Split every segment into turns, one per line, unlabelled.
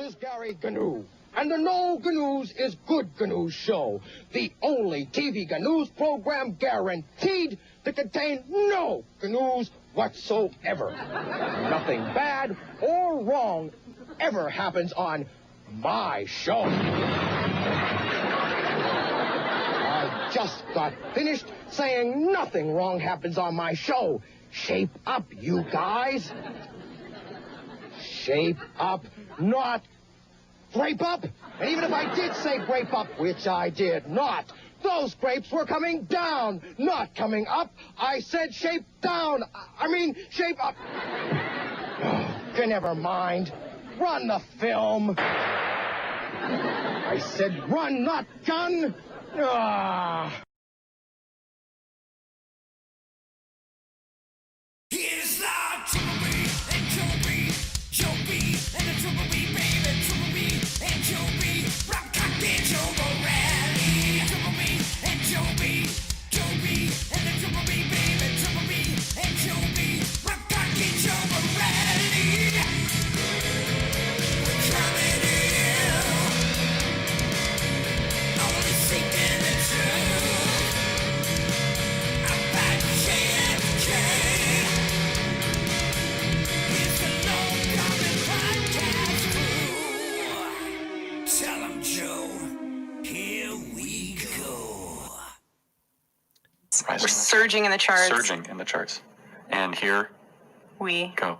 is Gary Gnu, and the No Gnu's is Good Gnu's show, the only TV Gnu's program guaranteed to contain no Gnu's whatsoever. Nothing bad or wrong ever happens on my show. I just got finished saying nothing wrong happens on my show. Shape up, you guys. Shape up, not grape up. And even if I did say grape up, which I did not, those grapes were coming down, not coming up. I said shape down. I mean, shape up. Oh, never mind. Run the film. I said run, not gun. Ah.
Here's the Triple B and JOEB, and the Triple B, baby, Triple B and JOEB, Rob Cock and Joe Morelli. Triple B and JOEB, and the Triple B, baby, Triple B and JOEB, Rob Cock and Joe Morelli. We're coming in, only seeking the truth about JFK. It's the Long Coming Podcast crew. Tell 'em, Joe, here we go.
We're surging in the charts.
Surging in the charts. And here
We
go.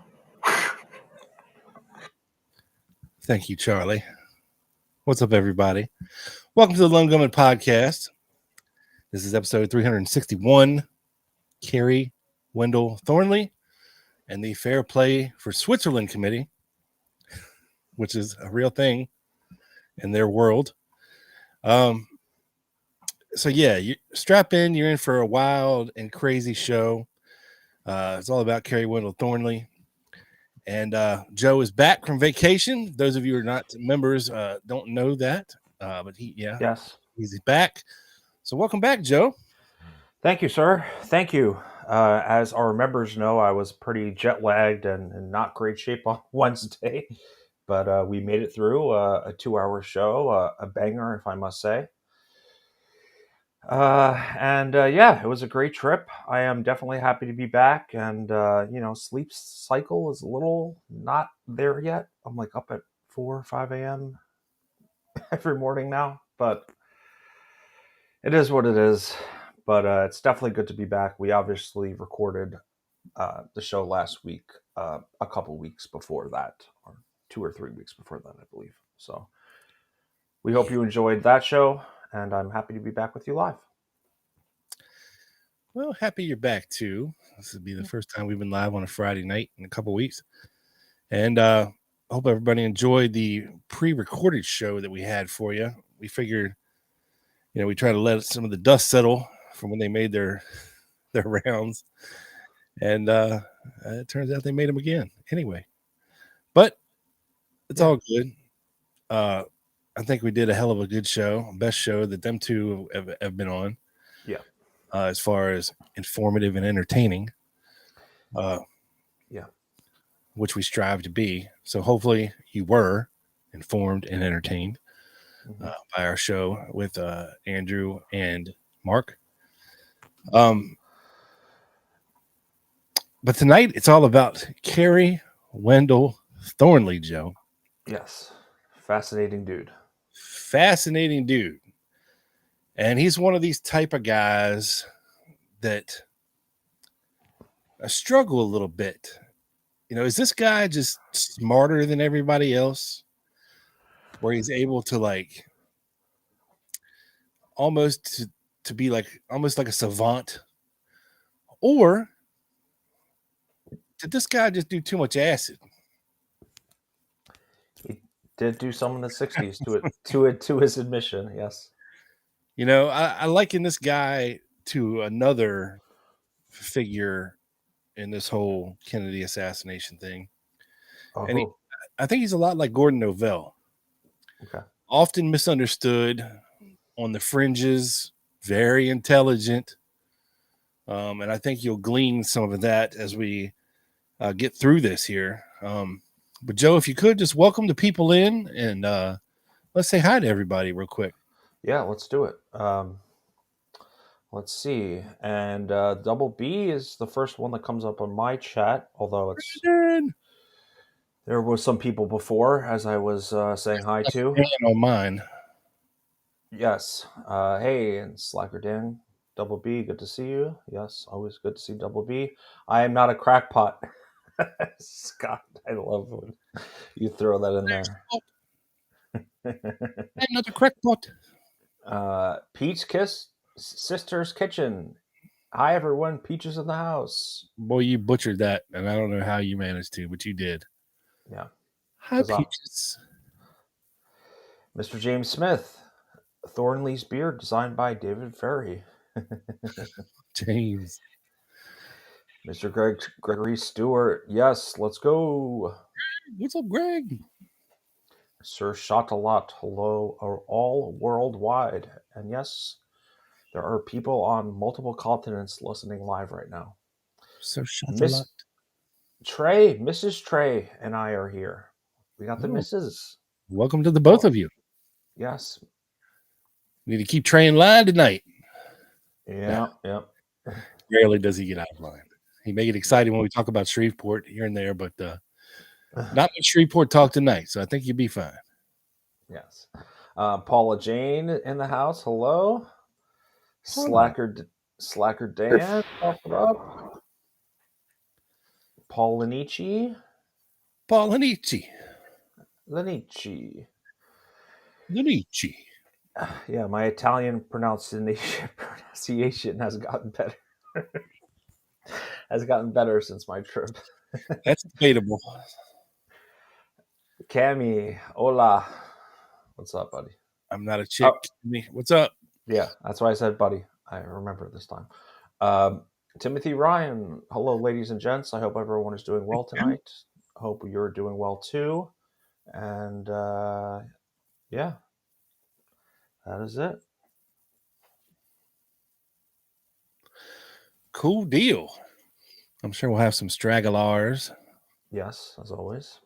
Thank you, Charlie. What's up, everybody? Welcome to the Lone Gunman Podcast. This is episode 361. Kerry Thornley and the Fair Play for Switzerland Committee, which is a real thing in their world. So yeah, you strap in. You're in for a wild and crazy show. It's all about Kerry Thornley. And Joe is back from vacation. Those of you who are not members don't know that. But
Yes.
he's back. So welcome back, Joe.
Thank you, sir. Thank you. As our members know, I was pretty jet lagged and in not great shape on Wednesday, but we made it through a 2-hour show, a banger, if I must say. It was a great trip. I am definitely happy to be back, and sleep cycle is a little not there yet. I'm like up at 4 or 5 a.m. every morning now, but it is what it is. But it's definitely good to be back. We obviously recorded the show last week, a couple weeks before that, or 2 or 3 weeks before that, I believe. So we hope you enjoyed that show, and I'm happy to be back with you live.
Well, happy you're back too. This will be the first time we've been live on a Friday night in a couple weeks. And I hope everybody enjoyed the pre-recorded show that we had for you. We figured, we try to let some of the dust settle from when they made their rounds. And it turns out they made them again anyway. But it's all good. I think we did a hell of a good show. Best show that them two have been on.
Yeah.
As far as informative and entertaining. Which we strive to be. So hopefully you were informed and entertained by our show with Andrew and Mark. But tonight it's all about Kerry Thornley, Joe.
Yes. Fascinating dude.
And he's one of these type of guys that I struggle a little bit. Is this guy just smarter than everybody else? Where he's able to almost to be almost like a savant? Or did this guy just do too much acid?
He did do some in the 60s to his admission, yes.
I liken this guy to another figure in this whole Kennedy assassination thing.
Oh,
And I think he's a lot like Gordon Novell.
okay.
Often misunderstood, on the fringes, very intelligent. And I think you'll glean some of that as we get through this here. But Joe, if you could just welcome the people in and let's say hi to everybody real quick.
Yeah, let's do it. Let's see. And Double B is the first one that comes up on my chat, although there was some people before, as I was saying hi to.
On mine.
Yes. Hey, and Slacker Dan. Double B, good to see you. Yes, always good to see Double B. I am not a crackpot. Scott, I love when you throw that in there.
Another crackpot.
Peach Kiss Sister's Kitchen. Hi, everyone. Peaches in the house.
Boy, you butchered that, and I don't know how you managed to, but you did.
Yeah.
Hi, Peaches.
Mr. James Smith. Thornley's beard designed by David Ferry.
James.
Mr. Gregory Stewart. Yes, let's go.
What's up, Greg?
Sir Shot-a-lot. Hello, all worldwide. And yes, there are people on multiple continents listening live right now.
Sir Shot-a-lot.
Trey, Mrs. Trey, and I are here. We got the missus.
Welcome to the both of you.
Yes.
Need to keep Trey in line tonight.
Yeah.
Rarely does he get out of line. He may get excited when we talk about Shreveport here and there, but not much Shreveport talk tonight, so I think you'll be fine.
Yes. Paula Jane in the house. Hello. Slacker Dan. Up. Paul Lanici. Yeah, my Italian pronunciation has gotten better. Since my trip.
That's debatable.
Cammy, hola. What's up, buddy?
I'm not a chick. What's up?
Yeah, that's why I said buddy. I remember this time. Timothy Ryan. Hello, ladies and gents. I hope everyone is doing well tonight. I hope you're doing well too. And yeah, that is it.
Cool deal. I'm sure we'll have some stragglers.
Yes, as always.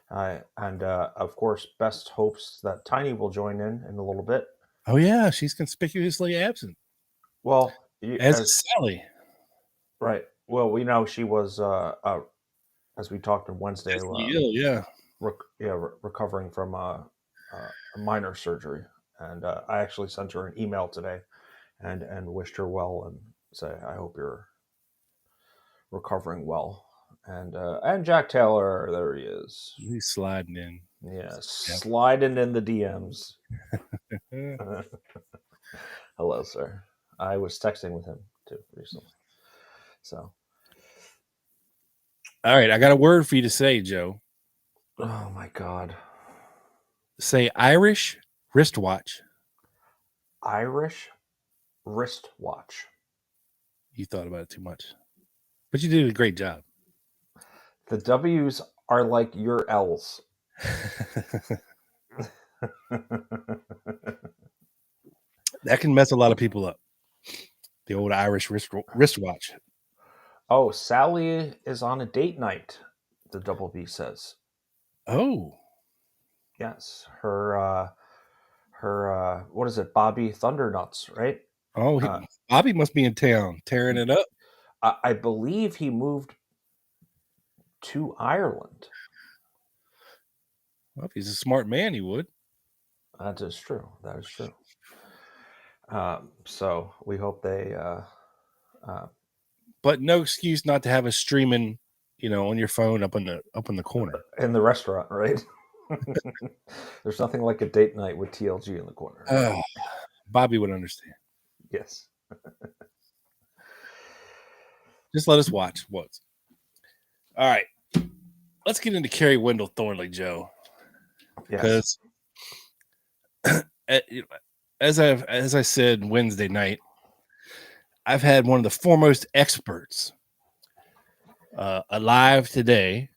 And of course, best hopes that Tiny will join in a little bit.
Oh yeah, she's conspicuously absent.
Well,
as Sally.
Right. Well, we know she was, as we talked on Wednesday, recovering from a minor surgery. And I actually sent her an email today and wished her well and say, I hope you're recovering well. And Jack Taylor, there he is.
He's sliding in.
Yes, sliding in the DMs. Hello, sir. I was texting with him too recently. So,
all right, I got a word for you to say, Joe.
Oh my God!
Say Irish wristwatch.
Irish wristwatch.
You thought about it too much, but you did a great job.
The W's are like your L's.
That can mess a lot of people up. The old Irish wristwatch.
Oh, Sally is on a date night, the Double B says.
Oh.
Yes. Her what is it? Bobby Thundernuts, right?
Oh, Bobby must be in town tearing it up.
I believe he moved to Ireland.
Well, if he's a smart man, he would.
That is true. So we hope they
but no excuse not to have a streaming, on your phone up in the corner.
In the restaurant, right? There's nothing like a date night with TLG in the corner.
Bobby would understand.
Yes.
Just let us watch. All right. Let's get into Kerry Wendell Thornley, Joe.
Yes.
Because as I said Wednesday night, I've had one of the foremost experts alive today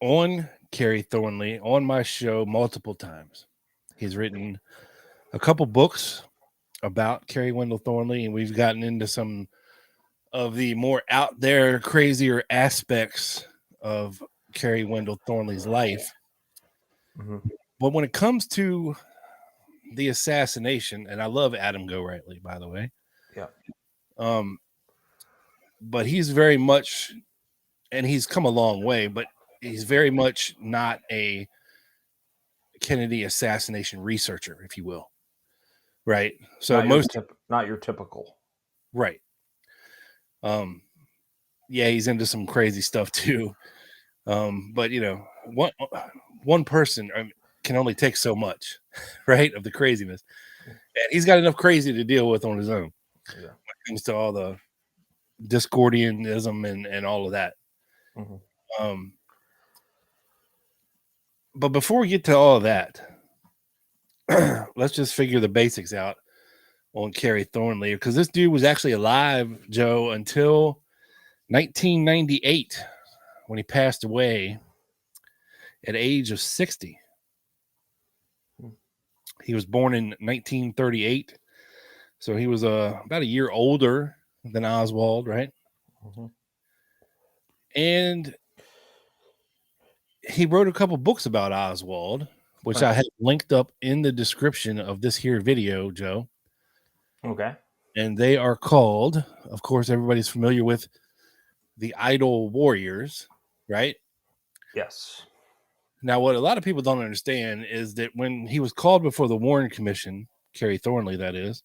on Kerry Thornley on my show multiple times. He's written a couple books about Kerry Wendell Thornley, and we've gotten into some of the more out there, crazier aspects of Kerry Wendell Thornley's life.
Mm-hmm.
But when it comes to the assassination, and I love Adam Go Rightly, by the way.
Yeah.
But he's very much, and he's come a long way, but he's very much not a Kennedy assassination researcher, if you will. Right. So
not your typical.
Right. Yeah, he's into some crazy stuff too. But you know, one person can only take so much, right, of the craziness, and he's got enough crazy to deal with on his own.
Yeah.
When it comes to all the Dischordianism and all of that.
Mm-hmm.
But before we get to all of that, let's just figure the basics out on Kerry Thornley, because this dude was actually alive, Joe, until 1998 when he passed away at age of 60. He was born in 1938, so he was about a year older than Oswald, right?
Mm-hmm.
And he wrote a couple books about Oswald, which I have linked up in the description of this here video, Joe.
Okay.
And they are called, of course, everybody's familiar with the Idle Warriors, right?
Yes.
Now, what a lot of people don't understand is that when he was called before the Warren Commission, Kerry Thornley, that is,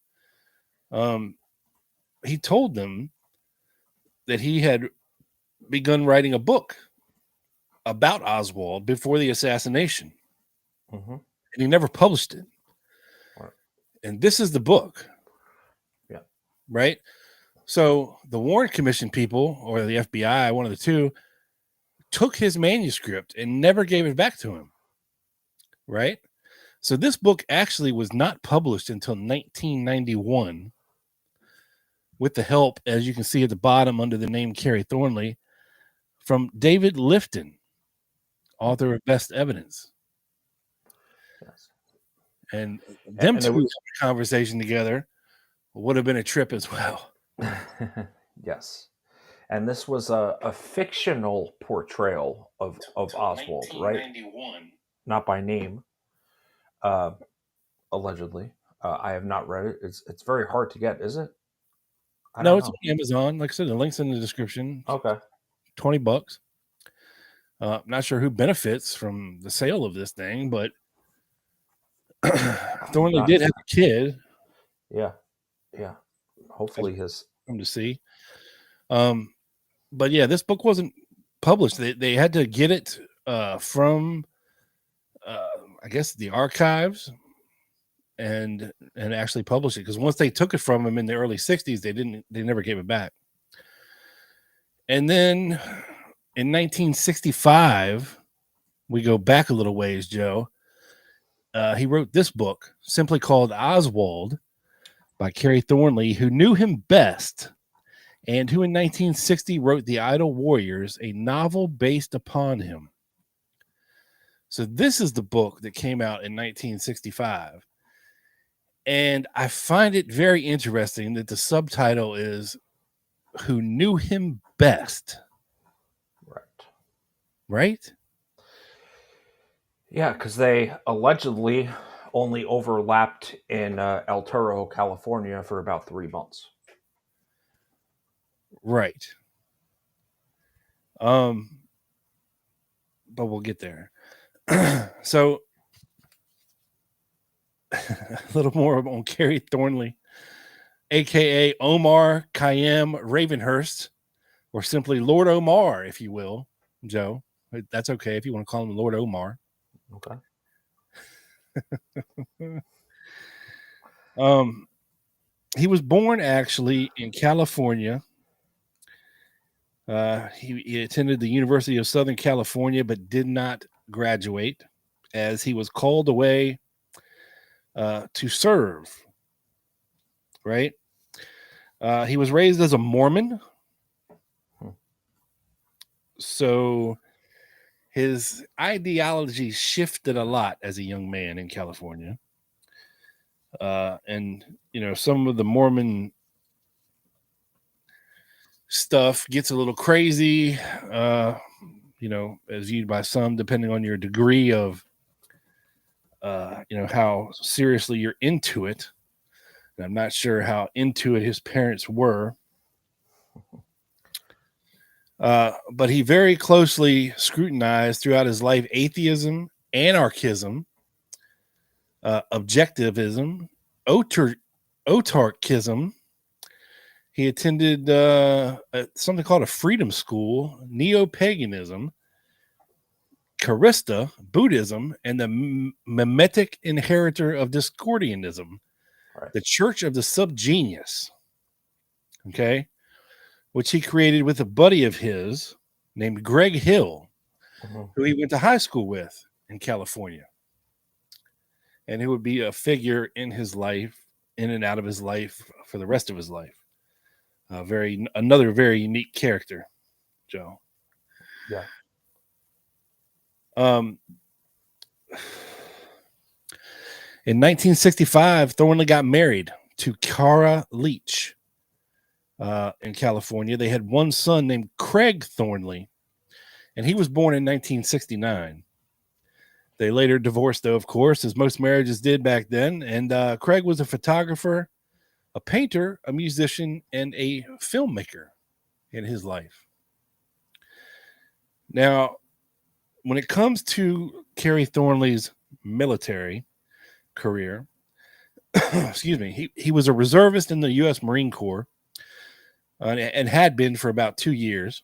he told them that he had begun writing a book about Oswald before the assassination.
Mm-hmm.
And he never published it.
Right.
And this is the book.
Yeah.
Right? So the Warren Commission people, or the FBI, one of the two, took his manuscript and never gave it back to him. Right? So this book actually was not published until 1991 with the help, as you can see at the bottom under the name Kerry Thornley, from David Lifton, author of Best Evidence.
Yes.
And them two having a conversation together would have been a trip as well.
Yes. And this was a fictional portrayal of Oswald, right? Not by name, allegedly. I have not read it. It's very hard to get, is it?
No, it's on Amazon. Like I said, the link's in the description.
Okay.
$20. I'm not sure who benefits from the sale of this thing, but Thornley did have a kid.
Yeah. Yeah. Hopefully his
come to see. But yeah, this book wasn't published. They had to get it from I guess the archives and actually publish it, because once they took it from him in the early 60s, they never gave it back. And then in 1965, we go back a little ways, Joe. He wrote this book simply called Oswald by Kerry Thornley, who knew him best, and who in 1960 wrote The Idle Warriors, a novel based upon him. So this is the book that came out in 1965. And I find it very interesting that the subtitle is Who Knew Him Best.
Right.
Right?
Yeah, because they allegedly only overlapped in El Toro, California for about 3 months.
Right. But we'll get there. So a little more on Kerry Thornley, aka Omar Khayyam Ravenhurst, or simply Lord Omar, if you will, Joe. That's okay if you want to call him Lord Omar.
Okay.
He was born actually in California. He attended the University of Southern California, but did not graduate, as he was called away to serve. Right? He was raised as a Mormon. So his ideology shifted a lot as a young man in California. And, you know, some of the Mormon stuff gets a little crazy. as viewed by some, depending on your degree of, how seriously you're into it. And I'm not sure how into it his parents were. But he very closely scrutinized throughout his life atheism, anarchism, objectivism, autarkism. He attended something called a freedom school, neo-paganism, Charista, Buddhism, and the mimetic inheritor of Dischordianism,
Right.
the Church of the Subgenius, okay, which he created with a buddy of his named Greg Hill, who he went to high school with in California. And who would be a figure in his life, in and out of his life for the rest of his life. Another very unique character, Joe.
Yeah.
In 1965, Thornley got married to Cara Leach in California. They had one son named Craig Thornley, and he was born in 1969. They later divorced, though, of course, as most marriages did back then. And Craig was a photographer, a painter, a musician, and a filmmaker in his life. Now, when it comes to Kerry Thornley's military career, excuse me, he was a reservist in the U.S. Marine Corps and had been for about 2 years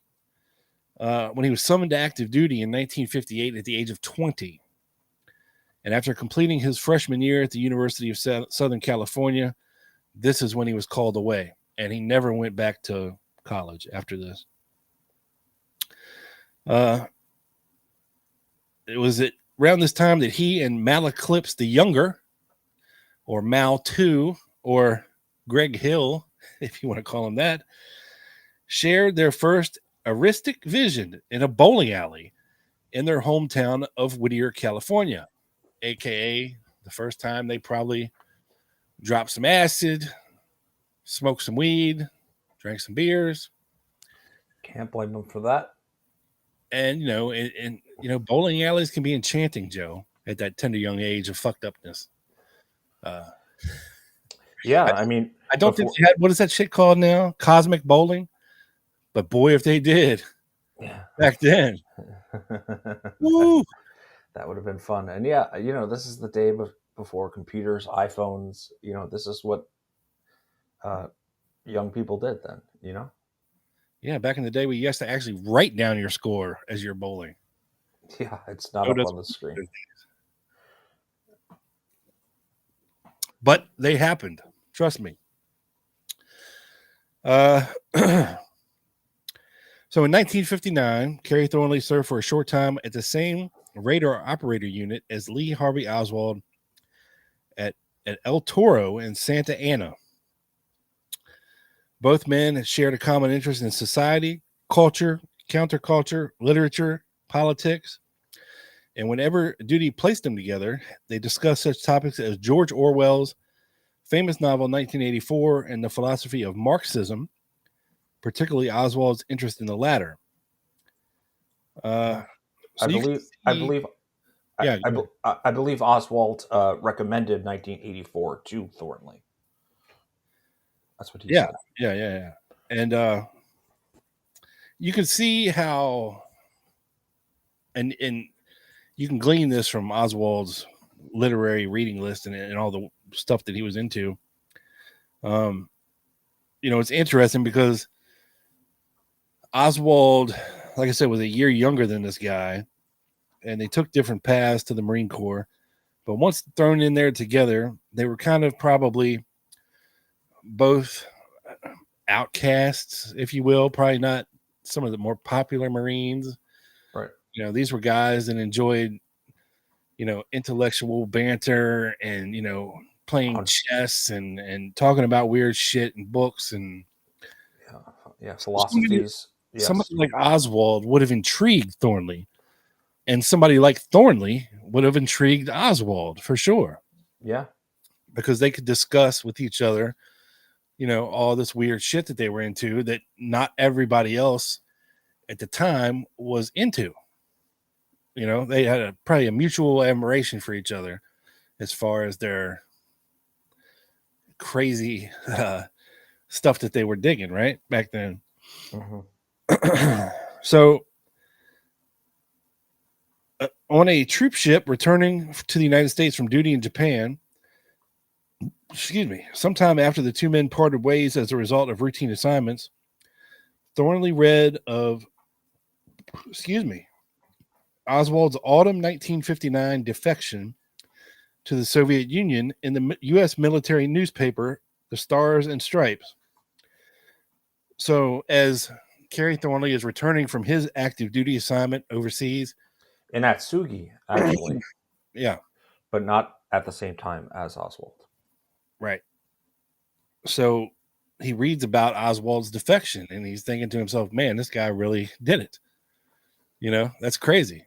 when he was summoned to active duty in 1958 at the age of 20. And after completing his freshman year at the University of Southern California, this is when he was called away, and he never went back to college after this. It was around this time that he and Malaclips the Younger, or Mal 2, or Greg Hill, if you want to call him that, shared their first eristic vision in a bowling alley in their hometown of Whittier, California, a.k.a. the first time they probably dropped some acid, smoked some weed, drank some beers.
Can't blame them for that.
And, bowling alleys can be enchanting, Joe, at that tender young age of fucked upness.
Yeah, I mean,
I don't think they had, what is that shit called now? Cosmic bowling? But boy, if they did back then. Woo!
That would have been fun. And yeah, this is the day before computers, iPhones. This is what young people did then,
Yeah, back in the day, we used to actually write down your score as you're bowling.
Yeah, it's not up on the screen.
But they happened. Trust me. So in 1959, Kerry Thornley served for a short time at the same radar operator unit as Lee Harvey Oswald at El Toro in Santa Ana. Both men had shared a common interest in society, culture, counterculture, literature, politics. And whenever duty placed them together, they discussed such topics as George Orwell's famous novel 1984 and the philosophy of Marxism, particularly Oswald's interest in the latter.
I believe Oswald recommended 1984 to Thornley. That's what he said.
Yeah. And you can see how, and you can glean this from Oswald's literary reading list and all the stuff that he was into. It's interesting because Oswald, like I said, was a year younger than this guy, and they took different paths to the Marine Corps. But once thrown in there together, they were kind of probably both outcasts, if you will, probably not some of the more popular Marines.
Right.
These were guys that enjoyed, intellectual banter and, playing chess and talking about weird shit and books and
philosophies.
Somebody like Oswald would have intrigued Thornley, and somebody like Thornley would have intrigued Oswald for sure.
Yeah.
Because they could discuss with each other, all this weird shit that they were into that not everybody else at the time was into. You know, they had probably a mutual admiration for each other as far as their crazy stuff that they were digging, right? Back then. So, on a troop ship returning to the United States from duty in Japan, sometime after the two men parted ways as a result of routine assignments, Thornley read of, Oswald's autumn 1959 defection to the Soviet Union in the U.S. military newspaper, The Stars and Stripes. So, as Kerry Thornley is returning from his active duty assignment overseas,
In Atsugi, actually.
yeah,
But not at the same time as Oswald.
right. So he reads about Oswald's defection and he's thinking to himself, man, this guy really did it. You know, that's crazy.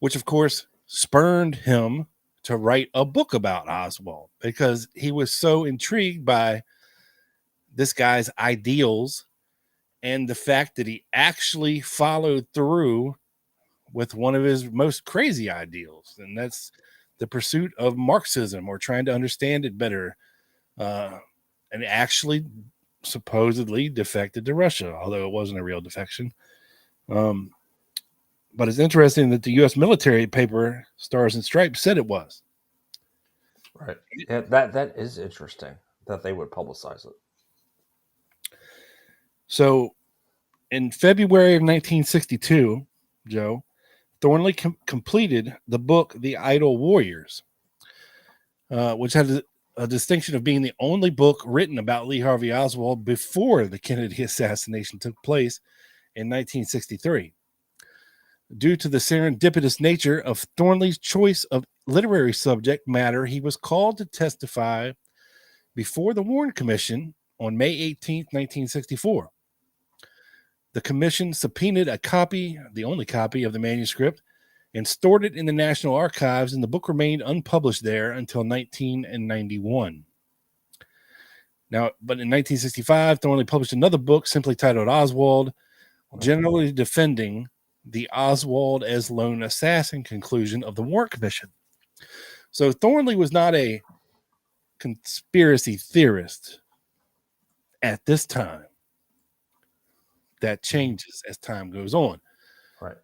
Which, of course, spurred him to write a book about Oswald because he was so intrigued by this guy's ideals and the fact that he actually followed through with one of his most crazy ideals. And that's the pursuit of Marxism, or trying to understand it better. And actually supposedly defected to Russia, although it wasn't a real defection. But it's interesting that the U.S. military paper, Stars and Stripes, said it was.
Right. Yeah, that is interesting that they would publicize it.
So in February of 1962, Joe, Thornley completed the book The Idle Warriors, which had a distinction of being the only book written about Lee Harvey Oswald before the Kennedy assassination took place in 1963. Due to the serendipitous nature of Thornley's choice of literary subject matter, he was called to testify before the Warren Commission on May 18, 1964. The commission subpoenaed a copy, the only copy of the manuscript, and stored it in the National Archives, and the book remained unpublished there until 1991. Now, but in 1965, Thornley published another book simply titled Oswald, generally defending the Oswald as lone assassin conclusion of the Warren Commission. So Thornley was not a conspiracy theorist at this time. That changes as time goes on.
Right.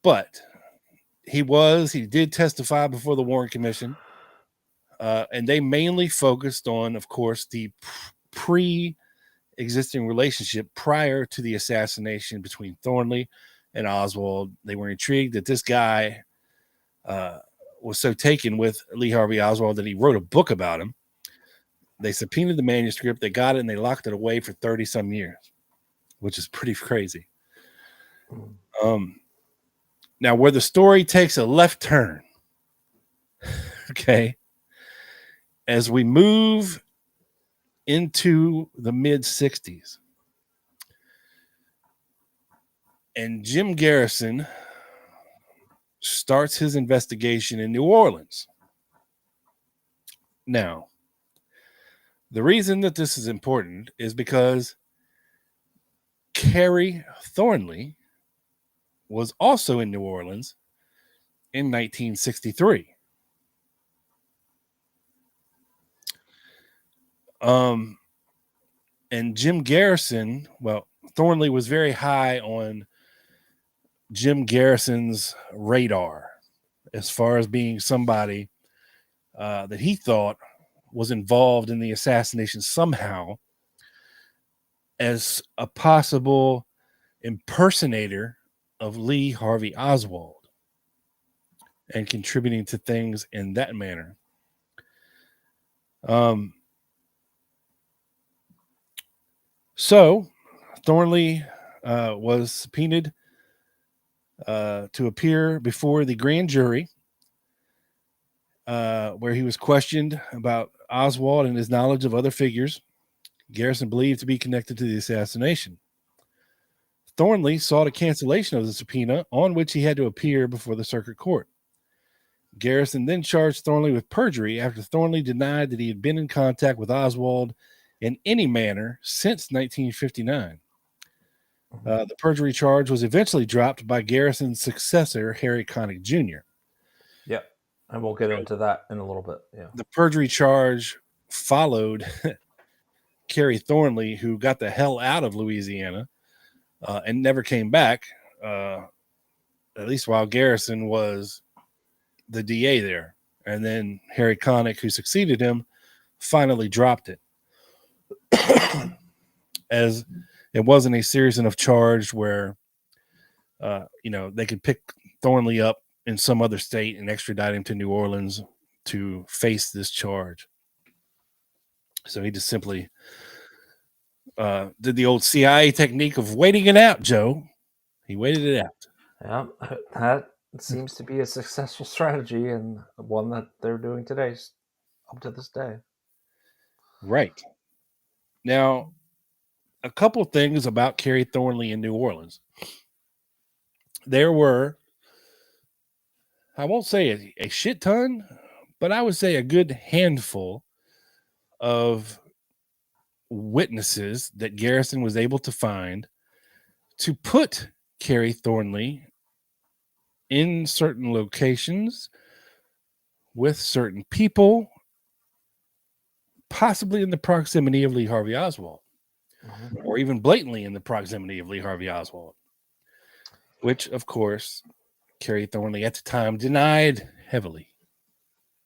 But he did testify before the Warren Commission, and they mainly focused on, of course, the pre-existing relationship prior to the assassination between Thornley and Oswald. They were intrigued that this guy was so taken with Lee Harvey Oswald that he wrote a book about him. They subpoenaed the manuscript, they got it, and they locked it away for 30-some years, which is pretty crazy. Now, where the story takes a left turn, okay, as we move into the mid-60s, and Jim Garrison starts his investigation in New Orleans. Now, the reason that this is important is because Kerry Thornley was also in New Orleans in 1963. And Jim Garrison, well, Thornley was very high on Jim Garrison's radar as far as being somebody that he thought was involved in the assassination somehow as a possible impersonator of Lee Harvey Oswald and contributing to things in that manner. So Thornley was subpoenaed to appear before the grand jury, where he was questioned about Oswald and his knowledge of other figures Garrison believed to be connected to the assassination. Thornley sought a cancellation of the subpoena, on which he had to appear before the circuit court. Garrison then charged Thornley with perjury after Thornley denied that he had been in contact with Oswald in any manner since 1959. The perjury charge was eventually dropped by Garrison's successor, Harry Connick Jr.
Yep. And we'll get into that in a little bit. Yeah.
The perjury charge followed Kerry Thornley, who got the hell out of Louisiana and never came back, at least while Garrison was the DA there. And then Harry Connick, who succeeded him, finally dropped it. As it wasn't a serious enough charge where, they could pick Thornley up in some other state and extradite him to New Orleans to face this charge. So he just simply did the old CIA technique of waiting it out, Joe. He waited it out.
Yeah, that seems to be a successful strategy and one that they're doing today, up to this day.
Right. Now, a couple things about Kerry Thornley in New Orleans. There were, I won't say a shit ton, but I would say a good handful of witnesses that Garrison was able to find to put Kerry Thornley in certain locations with certain people, possibly in the proximity of Lee Harvey Oswald, or even blatantly in the proximity of Lee Harvey Oswald, which, of course, Kerry Thornley at the time denied heavily.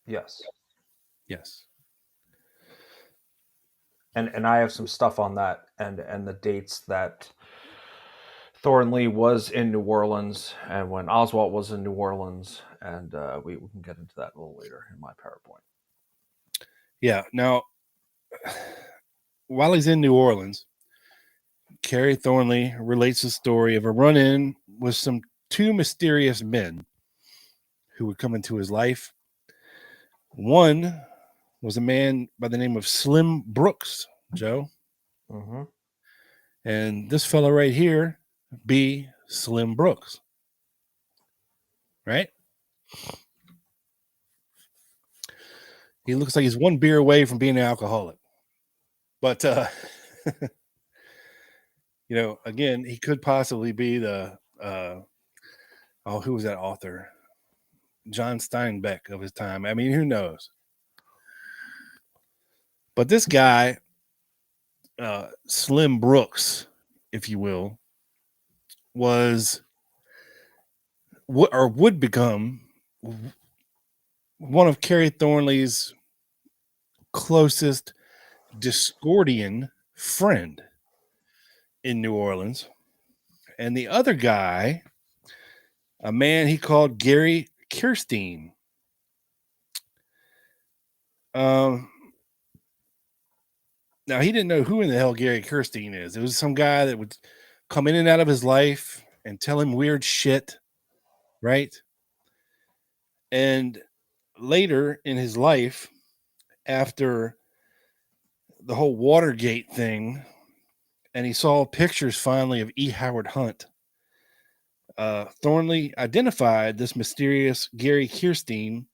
Yes.
Yes.
And I have some stuff on that and the dates that Thornley was in New Orleans and when Oswald was in New Orleans, and we can get into that a little later in my PowerPoint.
Yeah. Now, while he's in New Orleans, Kerry Thornley relates the story of a run-in with two mysterious men who would come into his life. One was a man by the name of Slim Brooks, Joe.
Mm-hmm.
And this fellow right here, be Slim Brooks. Right? He looks like he's one beer away from being an alcoholic. But, again, he could possibly be the, who was that author? John Steinbeck of his time. I mean, who knows? But this guy, Slim Brooks, if you will, would become one of Kerry Thornley's closest Dischordian friend in New Orleans. And the other guy, a man he called Gary Kirstein. Now, he didn't know who in the hell Gary Kirstein is. It was some guy that would come in and out of his life and tell him weird shit, right? And later in his life, after the whole Watergate thing, and he saw pictures finally of E. Howard Hunt, Thornley identified this mysterious Gary Kirstein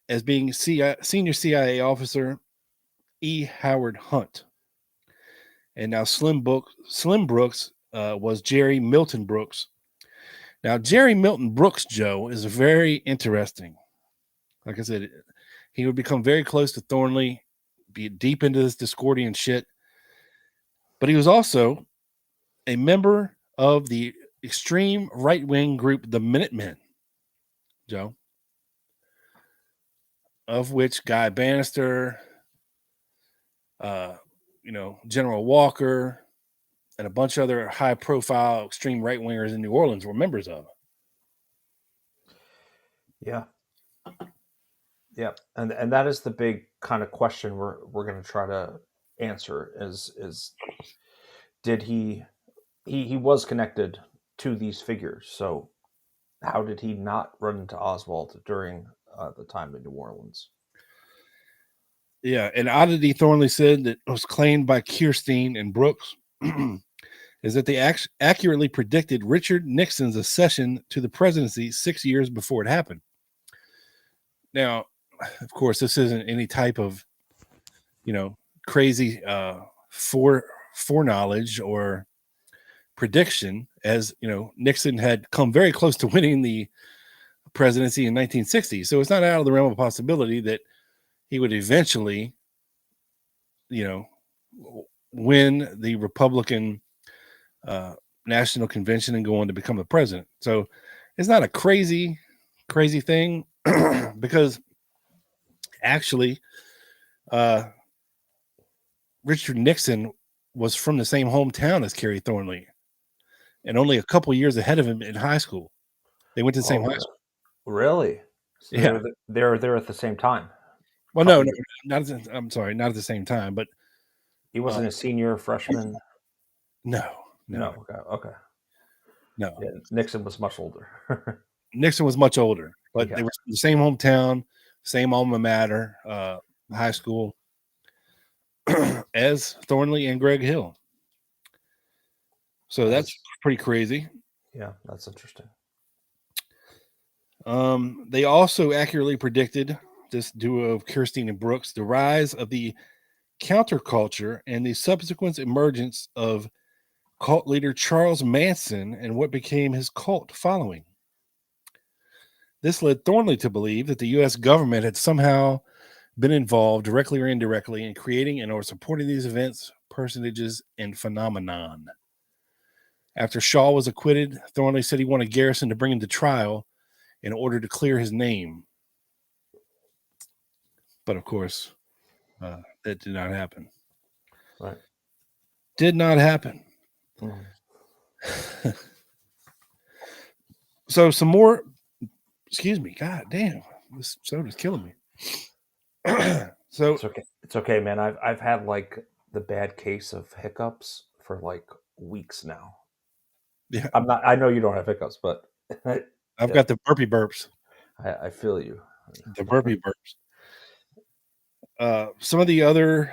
as being senior CIA officer E. Howard Hunt. And now Slim Brooks was Jerry Milton Brooks. Now, Jerry Milton Brooks, Joe, is very interesting. Like I said, he would become very close to Thornley, be deep into this Dischordian shit. But he was also a member of the extreme right-wing group, the Minutemen, Joe, of which Guy Bannister, General Walker, and a bunch of other high-profile extreme right-wingers in New Orleans were members of.
Yeah. Yeah, and that is the big kind of question we're going to try to answer is did he was connected to these figures, so how did he not run into Oswald during the time in New Orleans?
Yeah, and oddity Thornley said that was claimed by Kirstein and Brooks is that they accurately predicted Richard Nixon's accession to the presidency 6 years before it happened. Now, of course, this isn't any type of, crazy foreknowledge or prediction, as Nixon had come very close to winning the presidency in 1960. So it's not out of the realm of possibility that he would eventually, win the Republican National Convention and go on to become the president. So it's not a crazy thing because actually Richard Nixon was from the same hometown as Kerry Thornley and only a couple years ahead of him in high school. They went to the same high school.
Really? So
Yeah.
They're there at the same time.
Well, no, not I'm sorry, not at the same time, but
He wasn't a senior, freshman.
no.
Okay.
No.
Yeah, Nixon was much older.
Nixon was much older, but
Yeah.
they were the same hometown, same alma mater, high school as Thornley and Greg Hill. So that's pretty crazy.
Yeah, that's interesting.
They also accurately predicted, this duo of Kirstein and Brooks, the rise of the counterculture and the subsequent emergence of cult leader Charles Manson and what became his cult following. This led Thornley to believe that the U.S. government had somehow been involved, directly or indirectly, in creating and or supporting these events, personages, and phenomenon. After Shaw was acquitted, Thornley said he wanted Garrison to bring him to trial in order to clear his name. But of course, that did not happen.
Right.
Did not happen. So some more, excuse me, god damn, this soda's killing me. So
It's okay, man. I've had like the bad case of hiccups for like weeks now.
yeah,
I know you don't have hiccups, but
I've got the burpee burps.
I feel you.
The burpee burps. Some of the other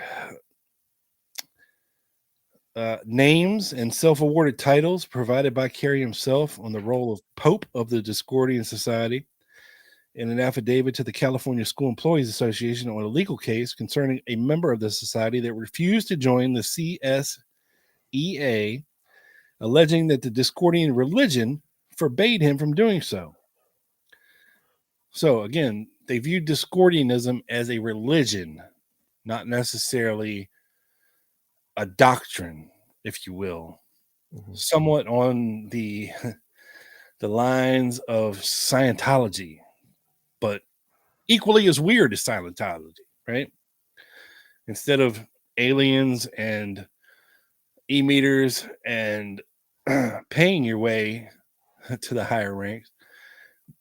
names and self-awarded titles provided by Kerry himself on the role of Pope of the Dischordian Society in an affidavit to the California School Employees Association on a legal case concerning a member of the society that refused to join the CSEA, alleging that the Dischordian religion forbade him from doing so. So again, they viewed Dischordianism as a religion, not necessarily a doctrine, if you will, somewhat on the lines of Scientology, but equally as weird as Scientology, right? Instead of aliens and e-meters and paying your way to the higher ranks,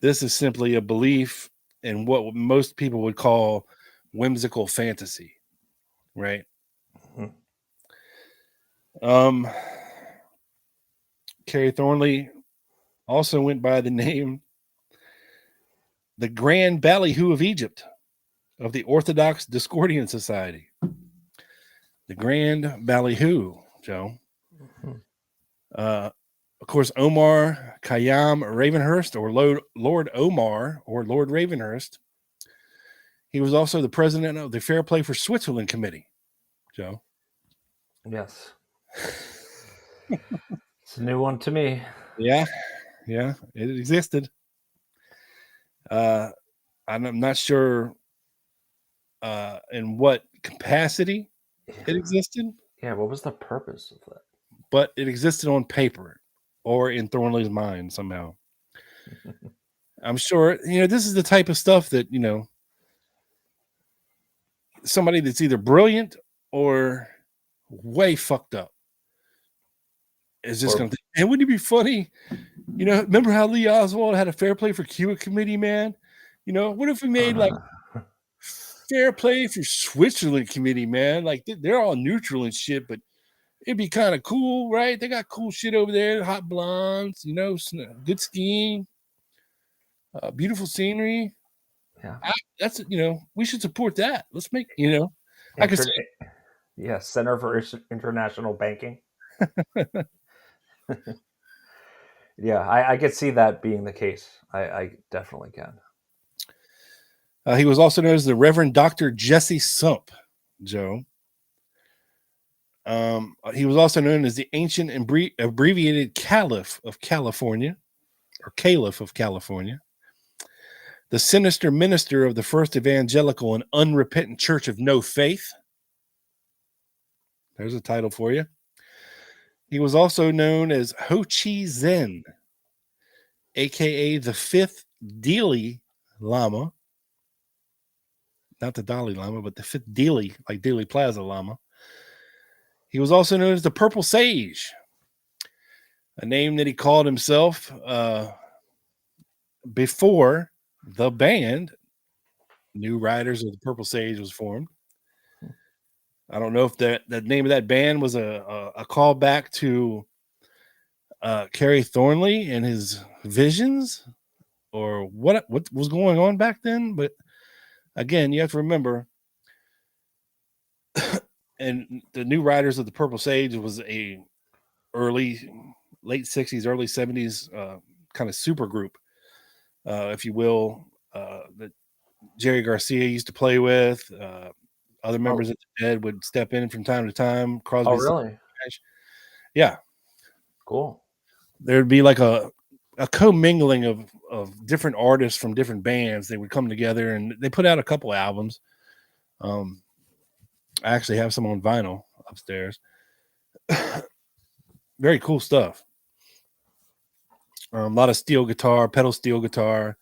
this is simply a belief in what most people would call whimsical fantasy, right? Kerry Thornley also went by the name the Grand Ballyhoo of Egypt of the Orthodox Dischordian Society. The Grand Ballyhoo, Joe. Of course, Omar Khayyam Ravenhurst, or Lord Omar, or Lord Ravenhurst. He was also the president of the Fair Play for Switzerland Committee, Joe.
Yes. It's a new one to me.
Yeah, it existed. I'm not sure in what capacity it existed.
Yeah, what was the purpose of that?
But it existed on paper or in Thornley's mind somehow. I'm sure, this is the type of stuff that, somebody that's either brilliant or way fucked up is just going to think, and wouldn't it be funny? Remember how Lee Oswald had a Fair Play for Cuba committee, man? What if we made like Fair Play for Switzerland committee, man? Like they're all neutral and shit, but it'd be kind of cool, right? They got cool shit over there, hot blondes, good skiing, beautiful scenery.
Yeah,
that's we should support that. Let's make I could say,
yeah, Center for International Banking. Yeah, I could see that being the case. I definitely can.
He was also known as the Reverend Dr. Jesse Sump, Joe. He was also known as the ancient abbreviated Caliph of California, or Caliph of California, the sinister minister of the First Evangelical and Unrepentant Church of No Faith. There's a title for you. He was also known as Ho Chi Zen, aka the fifth Dalai Lama. Not the Dalai Lama, but the fifth Dalai, like Dealey Plaza Lama. He was also known as the Purple Sage, a name that he called himself before the band New Riders of the Purple Sage was formed. I don't know if the name of that band was a callback to Kerry Thornley and his visions, or what was going on back then. But again, you have to remember, and the New Riders of the Purple Sage was a late 60s, early 70s kind of super group, if you will, that Jerry Garcia used to play with. Other members of the Dead would step in from time to time. Crosby.
Oh, really?
Yeah.
Cool.
There'd be like a commingling of different artists from different bands. They would come together and they put out a couple albums. I actually have some on vinyl upstairs. Very cool stuff. A lot of steel guitar, pedal steel guitar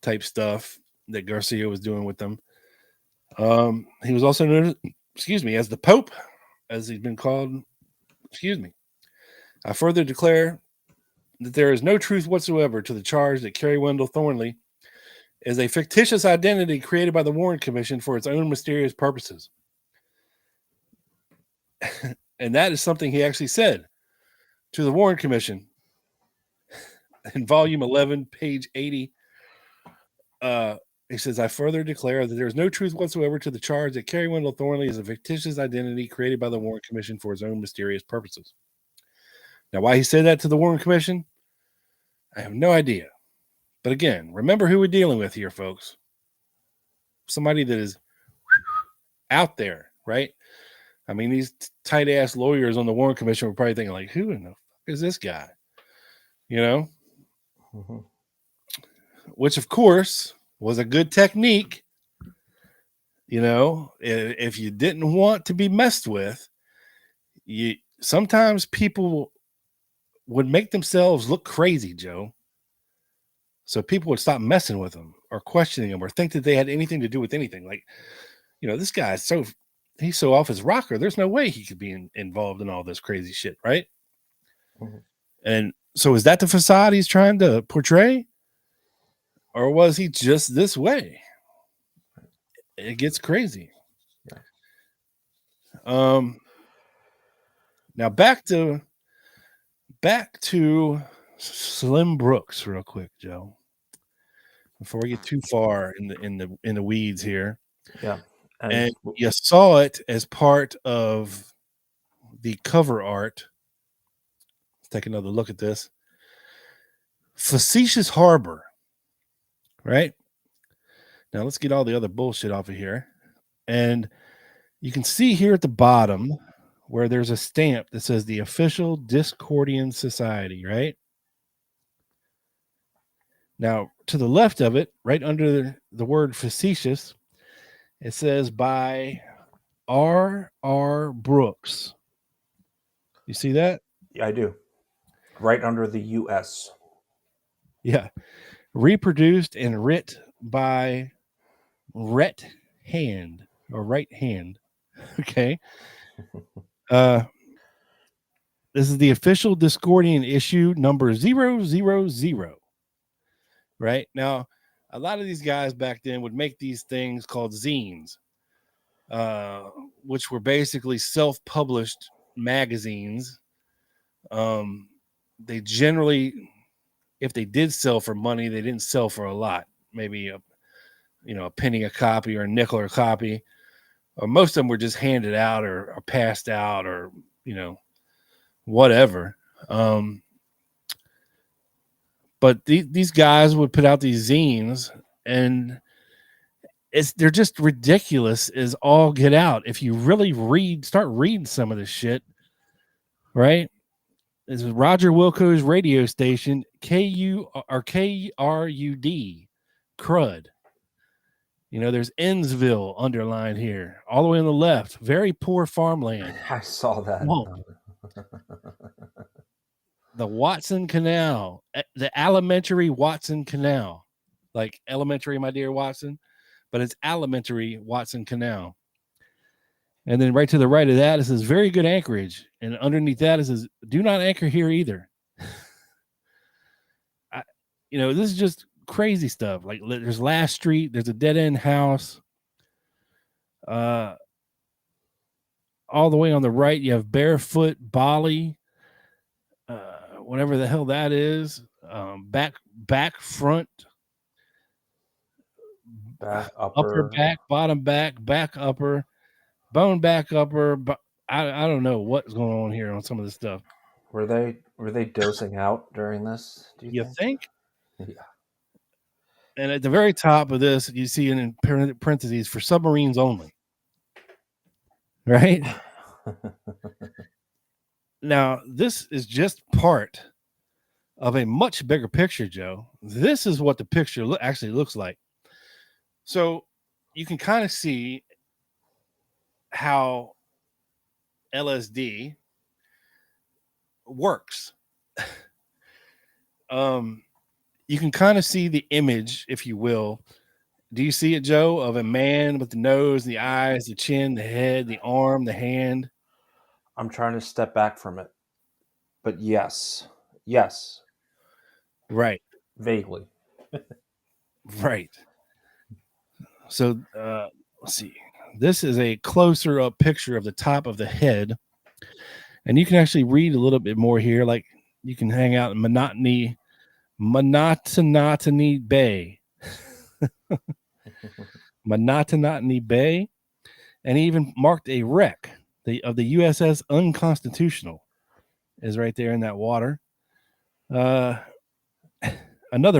type stuff that Garcia was doing with them. He was also known, as the Pope, as he's been called. I further declare that there is no truth whatsoever to the charge that Kerry Wendell Thornley is a fictitious identity created by the Warren Commission for its own mysterious purposes. And that is something he actually said to the Warren Commission in volume 11, page 80. He says, I further declare that there is no truth whatsoever to the charge that Kerry Wendell Thornley is a fictitious identity created by the Warren Commission for its own mysterious purposes. Now, why he said that to the Warren Commission, I have no idea. But again, remember who we're dealing with here, folks. Somebody that is out there, right? I mean, these tight-ass lawyers on the Warren Commission were probably thinking, like, who in the fuck is this guy? You know?
Mm-hmm.
Which, of course, was a good technique. You know, if you didn't want to be messed with, sometimes people would make themselves look crazy, Joe. So people would stop messing with them or questioning them or think that they had anything to do with anything. Like, you know, this guy's he's so off his rocker. There's no way he could be involved in all this crazy shit, right?
Mm-hmm.
And so is that the facade he's trying to portray? Or was he just this way? It gets crazy. Yeah. Now back to Slim Brooks real quick, Joe. Before we get too far in the weeds here.
Yeah.
And you saw it as part of the cover art. Let's take another look at this. Facetious Harbor. Right? Now let's get all the other bullshit off of here. And you can see here at the bottom where there's a stamp that says the official Dischordian Society, right? Now, to the left of it, right under the word facetious, it says by R.R. Brooks. You see that?
Yeah, I do. Right under the U.S.
Yeah. Reproduced and writ by Rhett Hand or Right Hand. Okay. This is the official Dischordian issue number 000. Right now, a lot of these guys back then would make these things called zines, which were basically self-published magazines. They generally, if they did sell for money, they didn't sell for a lot. Maybe a penny a copy or a nickel a copy. Or most of them were just handed out or passed out or, whatever. But these guys would put out these zines, and they're just ridiculous as all get out. If you really start reading some of this shit, right? This is Roger Wilco's radio station, KRUD, crud. You know, there's Ennsville underlined here, all the way on the left. Very poor farmland.
I saw that.
Whoa. The Watson Canal, the Alimentary Watson Canal, like elementary, my dear Watson, but it's Alimentary Watson Canal. And then right to the right of that, it says very good anchorage. And underneath that, it says do not anchor here either. This is just crazy stuff. Like there's Last Street, there's a dead end house. All the way on the right, you have Barefoot, Bali, whatever the hell that is. Back front,
Back
upper back, bottom back upper, bone back upper. But I don't know what's going on here on some of this stuff.
Were they dosing out during this? Do
You think?
Yeah.
And at the very top of this, you see in parentheses for submarines only. Right? Now, this is just part of a much bigger picture, Joe. This is what the picture actually looks like. So you can kind of see how LSD works. You can kind of see the image, if you will. Do you see it, Joe, of a man with the nose, the eyes, the chin, the head, the arm, the hand?
I'm trying to step back from it. But yes.
Right.
Vaguely.
Right. So let's see. This is a closer up picture of the top of the head. And you can actually read a little bit more here. Like you can hang out in Monotony Bay. Monotony Bay. And he even marked a wreck of the USS Unconstitutional is right there in that water. Another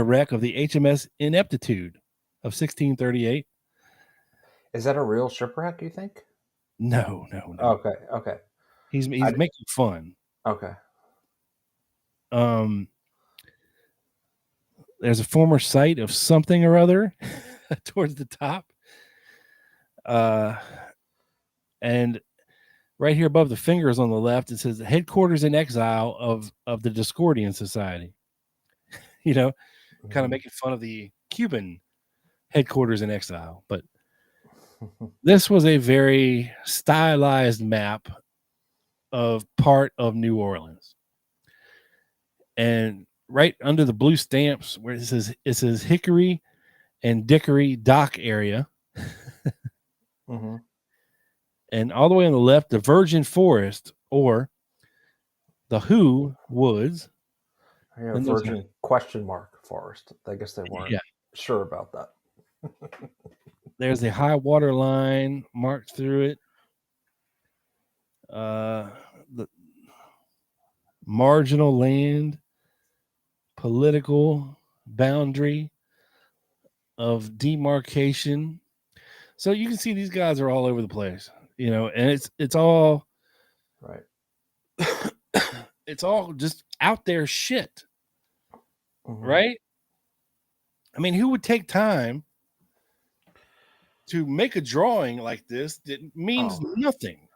wreck of the HMS Ineptitude of 1638.
Is that a real shipwreck, you think?
No.
Okay.
He's making fun.
Okay.
There's a former site of something or other towards the top. And right here above the fingers on the left, it says headquarters in exile of the Dischordian Society. Kind of making fun of the Cuban headquarters in exile. But this was a very stylized map of part of New Orleans. And right under the blue stamps where it says Hickory and Dickory Dock area.
Mm-hmm.
And all the way on the left, the Virgin Forest or the Who Woods.
Yeah, Virgin question mark forest. I guess they weren't sure about that.
There's a high water line marked through it. The marginal land, political boundary of demarcation. So you can see these guys are all over the place, and it's all
right.
It's all just out there shit.
Mm-hmm.
Right? I mean, who would take time to make a drawing like this that means nothing?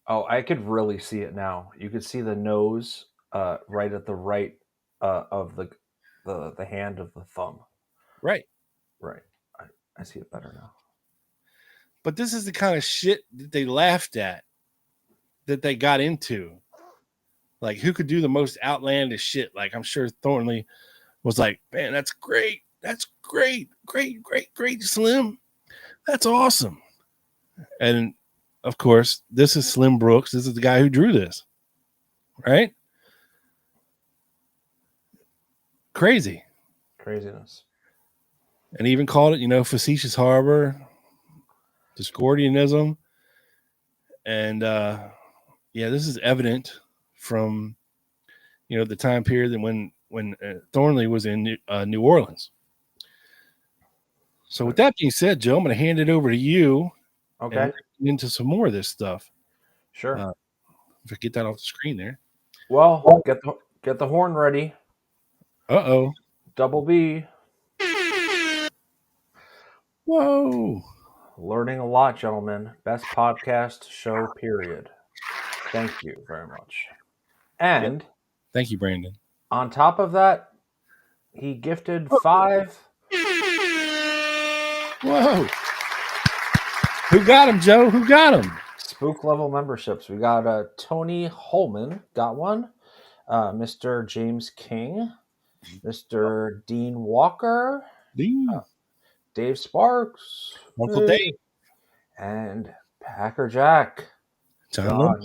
Oh, I could really see it now. You could see the nose right at the right of the hand of the thumb.
Right.
I see it better now.
But this is the kind of shit that they laughed at, that they got into. Like, who could do the most outlandish shit? Like, I'm sure Thornley was like, man, that's great. That's great. Great, Slim. That's awesome. And, of course, this is Slim Brooks. This is the guy who drew this. Right?
Craziness.
And even called it, facetious harbor, Dischordianism. And, this is evident from, the time period when Thornley was in New Orleans. So with that being said, Joe, I'm going to hand it over to you.
Okay.
And get into some more of this stuff.
Sure.
If I get that off the screen there.
Well, get the horn ready.
Uh-oh.
Double B.
Whoa.
Learning a lot, gentlemen. Best podcast show, period. Thank you very much. And
Thank you, Brandon.
on top of that, he gifted 5.
Whoa. Who got him, Joe? Who got him?
Spook level memberships. We got Tony Holman, got one. Mr. James King. Mr. Dean Walker. Dave Sparks.
Uncle Dave.
And Packer Jack.
John.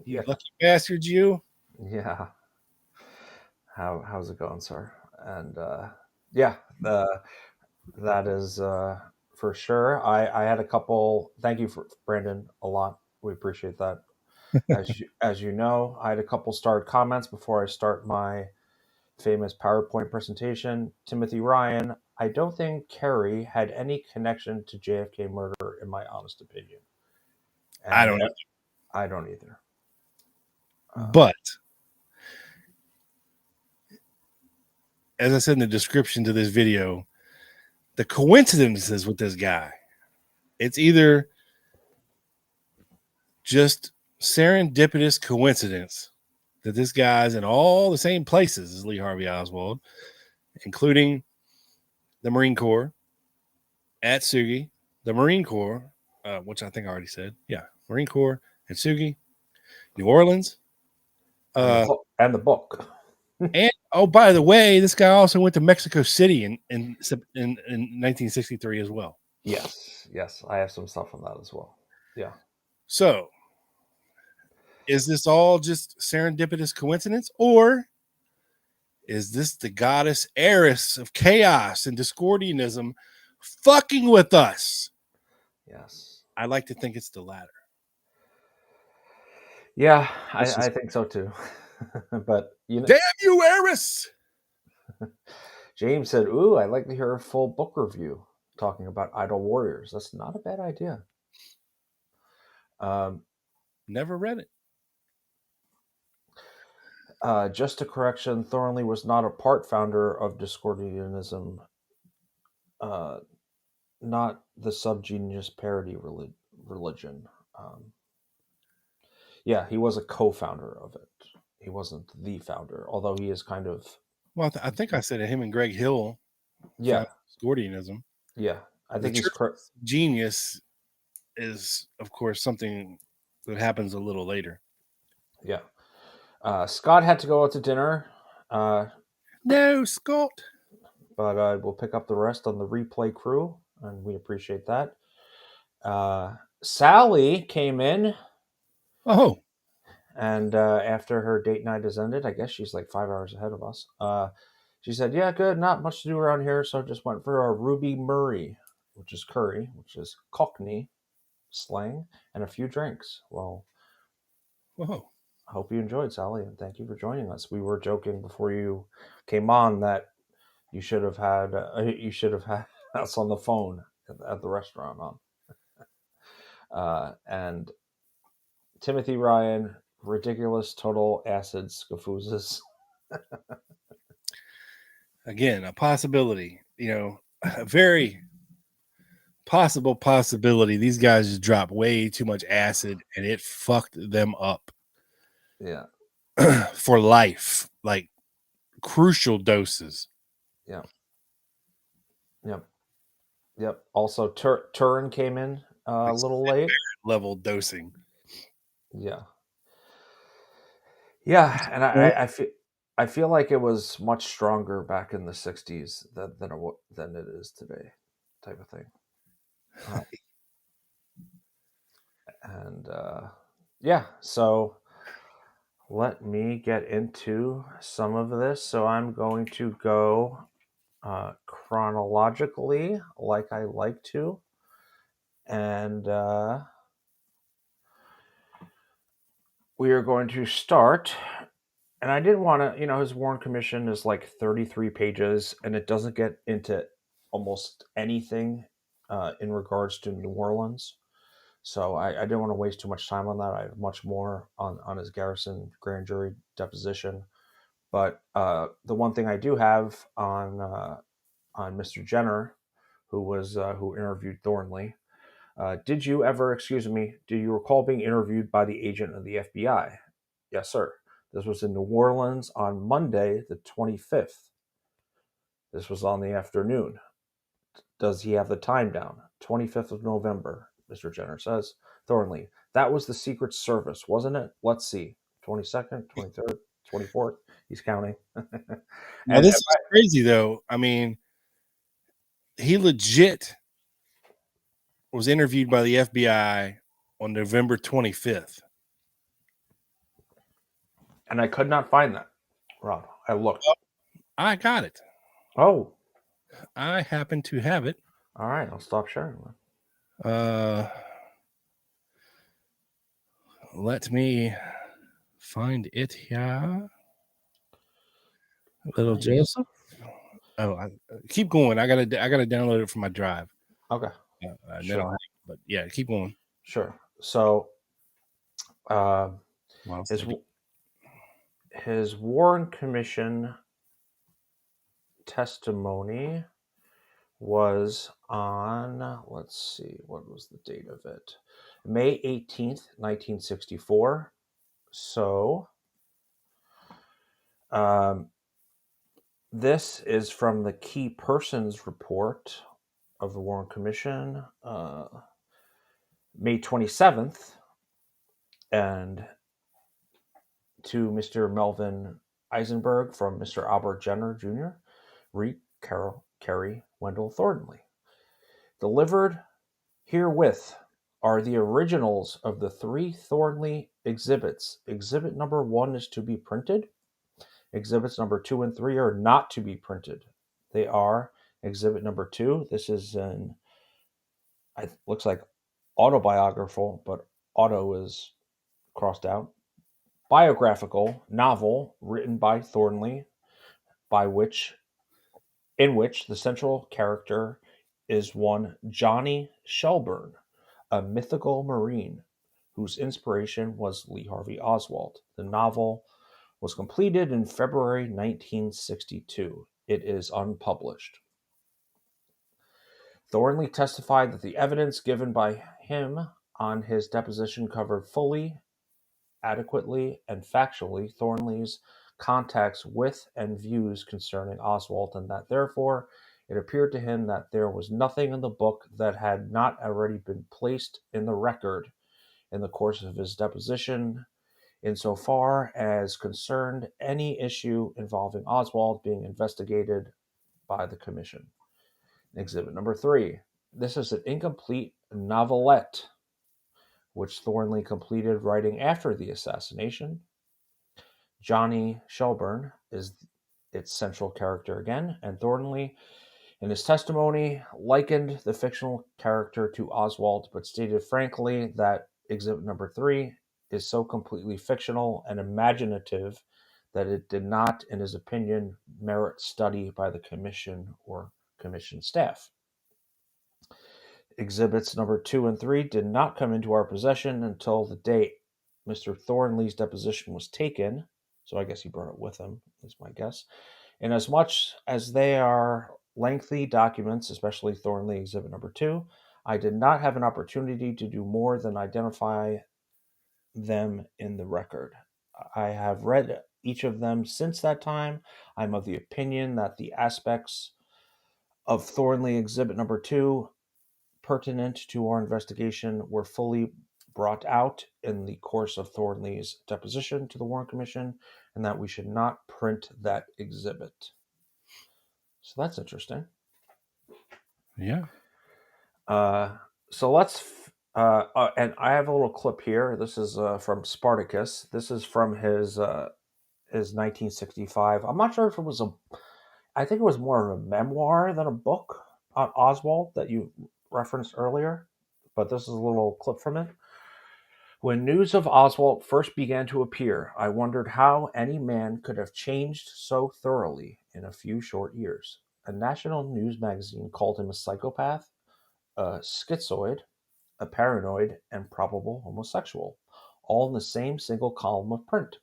You lucky bastard, you.
Yeah. How's it going, sir? And that is for sure. I had a couple. Thank you for Brandon a lot. We appreciate that. As you know, I had a couple starred comments before I start my famous PowerPoint presentation. Timothy Ryan, I don't think Kerry had any connection to JFK murder, in my honest opinion. And
I don't know.
I don't either.
But as I said in the description to this video, the coincidences with this guy, it's either just serendipitous coincidence that this guy's in all the same places as Lee Harvey Oswald, including the Marine Corps, Atsugi, the Marine Corps, which I think I already said. Yeah, Marine Corps, Atsugi, New Orleans.
And the book.
And oh, by the way, this guy also went to Mexico City in 1963 as well.
Yes, I have some stuff on that as well. Yeah.
So, is this all just serendipitous coincidence, or is this the goddess Eris of chaos and Discordianism fucking with us?
Yes.
I like to think it's the latter.
Yeah, I think so too. But you know,
damn you, Eris!
James said, "Ooh, I'd like to hear a full book review talking about Idol Warriors." That's not a bad idea.
Never read it.
Just a correction: Thornley was not a part founder of Discordianism. Not the subgenius parody religion. Yeah, he was a co-founder of it. He wasn't the founder, although he is kind of.
Well, I think I said him and Greg Hill.
Yeah,
Discordianism.
Yeah, I think he's correct.
Genius is, of course, something that happens a little later.
Yeah. Scott had to go out to dinner.
No, Scott.
But we'll pick up the rest on the replay crew, and we appreciate that. Sally came in.
Oh.
And after her date night has ended, I guess she's like 5 hours ahead of us. She said, yeah, good, not much to do around here, so just went for a Ruby Murray, which is curry, which is Cockney slang, and a few drinks. Well,
whoa.
I hope you enjoyed, Sally, and thank you for joining us. We were joking before you came on that you should have had us on the phone at the restaurant on. And Timothy Ryan, ridiculous total acid scafoozes.
Again, a possibility, a very possible possibility. These guys just dropped way too much acid and it fucked them up.
Yeah.
For life, like crucial doses.
Yeah. Yep. Also, Turin came in a little late.
Level dosing.
Yeah. And I feel like it was much stronger back in the 60s than it is today, type of thing. So let me get into some of this. So I'm going to go chronologically, like I like to, and we are going to start. And I didn't want to, his Warren Commission is like 33 pages, and it doesn't get into almost anything in regards to New Orleans. So I didn't want to waste too much time on that. I have much more on his Garrison grand jury deposition. But the one thing I do have on Mr. Jenner, who interviewed Thornley. Did you ever, do you recall being interviewed by the agent of the FBI? Yes, sir. This was in New Orleans on Monday, the 25th. This was on the afternoon. Does he have the time down? 25th of November, Mr. Jenner says. Thornley, that was the Secret Service, wasn't it? Let's see. 22nd, 23rd, 24th. He's counting.
Now, this is crazy, though. I mean, he legit was interviewed by the FBI on November 25th.
And I could not find that, Rob. I looked.
I got it.
Oh.
I happen to have it.
All right, I'll stop sharing.
Let me find it here. Little Joseph. Oh, keep going. I gotta download it from my drive.
Okay.
Sure. But yeah, keep going.
Sure. So, his Warren Commission testimony was on, let's see, what was the date of it? May 18th, 1964. So, this is from the Key Persons Report of the Warren Commission, May 27th, and to Mr. Melvin Eisenberg from Mr. Albert Jenner Jr., Reed Kerry Wendell Thornley. Delivered herewith are the originals of the 3 Thornley exhibits. Exhibit number 1 is to be printed. Exhibits number 2 and 3 are not to be printed. They are exhibit number 2. This is looks like autobiographical, but auto is crossed out. Biographical novel written by Thornley, in which the central character is one Johnny Shelburne, a mythical Marine whose inspiration was Lee Harvey Oswald. The novel was completed in February 1962. It is unpublished. Thornley testified that the evidence given by him on his deposition covered fully, adequately, and factually Thornley's contacts with and views concerning Oswald, and that therefore it appeared to him that there was nothing in the book that had not already been placed in the record in the course of his deposition, insofar as concerned any issue involving Oswald being investigated by the commission. Exhibit number 3. This is an incomplete novelette which Thornley completed writing after the assassination. Johnny Shelburne is its central character again, and Thornley, in his testimony, likened the fictional character to Oswald, but stated frankly that exhibit number 3 is so completely fictional and imaginative that it did not, in his opinion, merit study by the commission or commission staff. Exhibits number 2 and 3 did not come into our possession until the day Mr. Thornley's deposition was taken, so I guess he brought it with him, is my guess. And as much as they are lengthy documents, especially Thornley exhibit number 2, I did not have an opportunity to do more than identify them in the record. I have read each of them since that time. I'm of the opinion that the aspects of Thornley exhibit number 2 pertinent to our investigation were fully brought out in the course of Thornley's deposition to the Warren Commission, and that we should not print that exhibit. So that's interesting.
Yeah.
So let's, and I have a little clip here. This is from Spartacus. This is from his 1965. I'm not sure if it was I think it was more of a memoir than a book on Oswald that you referenced earlier, but this is a little clip from it. When news of Oswald first began to appear, I wondered how any man could have changed so thoroughly in a few short years. a national news magazine called him a psychopath, a schizoid, a paranoid, and probable homosexual, all in the same single column of print.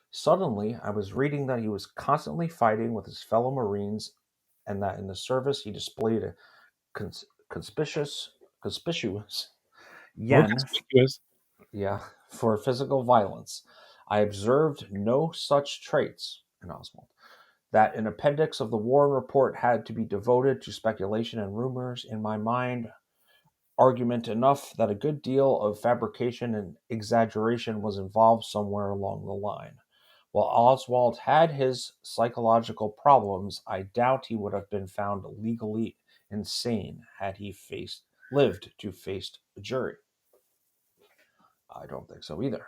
Suddenly, I was reading that he was constantly fighting with his fellow Marines and that in the service he displayed a conspicuous
More
yen
conspicuous.
for physical violence. I observed no such traits in Oswald. That an appendix of the Warren Report had to be devoted to speculation and rumors, in my mind, argument enough that a good deal of fabrication and exaggeration was involved somewhere along the line. While Oswald had his psychological problems, I doubt he would have been found legally insane had he lived to face a jury. I don't think so either.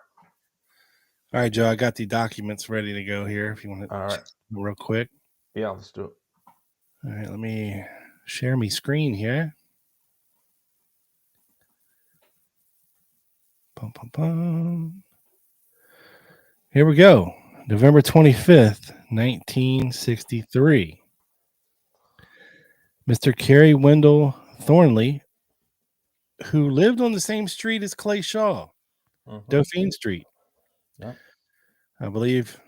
All right, Joe, I got the documents ready to go here if you want to
All right.
check them real quick.
Yeah, let's do it.
All right, let me share my screen here. Here we go. November 25th, 1963. Mr. Kerry Wendell Thornley, who lived on the same street as Clay Shaw, Dauphine Street.
Yep.
I believe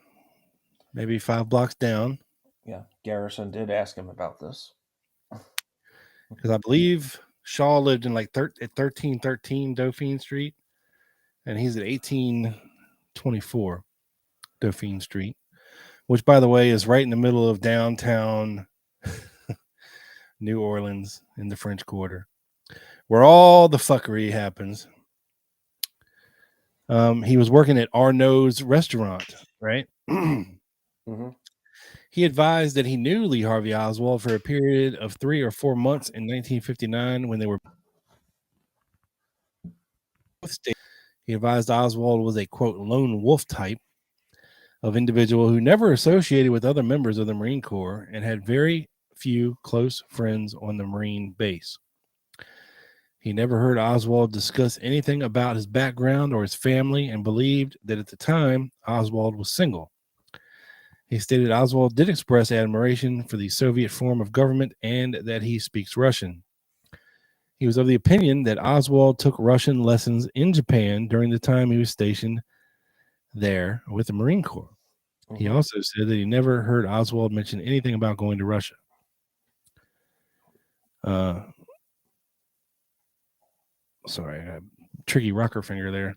maybe 5 blocks down.
Yeah, Garrison did ask him about this.
Because I believe Shaw lived in like at 1313 Dauphine Street, and he's at 1824 Dauphine Street, which, by the way, is right in the middle of downtown New Orleans in the French Quarter, where all the fuckery happens. He was working at Arnaud's restaurant, right? He advised that he knew Lee Harvey Oswald for a period of 3 or 4 months in 1959 when they were both stated. He advised Oswald was a, quote, lone wolf type of individual who never associated with other members of the Marine Corps and had very few close friends on the Marine base. He never heard Oswald discuss anything about his background or his family and believed that at the time Oswald was single. He stated Oswald did express admiration for the Soviet form of government and that he speaks Russian. He was of the opinion that Oswald took Russian lessons in Japan during the time he was stationed there with the Marine Corps. He also said that he never heard Oswald mention anything about going to Russia. Sorry, I got a tricky rocker finger there.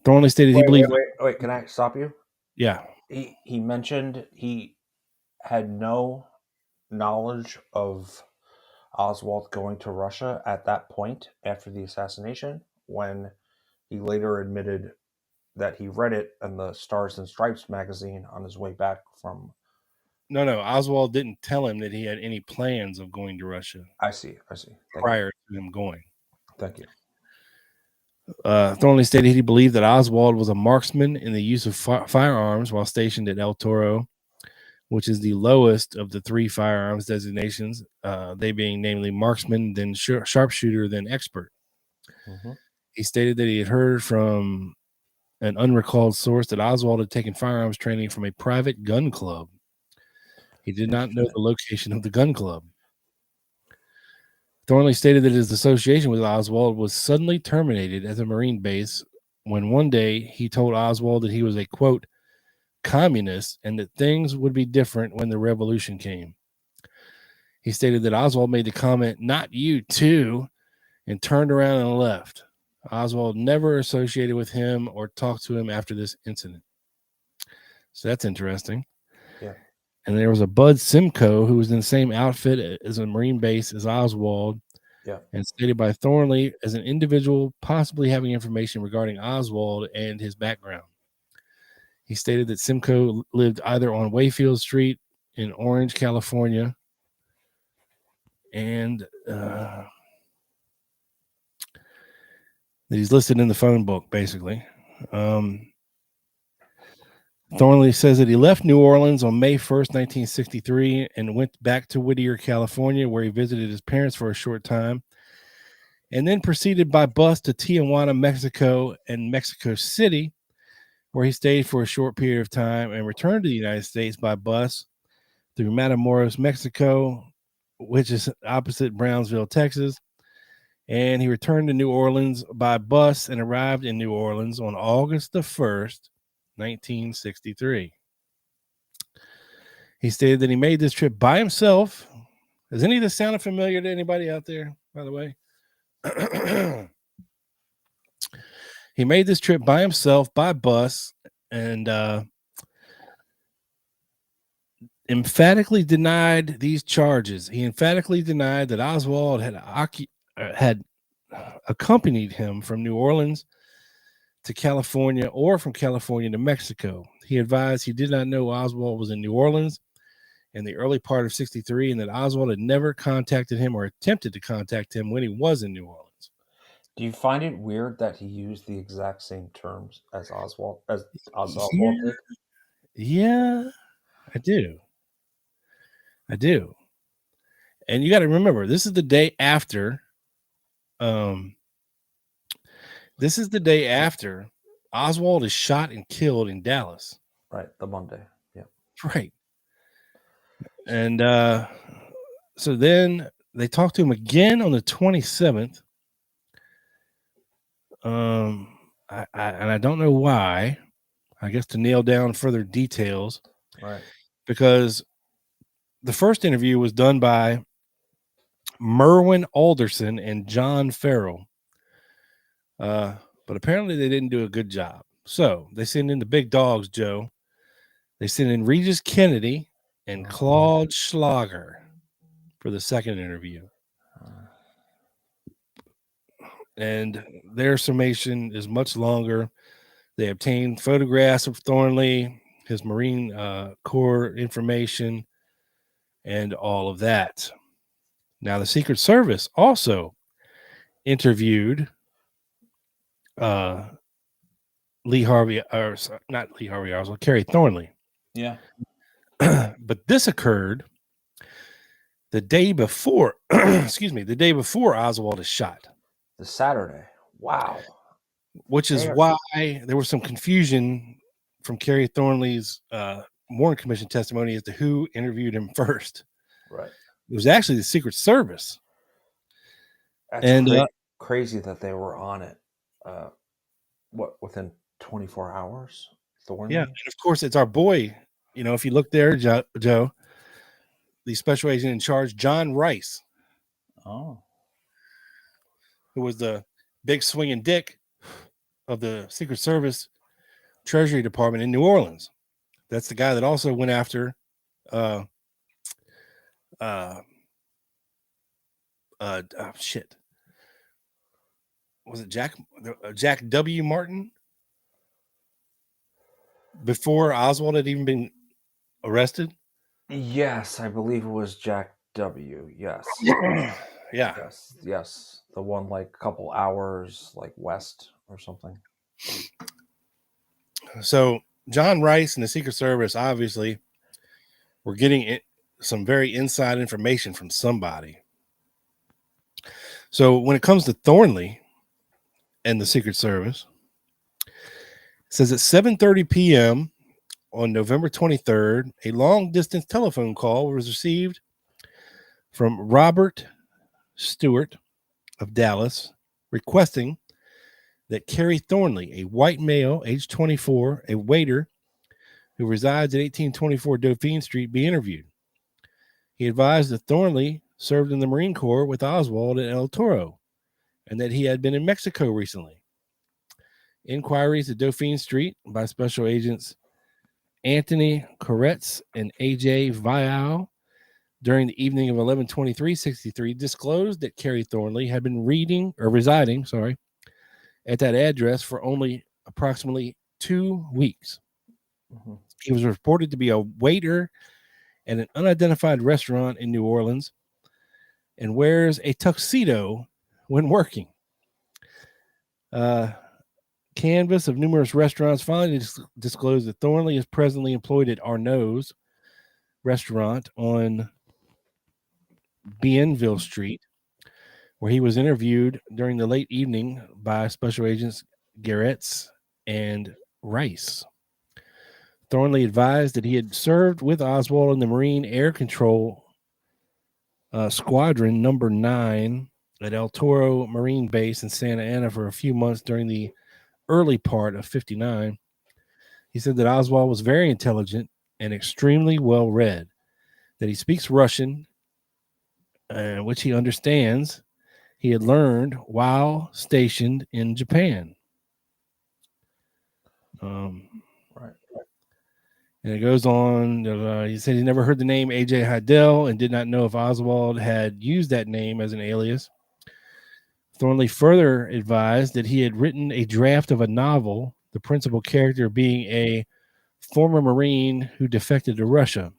Thornley stated he believed...
Wait, can I stop you?
Yeah.
He mentioned he had no knowledge of Oswald going to Russia at that point after the assassination, when he later admitted that he read it in the Stars and Stripes magazine on his way back from...
No, Oswald didn't tell him that he had any plans of going to Russia.
I see.
Prior to him going.
Thank you.
Thornley stated he believed that Oswald was a marksman in the use of firearms while stationed at El Toro, which is the lowest of the 3 firearms designations, they being namely marksman, then sharpshooter, then expert. He stated that he had heard from an unrecalled source that Oswald had taken firearms training from a private gun club. He did not know the location of the gun club. Thornley stated that his association with Oswald was suddenly terminated at the Marine base when one day he told Oswald that he was a, quote, communist and that things would be different when the revolution came. He stated that Oswald made the comment, "Not you too," and turned around and left. Oswald never associated with him or talked to him after this incident. So that's interesting.
Yeah.
And there was a Bud Simcoe who was in the same outfit as a Marine base as Oswald.
Yeah.
And stated by Thornley as an individual possibly having information regarding Oswald and his background. He stated that Simcoe lived either on Wayfield Street in Orange, California, and that he's listed in the phone book, basically. Thornley says that he left New Orleans on May 1st, 1963, and went back to Whittier, California, where he visited his parents for a short time, and then proceeded by bus to Tijuana, Mexico, and Mexico City, where he stayed for a short period of time and returned to the United States by bus through Matamoros, Mexico, which is opposite Brownsville, Texas. And he returned to New Orleans by bus and arrived in New Orleans on August the 1st, 1963. He stated that he made this trip by himself. Does any of this sound familiar to anybody out there, by the way? He made this trip by himself by bus and emphatically denied these charges. He emphatically denied that Oswald had accompanied him from New Orleans to California or from California to Mexico. He advised he did not know Oswald was in New Orleans in the early part of 63 and that Oswald had never contacted him or attempted to contact him when he was in New Orleans.
Do you find it weird that he used the exact same terms as Oswald did?
Yeah, I do. And you got to remember, this is the day after Oswald is shot and killed in Dallas.
Right, the Monday. Yeah.
Right. And so then they talked to him again on the 27th. I don't know why. I guess to nail down further details.
Right.
Because the first interview was done by Merwin Alderson and John Farrell. But apparently they didn't do a good job. So they sent in the big dogs, Joe. They sent in Regis Kennedy and Claude Schlager for the second interview. And their summation is much longer. They obtained photographs of Thornley, his Marine Corps information, and all of that. Now, the Secret Service also interviewed Kerry Thornley.
Yeah.
But this occurred the day before, the day before Oswald is shot.
The Saturday. Wow.
Which is why there was some confusion from Kerry Thornley's Warren Commission testimony as to who interviewed him first.
Right.
It was actually the Secret Service.
That's crazy that they were on it. Within 24 hours? Thornley?
Yeah, and of course, it's our boy. You know, if you look there, Joe, the special agent in charge, John Rice.
Oh.
Who was the big swinging dick of the Secret Service Treasury Department in New Orleans. That's the guy that also went after shit. Was it Jack W. Martin? Before Oswald had even been arrested?
Yes, I believe it was Jack W. Yes.
Yeah.
Yes. The one like a couple hours like west or something.
So John Rice and the Secret Service obviously were getting some very inside information from somebody. So when it comes to Thornley and the Secret Service, it says at 7:30 p.m. on November 23rd, a long-distance telephone call was received from Robert Stewart of Dallas requesting that Kerry Thornley, a white male, age 24, a waiter who resides at 1824 Dauphine Street, be interviewed. He advised that Thornley served in the Marine Corps with Oswald at El Toro and that he had been in Mexico recently. Inquiries at Dauphine Street by special agents Anthony Koretz and A.J. Vial during the evening of 11/23/63 disclosed that Kerry Thornley had been residing at that address for only approximately 2 weeks.
Mm-hmm.
He was reported to be a waiter at an unidentified restaurant in New Orleans and wears a tuxedo when working. Canvas of numerous restaurants finally disclosed that Thornley is presently employed at Arnaud's restaurant on Bienville Street, where he was interviewed during the late evening by special agents Garretts and Rice. Thornley advised that he had served with Oswald in the Marine Air Control Squadron Number 9 at El Toro Marine Base in Santa Ana for a few months during the early part of 59. He said that Oswald was very intelligent and extremely well read, that he speaks Russian, which he understands. He had learned while stationed in Japan.
Right.
And it goes on. He said he never heard the name A.J. Heidel and did not know if Oswald had used that name as an alias. Thornley further advised that he had written a draft of a novel, the principal character being a former Marine who defected to Russia.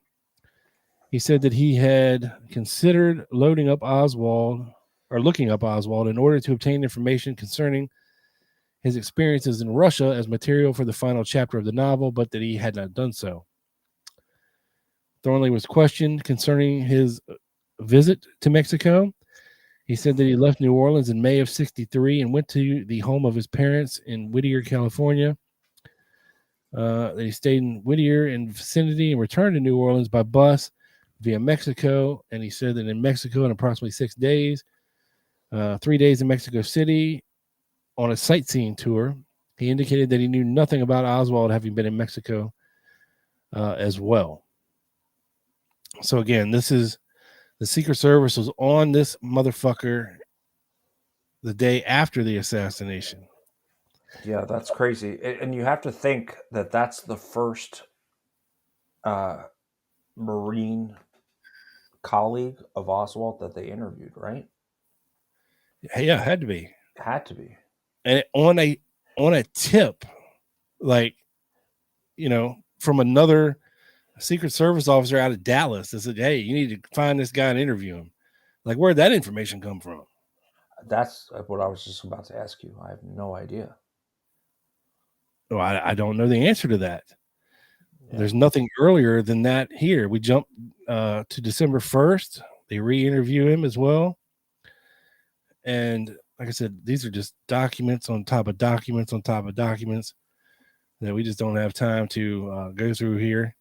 He said that he had considered looking up Oswald in order to obtain information concerning his experiences in Russia as material for the final chapter of the novel, but that he had not done so. Thornley was questioned concerning his visit to Mexico. He said that he left New Orleans in May of 63 and went to the home of his parents in Whittier, California. That he stayed in Whittier and vicinity and returned to New Orleans by bus via Mexico. And he said that in Mexico in approximately 6 days, 3 days in Mexico City on a sightseeing tour. He indicated that he knew nothing about Oswald having been in Mexico as well. So again, this is the Secret Service was on this motherfucker the day after the assassination.
Yeah, that's crazy. And you have to think that that's the first Marine colleague of Oswald that they interviewed, right?
Yeah, it had to be.
Had to be.
And on a tip, like, you know, from another Secret Service officer out of Dallas that said, hey, you need to find this guy and interview him. Like, where'd that information come from?
That's what I was just about to ask you. I have no idea.
Well, I don't know the answer to that.
Yeah.
There's nothing earlier than that here. We jump to December 1st. They re-interview him as well. And like I said, these are just documents on top of documents on top of documents that we just don't have time to go through here.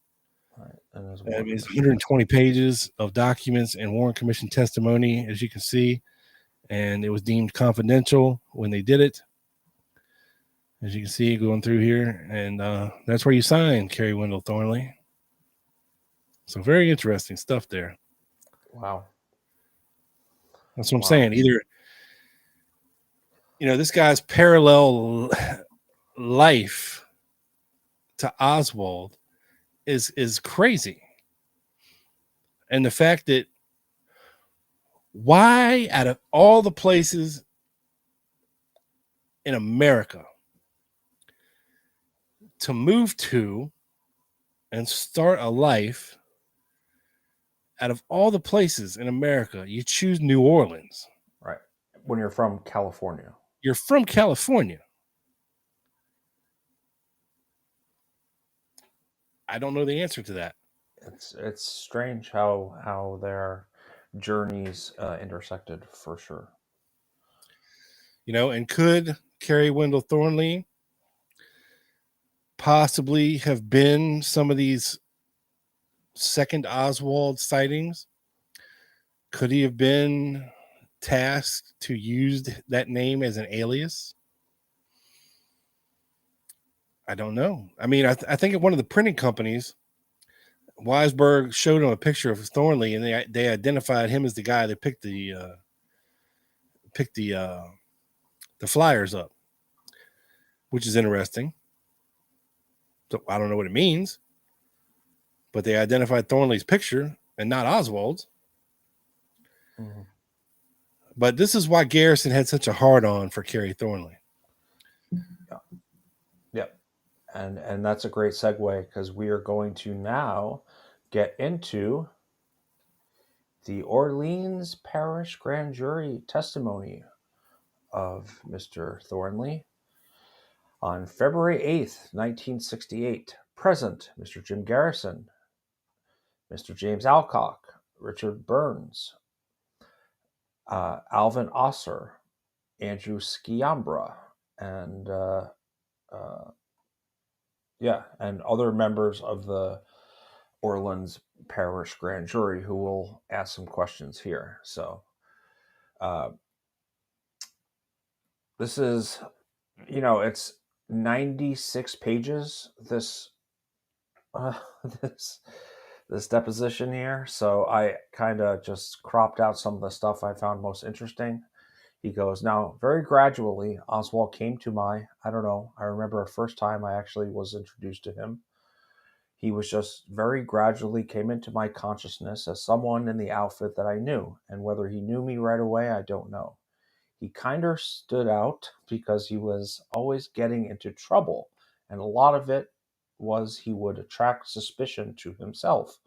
Right. And
It's 120 pages of documents and Warren Commission testimony, as you can see. And it was deemed confidential when they did it. As you can see, going through here. And that's where you sign, Kerry Wendell Thornley. So very interesting stuff there.
Wow.
That's what I'm saying. Either, you know, this guy's parallel life to Oswald is crazy. And the fact that why out of all the places in America to move to and start a life, out of all the places in America, you choose New Orleans.
Right. When you're from California.
You're from California. I don't know the answer to that.
It's strange how their journeys intersected, for sure.
You know, and could Kerry Wendell Thornley possibly have been some of these second Oswald sightings? Could he have been tasked to use that name as an alias? I don't know. I mean, I think at one of the printing companies, Weisberg showed him a picture of Thornley, and they identified him as the guy that picked the flyers up, which is interesting. So I don't know what it means, but they identified Thornley's picture and not Oswald's. Mm-hmm. But this is why Garrison had such a hard-on for Kerry Thornley.
Yeah. Yep. And that's a great segue, because we are going to now get into the Orleans Parish Grand Jury testimony of Mr. Thornley. On February 8th, 1968, present Mr. Jim Garrison, Mr. James Alcock, Richard Burns, Alvin Osser, Andrew Sciambra, and Yeah, and other members of the Orleans Parish Grand Jury who will ask some questions here. So this is, it's 96 pages. This this deposition here. So I kind of just cropped out some of the stuff I found most interesting. He goes, now, very gradually, Oswald came to my, I remember a first time I actually was introduced to him. He was just very gradually came into my consciousness as someone in the outfit that I knew. And whether he knew me right away, I don't know. He kind of stood out because he was always getting into trouble. And a lot of it was he would attract suspicion to himself,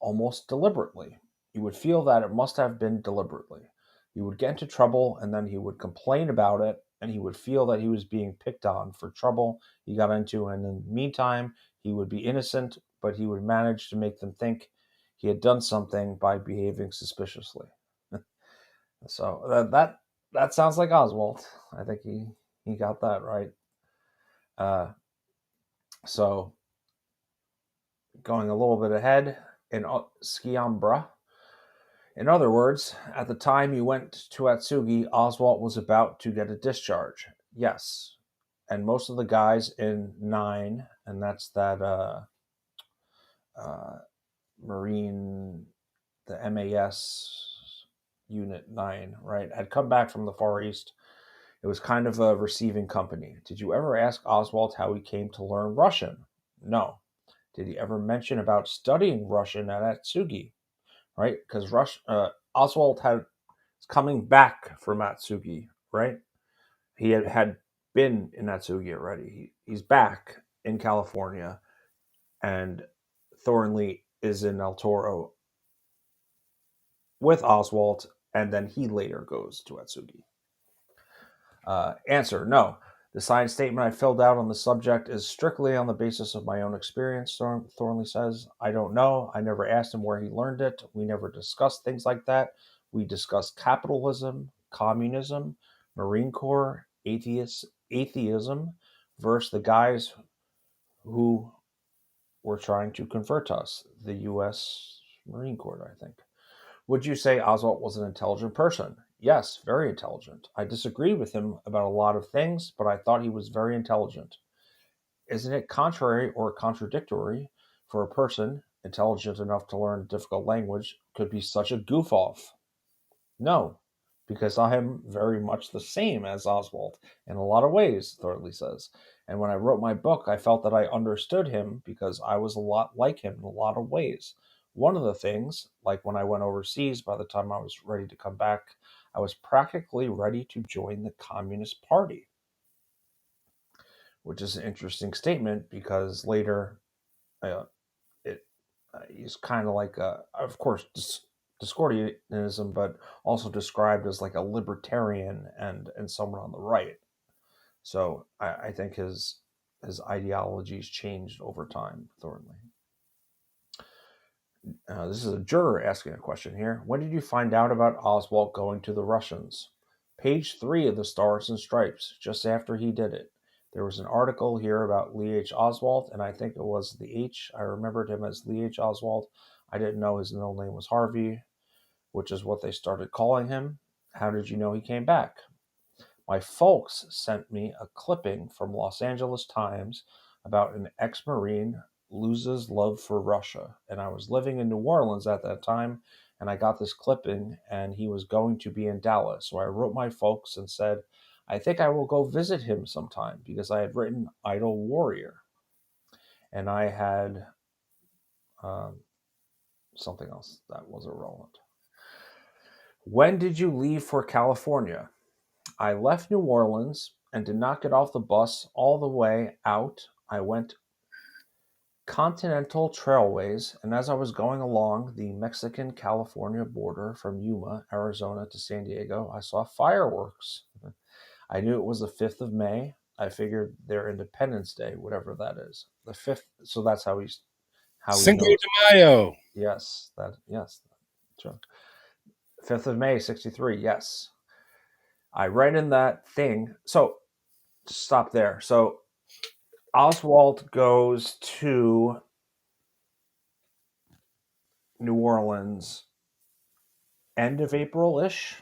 almost deliberately. You would feel that it must have been deliberately. He would get into trouble and then he would complain about it, and he would feel that he was being picked on for trouble he got into, and in the meantime, he would be innocent, but he would manage to make them think he had done something by behaving suspiciously. So that sounds like Oswald. I think he got that right. So going a little bit ahead, in Skiambra. In other words, at the time you went to Atsugi, Oswald was about to get a discharge. Yes. And most of the guys in 9, and that's that Marine, the MAS Unit 9, right, had come back from the Far East. It was kind of a receiving company. Did you ever ask Oswald how he came to learn Russian? No. Did he ever mention about studying Russian at Atsugi? Right? Because Oswald was coming back from Atsugi, right? He had been in Atsugi already. He's back in California, and Thornley is in El Toro with Oswald, and then he later goes to Atsugi. Answer, no. The signed statement I filled out on the subject is strictly on the basis of my own experience, Thornley says. I don't know. I never asked him where he learned it. We never discussed things like that. We discussed capitalism, communism, Marine Corps, atheism, versus the guys who were trying to convert us, the U.S. Marine Corps, I think. Would you say Oswald was an intelligent person? Yes, very intelligent. I disagreed with him about a lot of things, but I thought he was very intelligent. Isn't it contrary or contradictory for a person intelligent enough to learn a difficult language could be such a goof-off? No, because I am very much the same as Oswald in a lot of ways, Thornley says. And when I wrote my book, I felt that I understood him because I was a lot like him in a lot of ways. One of the things, like when I went overseas, by the time I was ready to come back, I was practically ready to join the Communist Party. Which is an interesting statement because later he's kind of like, of course, Dischordianism, but also described as like a libertarian and someone on the right. So I think his ideologies changed over time, Thornley. This is a juror asking a question here. When did you find out about Oswald going to the Russians? Page 3 of the Stars and Stripes, just after he did it. There was an article here about Lee H. Oswald, and I think it was the H. I remembered him as Lee H. Oswald. I didn't know his middle name was Harvey, which is what they started calling him. How did you know he came back? My folks sent me a clipping from Los Angeles Times about an ex-Marine loses love for Russia. And I was living in New Orleans at that time, and I got this clipping, and he was going to be in Dallas. So I wrote my folks and said, I think I will go visit him sometime, because I had written Idle Warrior. And I had something else that was irrelevant. When did you leave for California? I left New Orleans and did not get off the bus all the way out. I went Continental Trailways, and as I was going along the Mexican-California border from Yuma, Arizona to San Diego, I saw fireworks. I knew it was the 5th of May. I figured their Independence Day, whatever that is. The 5th, so that's how he
Cinco
knows.
de Mayo.
Yes, true. 5th of May, 63, yes. I read in that thing, so stop there. So Oswald goes to New Orleans end of April-ish,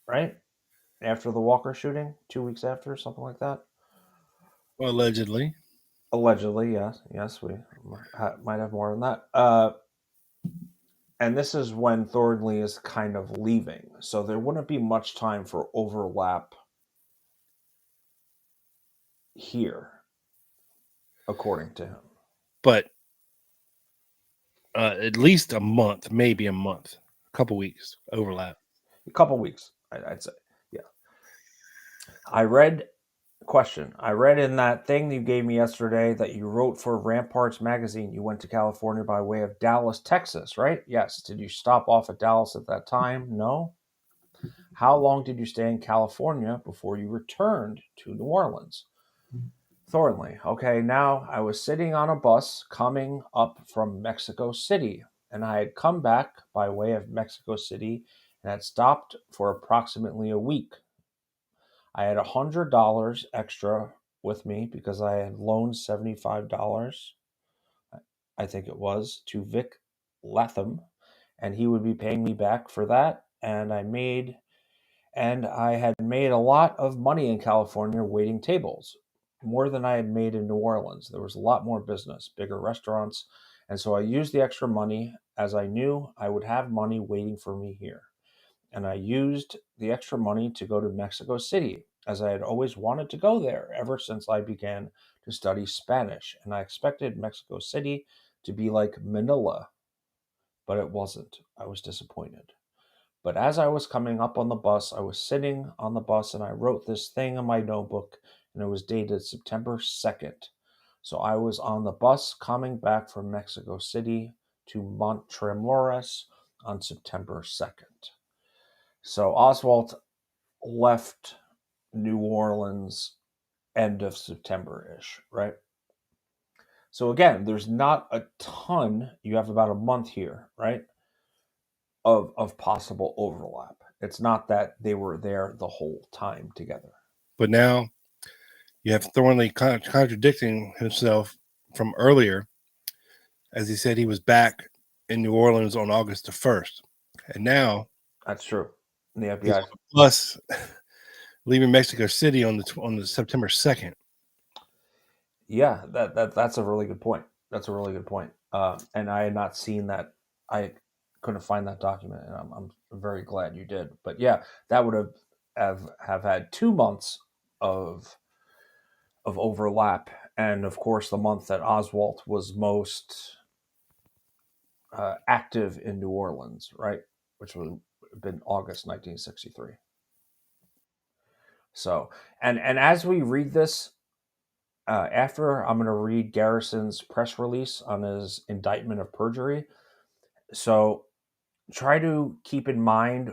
right? After the Walker shooting, 2 weeks after, something like that.
Allegedly.
Allegedly, yes. Yes, we might have more than that. And this is when Thornley is kind of leaving. So there wouldn't be much time for overlap here, according to him.
But at least a month, maybe a month, a couple weeks overlap.
A couple weeks, I'd say. Yeah. I read in that thing you gave me yesterday that you wrote for Ramparts magazine. You went to California by way of Dallas, Texas, right? Yes. Did you stop off at Dallas at that time? No. How long did you stay in California before you returned to New Orleans? Thornley. Okay, now I was sitting on a bus coming up from Mexico City, and I had come back by way of Mexico City and had stopped for approximately a week. I had $100 extra with me because I had loaned $75, I think it was, to Vic Latham, and he would be paying me back for that. And I had made a lot of money in California waiting tables, more than I had made in New Orleans. There was a lot more business, bigger restaurants, and so I used the extra money as I knew I would have money waiting for me here. And I used the extra money to go to Mexico City, as I had always wanted to go there ever since I began to study Spanish, and I expected Mexico City to be like Manila, but it wasn't. I was disappointed. But as I was coming up on the bus, I was sitting on the bus and I wrote this thing in my notebook, and it was dated September 2nd. So I was on the bus coming back from Mexico City to Montremores on September 2nd. So Oswald left New Orleans end of September-ish, right? So again, there's not a ton. You have about a month here, right, of possible overlap. It's not that they were there the whole time together.
But now you have Thornley contradicting himself from earlier, as he said he was back in New Orleans on August the 1st. And now
That's true. The
he's
FBI.
on the bus leaving Mexico City on the September 2nd.
Yeah, that's a really good point. That's a really good point. And I had not seen that. I couldn't find that document, and I'm very glad you did. But yeah, that would have had 2 months of overlap, and of course the month that Oswald was most active in New Orleans, right, which would have been August 1963. So, and as we read this, after I'm going to read Garrison's press release on his indictment of perjury. So try to keep in mind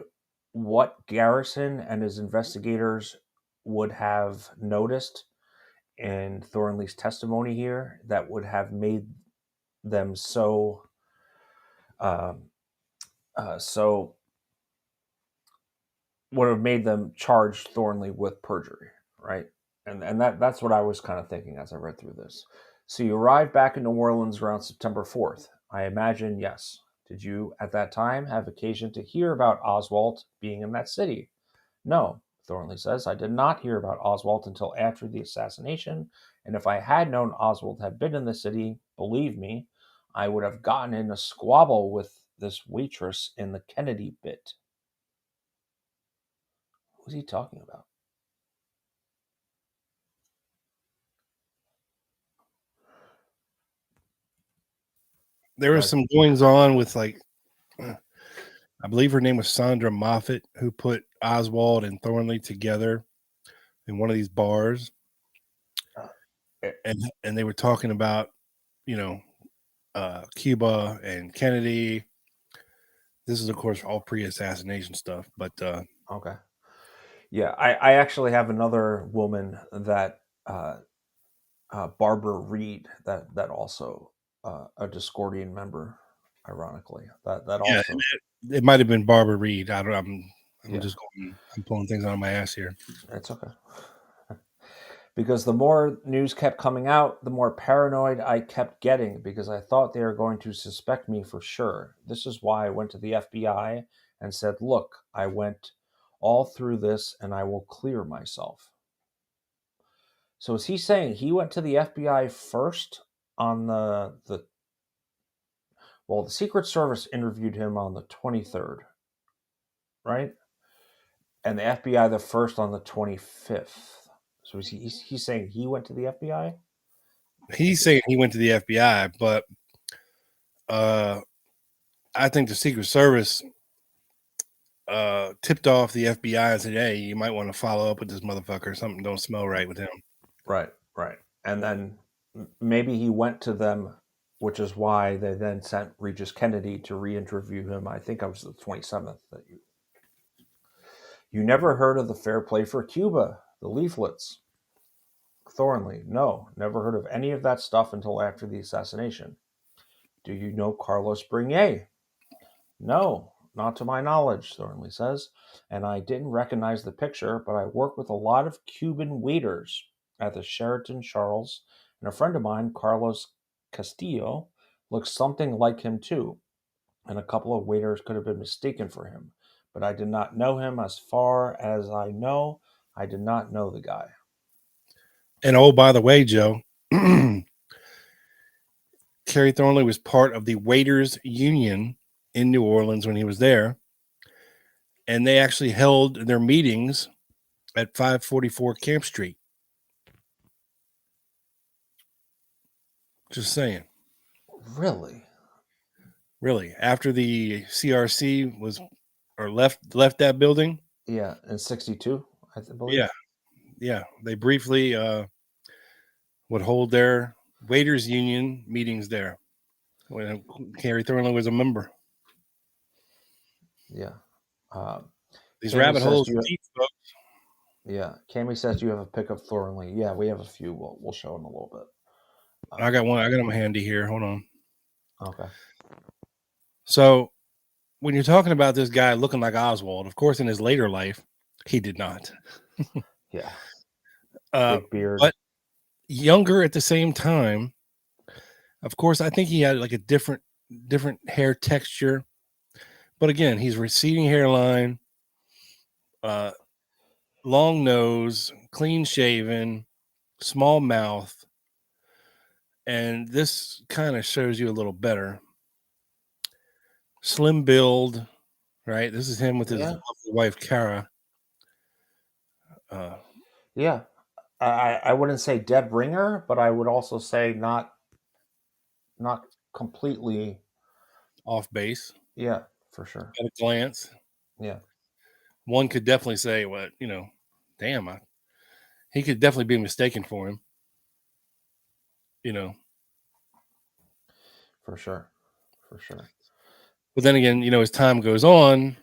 what Garrison and his investigators would have noticed in Thornley's testimony here that would have made them so would have made them charge Thornley with perjury, right? And that's what I was kind of thinking as I read through this. So you arrived back in New Orleans around September 4th. I imagine, yes. Did you at that time have occasion to hear about Oswald being in that city? No, Thornley says. I did not hear about Oswald until after the assassination, and if I had known Oswald had been in the city, believe me, I would have gotten in a squabble with this waitress in the Kennedy bit. Who's he talking about?
There was some goings on with, like, I believe her name was Sandra Moffat, who put Oswald and Thornley together in one of these bars. And they were talking about, Cuba and Kennedy. This is, of course, all pre-assassination stuff, but
okay. Yeah, I actually have another woman that Barbara Reed, that also a Dischordian member, ironically. That
yeah,
also
it might have been Barbara Reed. I'm
Yeah.
just I'm pulling things out of my ass here.
It's okay. Because the more news kept coming out, the more paranoid I kept getting because I thought they were going to suspect me for sure. This is why I went to the FBI and said, look, I went all through this and I will clear myself. So is he saying he went to the FBI first on the well, the Secret Service interviewed him on the 23rd, right? And the FBI the first on the 25th. So is he's saying he went to the FBI?
He's saying he went to the FBI, but I think the Secret Service tipped off the FBI and said, hey, you might want to follow up with this motherfucker. Something don't smell right with him.
Right. And then maybe he went to them, which is why they then sent Regis Kennedy to re-interview him. I think it was the 27th. That you never heard of the Fair Play for Cuba, the leaflets. Thornley, no, never heard of any of that stuff until after the assassination. Do you know Carlos Bernier? No, not to my knowledge, Thornley says. And I didn't recognize the picture, but I work with a lot of Cuban waiters at the Sheraton Charles, and a friend of mine, Carlos Castillo, looks something like him too. And a couple of waiters could have been mistaken for him, but I did not know him. As far as I know, I did not know the guy.
And oh, by the way, Joe, Kerry Thornley was part of the Waiters Union in New Orleans when he was there. And they actually held their meetings at 544 Camp Street. Just saying.
Really?
Really. After the CRC was or left that building.
Yeah, in 62, I believe.
Yeah. They briefly would hold their Waiters Union meetings there when Kerry Thornley was a member.
Yeah.
These
Cammy
rabbit
says
holes
you-
are deep, folks.
Yeah, Cammy says you have a pic of Thornley. Yeah, we have a few. We'll show in a little bit.
I got one. I got them handy here. Hold on.
Okay.
So when you're talking about this guy looking like Oswald, of course, in his later life, he did not.
Yeah.
Big
Beard.
But younger at the same time. Of course, I think he had like a different hair texture. But again, he's receding hairline, long nose, clean shaven, small mouth. And this kind of shows you a little better. Slim build, right? This is him with his lovely wife, Kara.
Yeah. I wouldn't say dead ringer, but I would also say not completely
off base.
Yeah, for sure.
At a glance.
Yeah.
One could definitely say, damn, he could definitely be mistaken for him.
For sure.
But then again, as time goes on,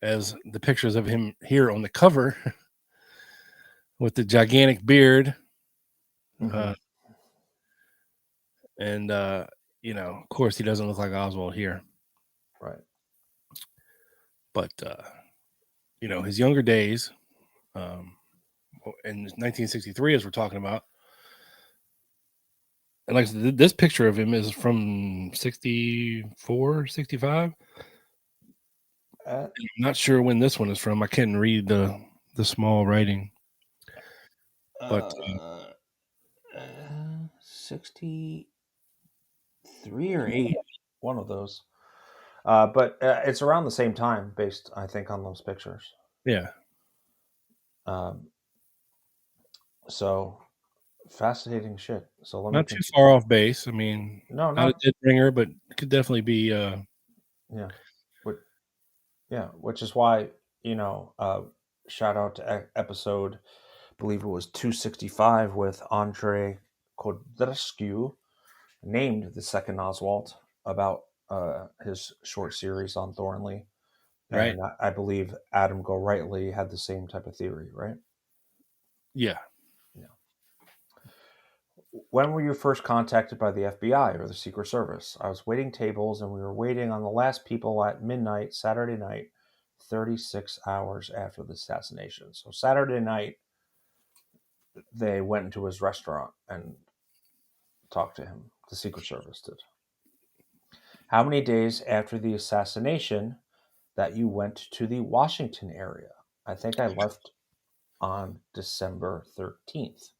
as the pictures of him here on the cover with the gigantic beard,
Mm-hmm.
and of course, he doesn't look like Oswald here,
right?
But his younger days, in 1963, as we're talking about, and like this picture of him is from 64, 65. I'm not sure when this one is from. I couldn't read the small writing. But
63 or 8, one of those. But it's around the same time, based, I think, on those pictures.
Yeah.
So fascinating shit. So
not too far off base. I mean,
not
a dead ringer, but it could definitely be.
Which is why shout out to episode, I believe it was 265 with Andre Codrescu, named the second Oswald, about his short series on Thornley.
Right.
And I believe Adam Gorightly had the same type of theory, right?
Yeah.
When were you first contacted by the FBI or the Secret Service? I was waiting tables, and we were waiting on the last people at midnight, Saturday night, 36 hours after the assassination. So Saturday night, they went into his restaurant and talked to him. The Secret Service did. How many days after the assassination that you went to the Washington area? I think I left on December 13th.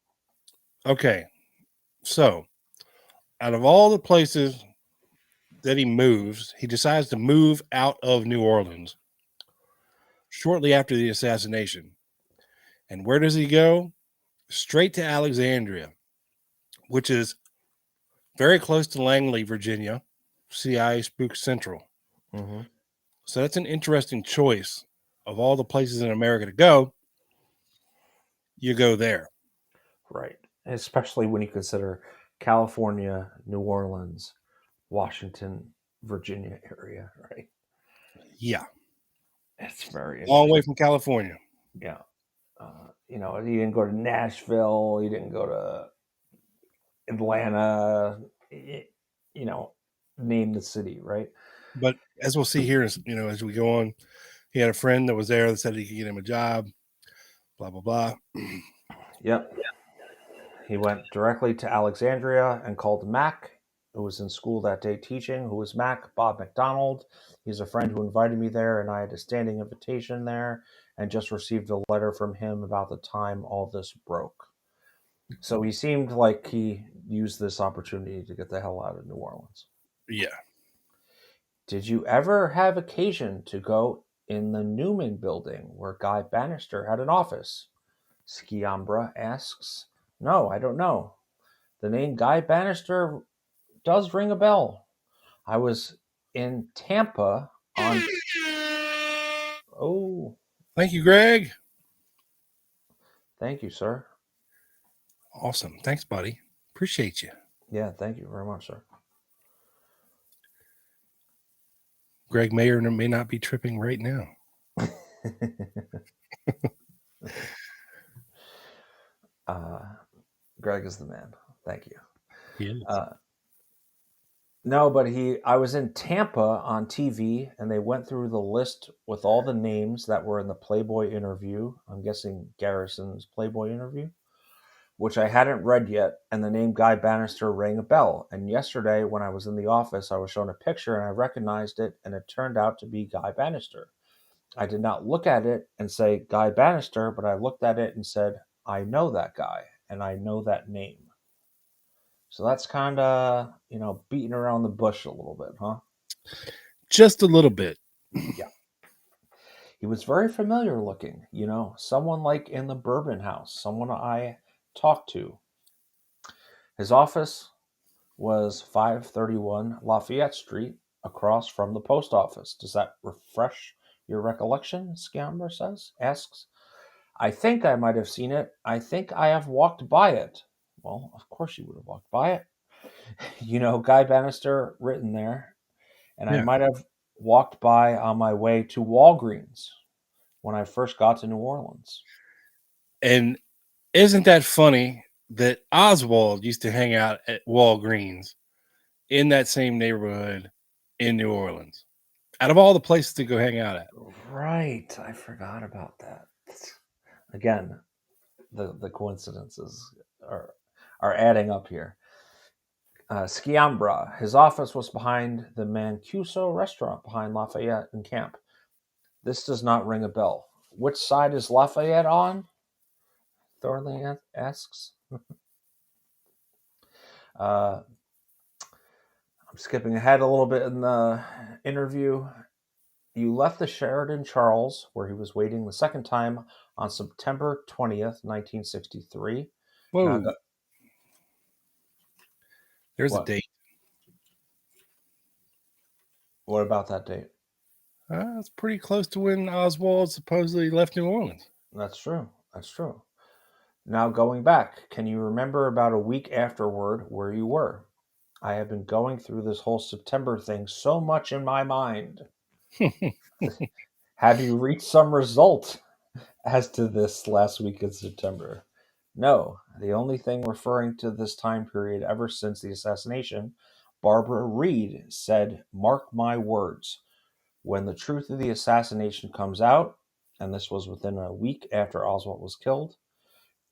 Okay. So, out of all the places that he moves, he decides to move out of New Orleans shortly after the assassination. And where does he go? Straight to Alexandria, which is very close to Langley, Virginia, CIA Spook Central.
Mm-hmm.
So that's an interesting choice. Of all the places in America to go, you go there.
Right. Especially when you consider California, New Orleans, Washington, Virginia area, right?
Yeah.
It's very
Long way
interesting.
from California.
Yeah. You know, he didn't go to Nashville. He didn't go to Atlanta. You know, name the city, right?
But as we'll see here, you know, as we go on, he had a friend that was there that said he could get him a job, blah, blah, blah.
Yep. He went directly to Alexandria and called Mac, who was in school that day teaching. Who was Mac? Bob McDonald. He's a friend who invited me there, and I had a standing invitation there and just received a letter from him about the time all this broke. So he seemed like he used this opportunity to get the hell out of New Orleans.
Yeah.
Did you ever have occasion to go in the Newman building where Guy Bannister had an office? Skiambra asks. No, I don't know. The name Guy Bannister does ring a bell. I was in Tampa on... Oh,
Thank you, Greg.
thank you, sir.
Awesome. Thanks, buddy. Appreciate you.
Yeah, thank you very much, sir.
Greg may or may not be tripping right now.
Greg is the man. Thank you.
He is.
No, but I was in Tampa on TV, and they went through the list with all the names that were in the Playboy interview. I'm guessing Garrison's Playboy interview, which I hadn't read yet, and the name Guy Bannister rang a bell. And yesterday, when I was in the office, I was shown a picture, and I recognized it, and it turned out to be Guy Bannister. I did not look at it and say Guy Bannister, but I looked at it and said, I know that guy, and I know that name. So that's kind of, you know, beating around the bush a little bit, huh?
Just a little bit.
Yeah. He was very familiar looking, you know, someone like in the Bourbon House, someone I talked to. His office was 531 Lafayette Street, across from the post office. Does that refresh your recollection? Scamber asks. I think I might have seen it. I think I have walked by it. Well, of course you would have walked by it. You know, Guy Bannister written there. And I
Yeah.
might have walked by on my way to Walgreens when I first got to New Orleans.
And isn't that funny that Oswald used to hang out at Walgreens in that same neighborhood in New Orleans? Out of all the places to go hang out at.
Right. I forgot about that. Again, the coincidences are adding up here. Skiambra. His office was behind the Mancuso restaurant behind Lafayette and Camp. This does not ring a bell. Which side is Lafayette on? Thornley asks. I'm skipping ahead a little bit in the interview. You left the Sheraton Charles, where he was waiting the second time, on September 20th, 1963.
Whoa.
Now,
There's
what?
a date.
What about that date?
It's pretty close to when Oswald supposedly left New Orleans.
That's true. That's true. Now, going back, can you remember about a week afterward where you were? I have been going through this whole September thing so much in my mind. Have you reached some result as to this last week in September? No. The only thing referring to this time period ever since the assassination, Barbara Reed said, mark my words, when the truth of the assassination comes out, and this was within a week after Oswald was killed,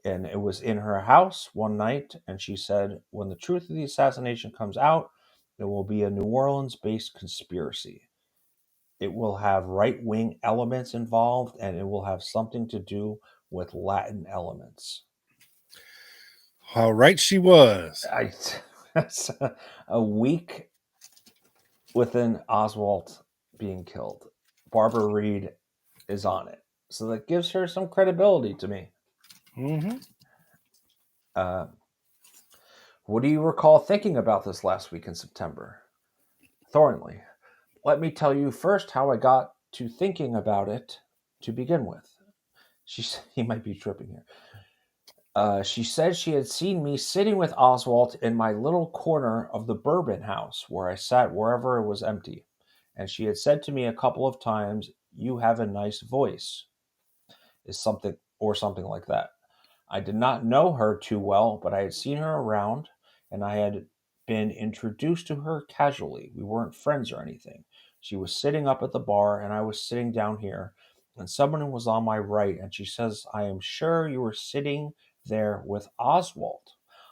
And it was in her house one night, and she said, when the truth of the assassination comes out, it will be a New Orleans-based conspiracy. It will have right-wing elements involved, and it will have something to do with Latin elements.
How right she was.
A week within Oswald being killed, Barbara Reed is on it. So that gives her some credibility to me.
Mm-hmm.
What do you recall thinking about this last week in September? Thornley, let me tell you first how I got to thinking about it to begin with. He might be tripping here. She said she had seen me sitting with Oswald in my little corner of the Bourbon House where I sat wherever it was empty. And she had said to me a couple of times, "You have a nice voice," something like that. I did not know her too well, but I had seen her around, and I had been introduced to her casually. We weren't friends or anything. She was sitting up at the bar, and I was sitting down here, and someone was on my right, and she says, "I am sure you were sitting there with Oswald."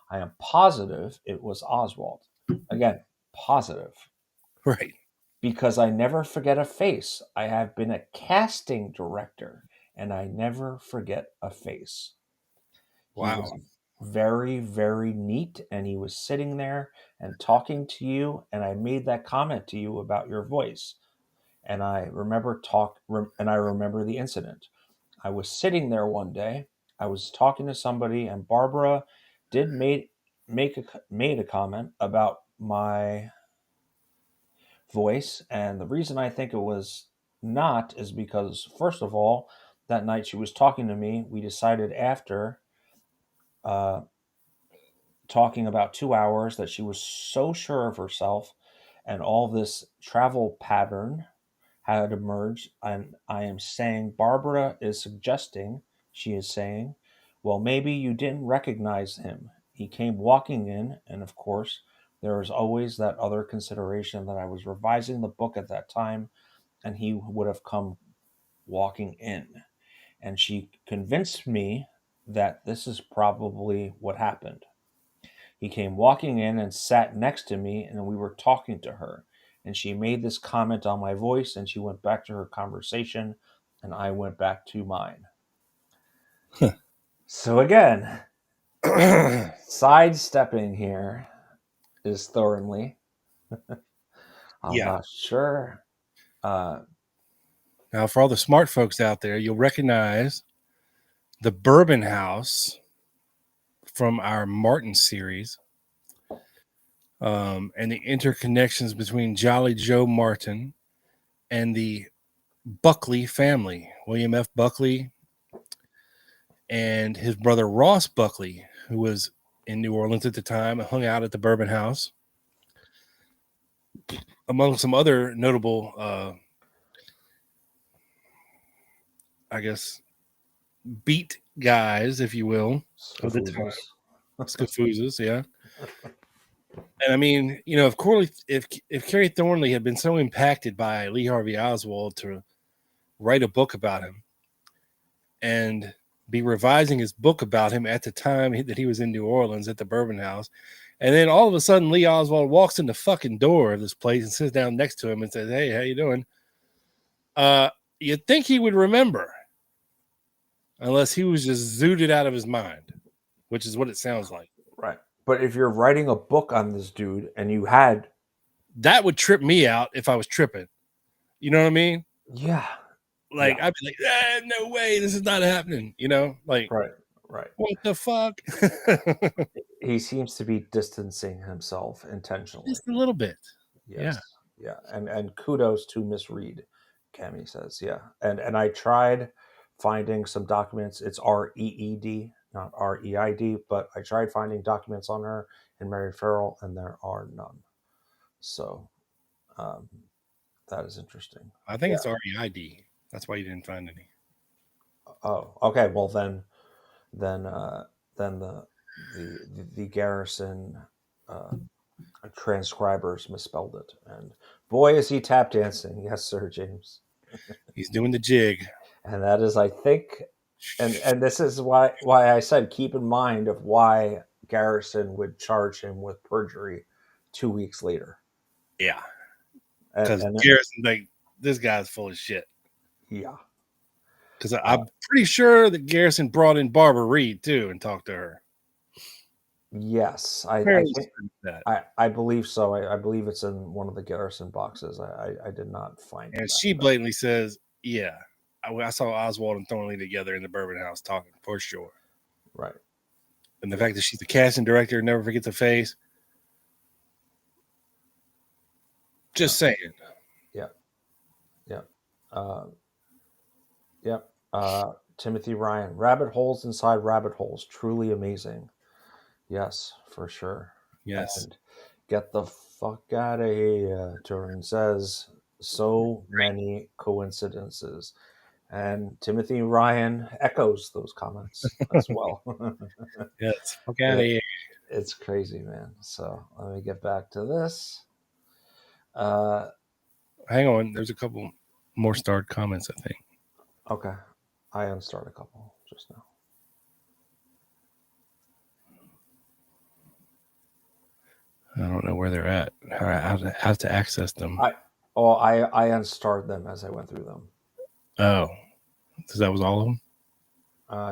I am positive it was Oswald. Again, positive.
Right.
Because I never forget a face. I have been a casting director, and I never forget a face.
Wow.
He was very, very neat, and he was sitting there and talking to you, and I made that comment to you about your voice. And I remember the incident. I was sitting there one day. I was talking to somebody, and Barbara did made a comment about my voice, and the reason I think it was not is because, first of all, that night she was talking to me. We decided after talking about 2 hours that she was so sure of herself, and all this travel pattern had emerged. And I am saying, Barbara is suggesting, she is saying, well, maybe you didn't recognize him. He came walking in, and of course, there was always that other consideration that I was revising the book at that time, and he would have come walking in. And she convinced me that this is probably what happened. He came walking in and sat next to me, and we were talking to her. And she made this comment on my voice, and she went back to her conversation, and I went back to mine. So again, sidestepping here is Thornley. I'm not sure.
Now, for all the smart folks out there, you'll recognize the Bourbon House from our Martin series, and the interconnections between Jolly Joe Martin and the Buckley family, William F. Buckley and his brother Ross Buckley, who was in New Orleans at the time and hung out at the Bourbon House, among some other notable, I guess, beat guys, if you will, of the time. Scafoozas, yeah. And I mean, you know, of course, if Kerry Thornley had been so impacted by Lee Harvey Oswald to write a book about him and be revising his book about him at the time that he was in New Orleans at the Bourbon House, and then all of a sudden Lee Oswald walks in the fucking door of this place and sits down next to him and says, "Hey, how you doing?" You'd think he would remember, unless he was just zooted out of his mind, which is what it sounds like.
Right. But if you're writing a book on this dude and you had...
That would trip me out if I was tripping. You know what I mean?
Yeah.
Like, yeah. I'd be like, no way, this is not happening. You know? Like,
right.
What the fuck?
He seems to be distancing himself intentionally.
Just a little bit.
Yes. Yeah. And kudos to Miss Reed, Cami says. Yeah. And I tried finding some documents. It's REED, not REID, but I tried finding documents on her in Mary Farrell, and there are none. So that is interesting.
I think it's REID. That's why you didn't find any.
Oh, okay. Well, then the Garrison transcribers misspelled it, and boy, is he tap dancing! Yes, sir, James.
He's doing the jig,
and that is, I think, And this is why I said keep in mind of why Garrison would charge him with perjury 2 weeks later.
Yeah,
And,
because
and
Garrison, like, this guy's full of shit.
yeah,
Because I'm pretty sure that Garrison brought in Barbara Reed too and talked to her.
yes, I
Fairly
think
certain of that.
I believe so. I believe it's in one of the Garrison boxes. I did not find
And
that,
she
but-
blatantly says, "Yeah, I saw Oswald and Thornley together in the Bourbon House talking for sure."
right.
And the fact that she's the casting director, never forgets a face. Just saying.
Yep. Yep. Timothy Ryan. Rabbit holes inside rabbit holes. Truly amazing. Yes, for sure.
Yes.
And get the fuck out of here, Turin says. So many coincidences. And Timothy Ryan echoes those comments as well.
Yes. Fuck out of here.
It's crazy, man. So let me get back to this.
Hang on. There's a couple more starred comments, I think.
Okay. I unstarred a couple just now.
I don't know where they're at. How to access them.
I unstarred them as I went through them.
Oh. So that was all of them?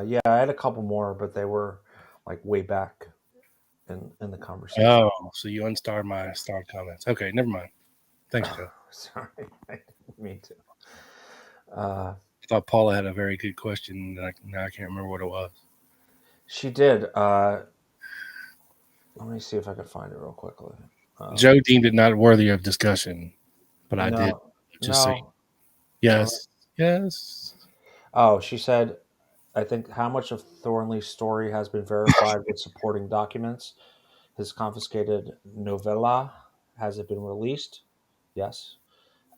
Yeah, I had a couple more, but they were like way back in the conversation.
Oh, so you unstarred my starred comments. Okay, never mind. Thanks, Joe.
Sorry, I didn't mean to.
I thought Paula had a very good question. Now I can't remember what it was.
She did. Let me see if I could find it real quickly.
Joe deemed it not worthy of discussion, but I did. Just say yes. Yes.
Oh, she said, I think how much of Thornley's story has been verified with supporting documents? His confiscated novella, has it been released? Yes.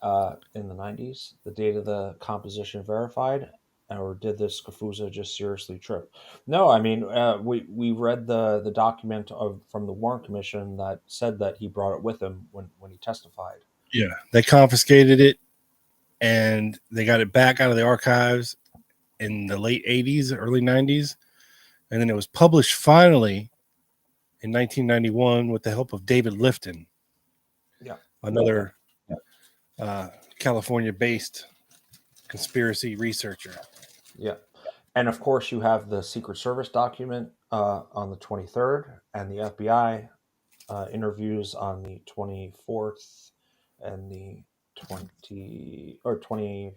In the 90s. The date of the composition verified? Or did this Scafusa just seriously trip? No, I mean, we read the document from the Warren Commission that said that he brought it with him when he testified.
Yeah, they confiscated it, and they got it back out of the archives in the late 80s, early 90s, and then it was published finally in 1991 with the help of David Lifton.
Yeah.
Another California-based conspiracy researcher.
Yeah. And of course, you have the Secret Service document on the 23rd, and the FBI interviews on the 24th and the 25th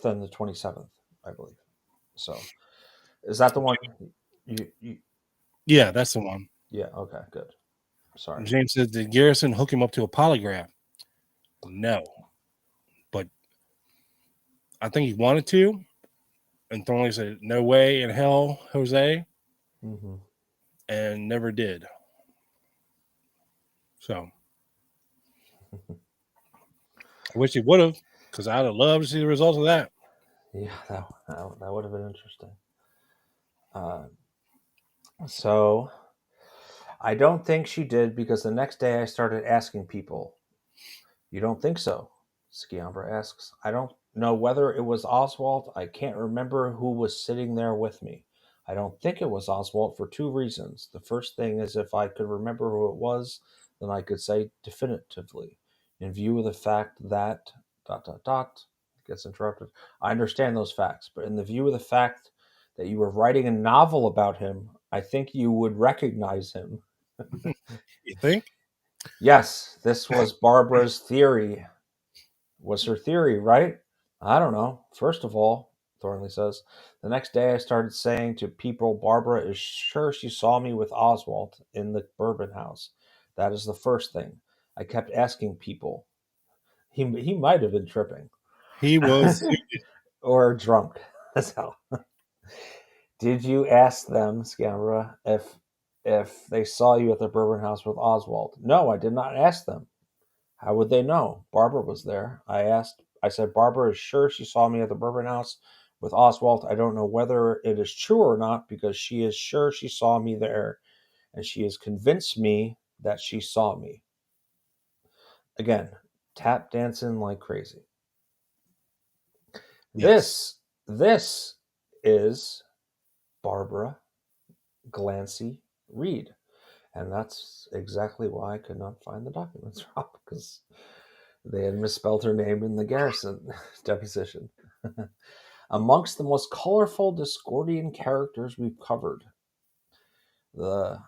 and the 27th, I believe. So, is that the one?
Yeah, that's the one.
Yeah. Okay. Good. Sorry.
James says, did Garrison hook him up to a polygraph? No, but I think he wanted to, and Thornley said, "No way in hell, Jose," and never did. So I wish he would have, because I'd have loved to see the results of that.
Yeah, that would have been interesting. So I don't think she did, because the next day I started asking people. You don't think so? Skiambra asks. I don't know whether it was Oswald. I can't remember who was sitting there with me. I don't think it was Oswald for two reasons. The first thing is, if I could remember who it was, then I could say definitively. In view of the fact that ... gets interrupted. I understand those facts, but in the view of the fact that you were writing a novel about him, I think you would recognize him.
You think?
Yes, this was Barbara's theory. Was her theory, right? I don't know. First of all, Thornley says, the next day I started saying to people, Barbara is sure she saw me with Oswald in the Bourbon House. That is the first thing. I kept asking people. He might have been tripping.
He was.
Or drunk. That's how. Did you ask them, Scamera, if they saw you at the Bourbon House with Oswald? No, I did not ask them. How would they know? Barbara was there. I said, Barbara is sure she saw me at the Bourbon House with Oswald. I don't know whether it is true or not, because she is sure she saw me there, and she has convinced me that she saw me. Again, tap dancing like crazy.
Yes.
This is Barbara Glancy Reed. And that's exactly why I could not find the documents, Rob, because they had misspelled her name in the Garrison deposition. Amongst the most colorful Dischordian characters we've covered, the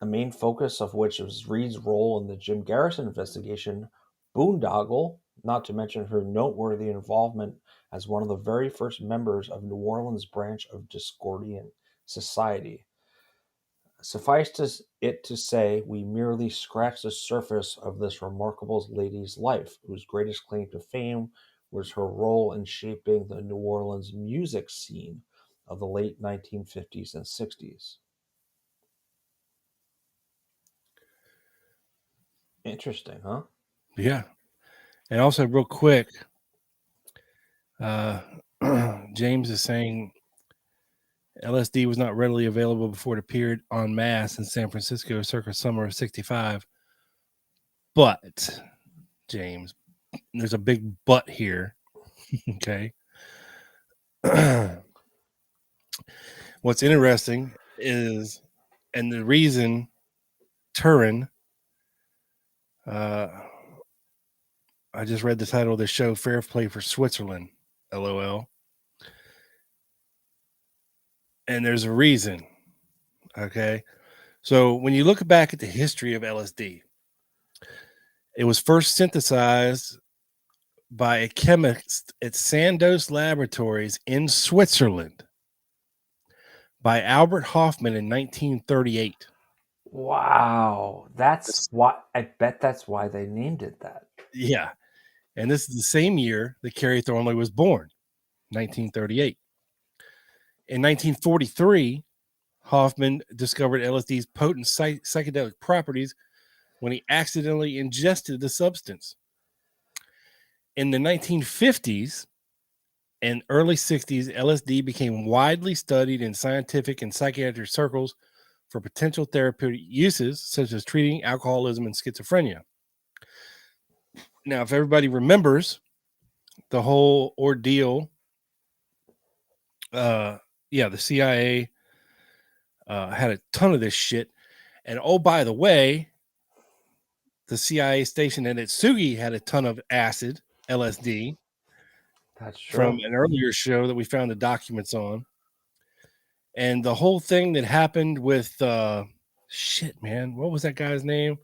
main focus of which was Reed's role in the Jim Garrison investigation, Boondoggle, not to mention her noteworthy involvement as one of the very first members of New Orleans' branch of Dischordian Society. Suffice it to say, we merely scratched the surface of this remarkable lady's life, whose greatest claim to fame was her role in shaping the New Orleans music scene of the late 1950s and 60s. Interesting, huh?
Yeah. And also, real quick, James is saying LSD was not readily available before it appeared en masse in San Francisco circa summer of 65. But, James, there's a big but here. Okay. What's interesting is, and the reason Turin, I just read the title of the show, Fair Play for Switzerland, LOL. And there's a reason. Okay. So when you look back at the history of LSD, it was first synthesized by a chemist at Sandoz Laboratories in Switzerland by Albert Hofmann in 1938.
Wow. That's why, I bet that's why they named it that.
Yeah. And this is the same year that Kerry Thornley was born, 1938. In 1943, Hoffman discovered LSD's potent psychedelic properties when he accidentally ingested the substance. In the 1950s and early 60s, LSD became widely studied in scientific and psychiatric circles for potential therapeutic uses, such as treating alcoholism and schizophrenia. Now, if everybody remembers the whole ordeal, the CIA had a ton of this shit. And oh, by the way, the CIA station in Itsugi had a ton of acid, LSD.
That's true.
From an earlier show that we found the documents on. And the whole thing that happened with shit, man, what was that guy's name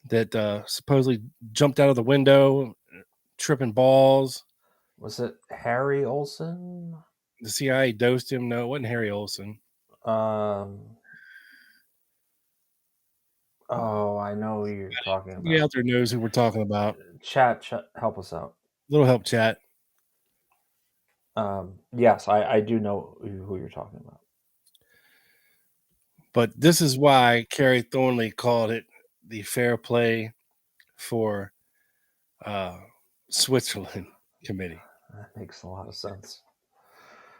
that supposedly jumped out of the window, tripping balls?
Was it Harry Olsen?
The CIA dosed him. No, it wasn't Harry Olsen.
Oh, I know who you're talking about.
Somebody out there knows who we're talking about.
Chat, help us out.
Little help, chat.
Yes, I do know who you're talking about.
But this is why Kerry Thornley called it the Fair Play for Switzerland Committee.
That makes a lot of sense.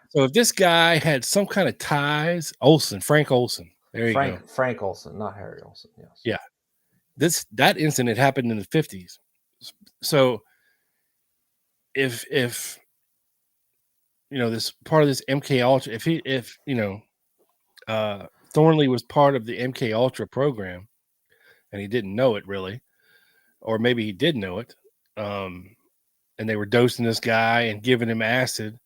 So if this guy had some kind of ties, Frank Olsen, there you go.
Frank Olsen, not Harry Olsen. Yes.
Yeah. That incident happened in the 50s. So if this part of this MK Ultra, if Thornley was part of the MK Ultra program and he didn't know it really, or maybe he did know it, and they were dosing this guy and giving him acid,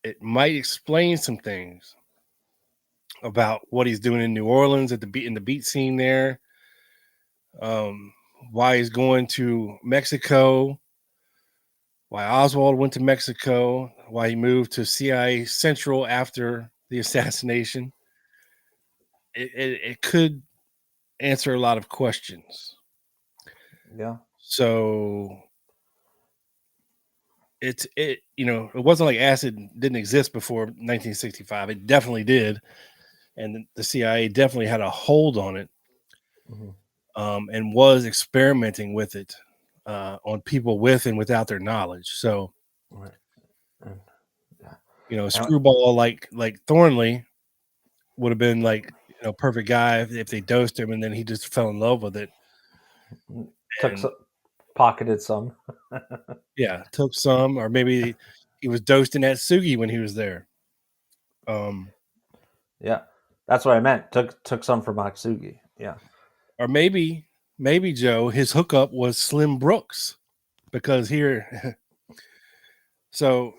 it might explain some things about what he's doing in New Orleans in the beat scene there, why he's going to Mexico, why Oswald went to Mexico, why he moved to CIA Central after the assassination. It could answer a lot of questions.
Yeah.
So it wasn't like acid didn't exist before 1965. It definitely did. And the CIA definitely had a hold on it, and was experimenting with it on people with and without their knowledge. So, a screwball like Thornley would have been like perfect guy if they dosed him, and then he just fell in love with it.
Pocketed some.
Yeah, took some, or maybe he was dosed in that Sugi when he was there.
Yeah, that's what I meant. Took some from Aksugi. Yeah.
Or maybe Joe, his hookup was Slim Brooks, because here, so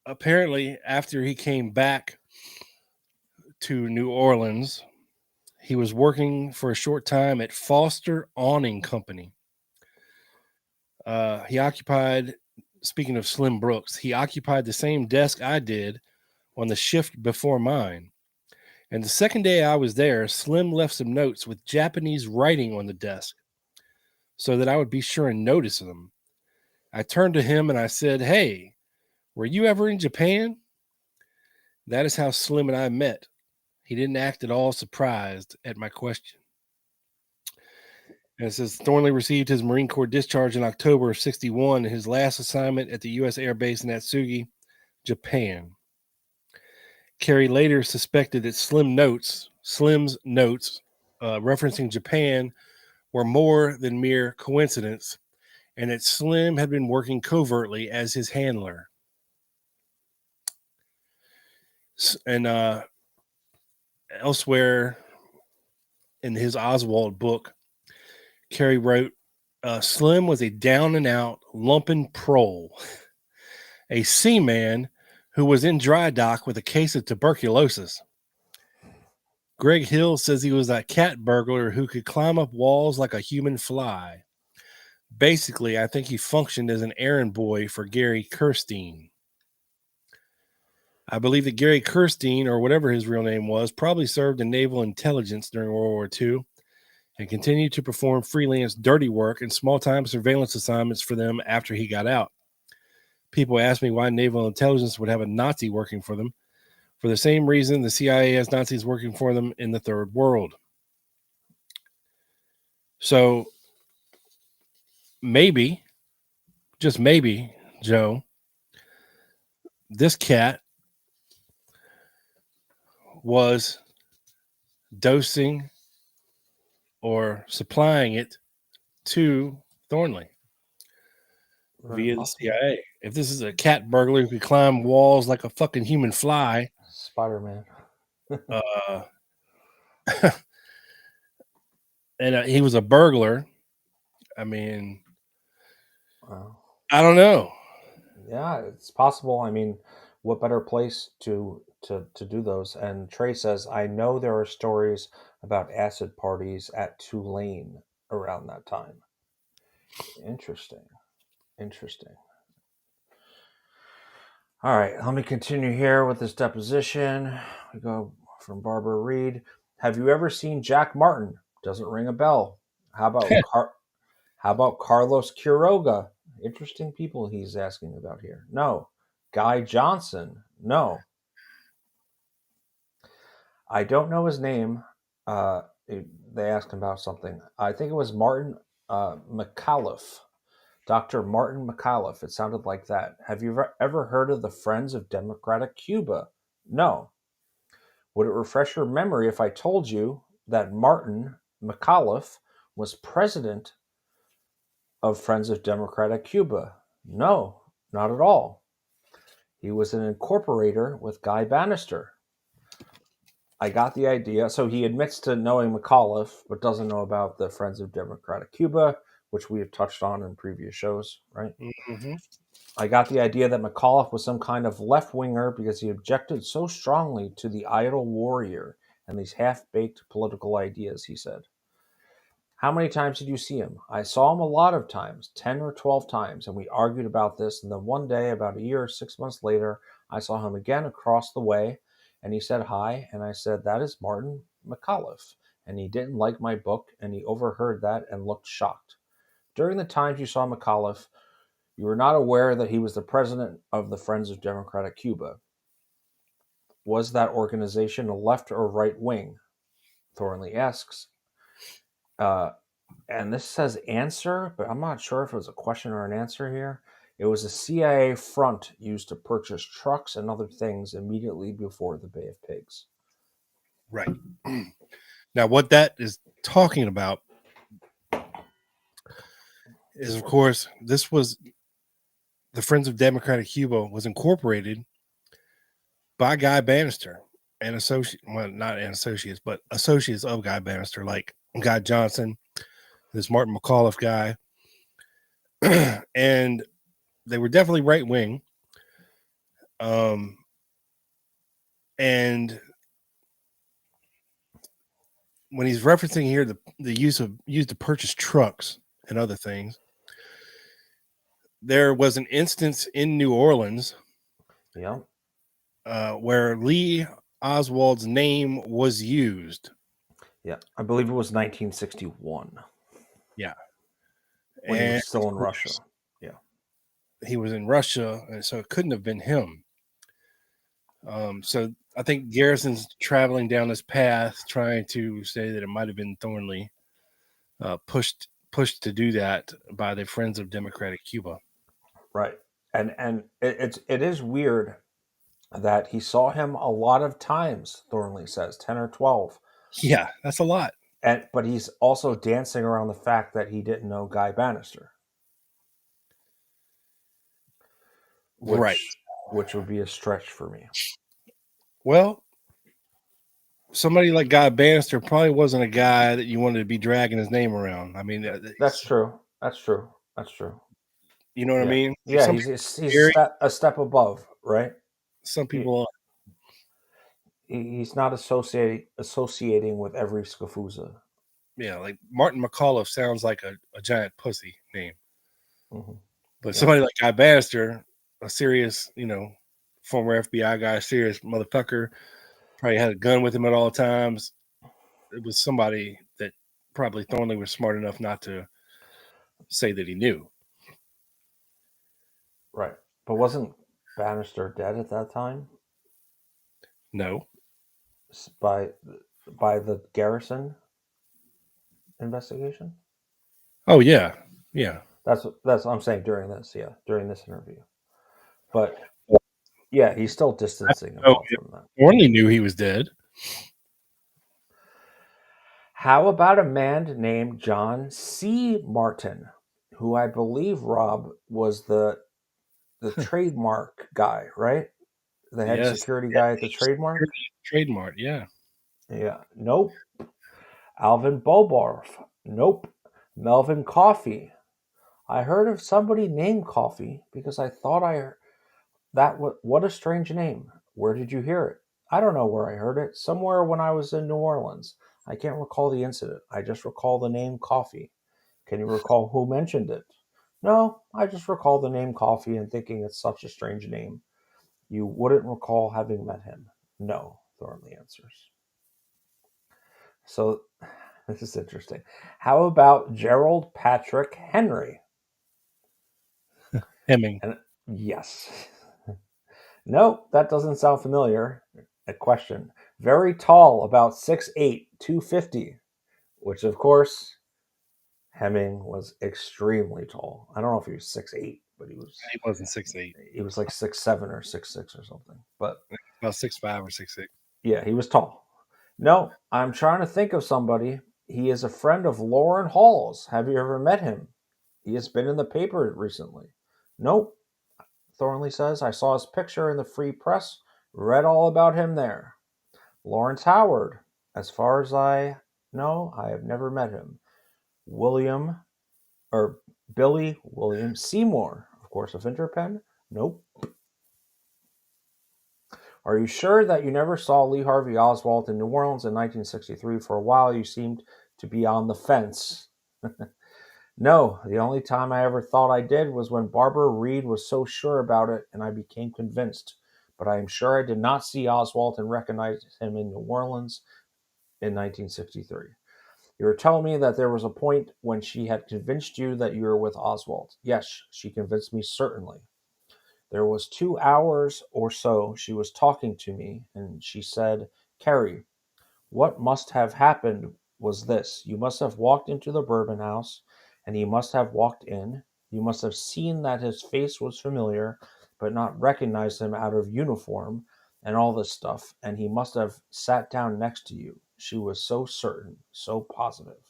apparently after he came back to New Orleans, he was working for a short time at Foster Awning Company. He occupied, speaking of Slim Brooks, he occupied the same desk I did on the shift before mine. And the second day I was there, Slim left some notes with Japanese writing on the desk so that I would be sure and notice them. I turned to him and I said, "Hey, were you ever in Japan?" That is how Slim and I met. He didn't act at all surprised at my question. And it says Thornley received his Marine Corps discharge in October of 61, his last assignment at the U.S. Air Base in Atsugi, Japan. Kerry later suspected that Slim's notes referencing Japan were more than mere coincidence, and that Slim had been working covertly as his handler. And elsewhere in his Oswald book, Kerry wrote, Slim was a down-and-out lumpen prole, a seaman who was in dry dock with a case of tuberculosis. Greg Hill says he was a cat burglar who could climb up walls like a human fly. Basically, I think he functioned as an errand boy for Gary Kirstein. I believe that Gary Kirstein, or whatever his real name was, probably served in naval intelligence during World War II and continued to perform freelance dirty work and small-time surveillance assignments for them after he got out. People ask me why naval intelligence would have a Nazi working for them. For the same reason the CIA has Nazis working for them in the third world. So maybe, just maybe, Joe, this cat was dosing or supplying it to Thornley via the CIA. If this is a cat burglar who could climb walls like a fucking human fly,
Spider-Man.
And he was a burglar, I mean,
Wow.
I don't know.
Yeah, it's possible. I mean, what better place to do those? And Trey says, I know there are stories about acid parties at Tulane around that time. Interesting. All right, let me continue here with this deposition. We go from Barbara Reed. Have you ever seen Jack Martin? Doesn't ring a bell. How about Carlos Quiroga? Interesting people he's asking about here. No. Guy Johnson? No. I don't know his name. They asked him about something. I think it was Martin McAuliffe. Dr. Martin McAuliffe. It sounded like that. Have you ever heard of the Friends of Democratic Cuba? No. Would it refresh your memory if I told you that Martin McAuliffe was president of Friends of Democratic Cuba? No, not at all. He was an incorporator with Guy Bannister. I got the idea. So he admits to knowing McAuliffe, but doesn't know about the Friends of Democratic Cuba, which we have touched on in previous shows, right?
Mm-hmm.
I got the idea that McAuliffe was some kind of left-winger because he objected so strongly to the idle warrior and these half-baked political ideas, he said. How many times did you see him? I saw him a lot of times, 10 or 12 times, and we argued about this. And then one day, about a year or 6 months later, I saw him again across the way, and he said hi, and I said, that is Martin McAuliffe. And he didn't like my book, and he overheard that and looked shocked. During the times you saw McAuliffe, you were not aware that he was the president of the Friends of Democratic Cuba. Was that organization a left or right wing? Thornley asks. And this says answer, but I'm not sure if it was a question or an answer here. It was a CIA front used to purchase trucks and other things immediately before the Bay of Pigs.
Right. Now, what that is talking about is, of course, this was the Friends of Democratic Cuba was incorporated by Guy Bannister and associates of Guy Bannister, like Guy Johnson, this Martin McAuliffe guy. And they were definitely right wing. And when he's referencing here the use to purchase trucks and other things, there was an instance in New Orleans,
Yeah.
where Lee Oswald's name was used.
Yeah. I believe it was 1961.
Yeah.
When he
And
was still in Russia. Yeah.
He was in Russia, and so it couldn't have been him. So I think Garrison's traveling down this path, trying to say that it might have been Thornley, pushed to do that by the Friends of Democratic Cuba.
Right. And it is weird that he saw him a lot of times, Thornley says, 10 or 12.
Yeah, that's a lot.
But he's also dancing around the fact that he didn't know Guy Bannister.
Right.
Which would be a stretch for me.
Well, somebody like Guy Bannister probably wasn't a guy that you wanted to be dragging his name around. I mean,
That's true.
You know what I mean?
Yeah,
some
he's a step above, right?
Some people
he's not associating with every scafuza.
Yeah, like Martin McAuliffe sounds like a giant pussy name.
Mm-hmm.
But somebody like Guy Bannister, a serious, former FBI guy, serious motherfucker, probably had a gun with him at all times. It was somebody that probably Thornley was smart enough not to say that he knew.
Right. But wasn't Bannister dead at that time?
No.
By the Garrison investigation?
Oh, yeah. Yeah.
That's what I'm saying during this interview. But yeah, he's still distancing himself from that.
Thornley knew he was dead.
How about a man named John C. Martin, who I believe, Rob, was the trademark guy, right? The head security guy at the trademark?
Trademark, yeah.
Yeah. Nope. Alvin Bobarf. Nope. Melvin Coffey. I heard of somebody named Coffey because I thought I heard what a strange name. Where did you hear it? I don't know where I heard it. Somewhere when I was in New Orleans. I can't recall the incident. I just recall the name Coffey. Can you recall who mentioned it? No, I just recall the name Coffey and thinking it's such a strange name. You wouldn't recall having met him. No, Thornley answers. So this is interesting. How about Gerald Patrick Henry?
Hemming.
Yes. No, that doesn't sound familiar. A question. Very tall, about 6'8", 250, which of course, Hemming was extremely tall. I don't know if he was 6'8", but he
wasn't 6'8".
He was like 6'7" or 6'6" or something. But
about 6'5" or 6'6".
Yeah, he was tall. No, I'm trying to think of somebody. He is a friend of Lauren Hall's. Have you ever met him? He has been in the paper recently. Nope. Thornley says, I saw his picture in the Free Press, read all about him there. Lawrence Howard. As far as I know, I have never met him. Billy William Seymour, of course, of Interpen. Nope. Are you sure that you never saw Lee Harvey Oswald in New Orleans in 1963? For a while, you seemed to be on the fence. No, the only time I ever thought I did was when Barbara Reed was so sure about it, and I became convinced. But I am sure I did not see Oswald and recognize him in New Orleans in 1963. You were telling me that there was a point when she had convinced you that you were with Oswald. Yes, she convinced me, certainly. There was 2 hours or so she was talking to me, and she said, Kerry, what must have happened was this. You must have walked into the Bourbon House, and he must have walked in. You must have seen that his face was familiar, but not recognized him out of uniform and all this stuff, and he must have sat down next to you. She was so certain, so positive.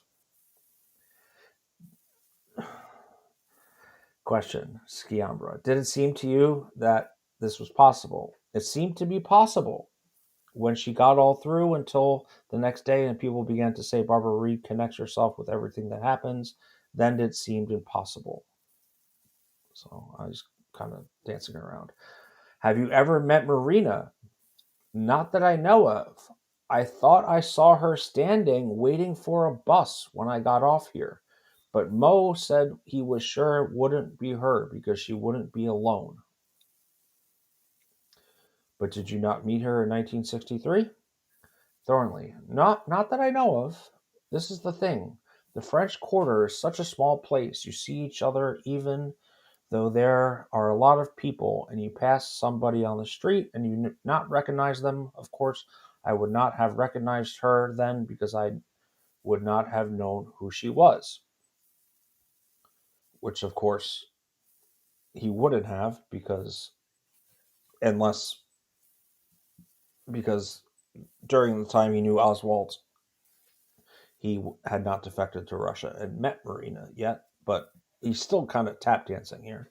Question, Skiambra. Did it seem to you that this was possible? It seemed to be possible when she got all through until the next day and people began to say Barbara Reed connects herself with everything that happens. Then it seemed impossible. So I was kind of dancing around. Have you ever met Marina? Not that I know of. I thought I saw her standing waiting for a bus when I got off here. But Mo said he was sure it wouldn't be her because she wouldn't be alone. But did you not meet her in 1963? Thornley. Not that I know of. This is the thing. The French Quarter is such a small place. You see each other even though there are a lot of people, and you pass somebody on the street and you not recognize them. Of course, I would not have recognized her then because I would not have known who she was. Which, of course, he wouldn't have because during the time he knew Oswald, he had not defected to Russia and met Marina yet, but he's still kind of tap dancing here.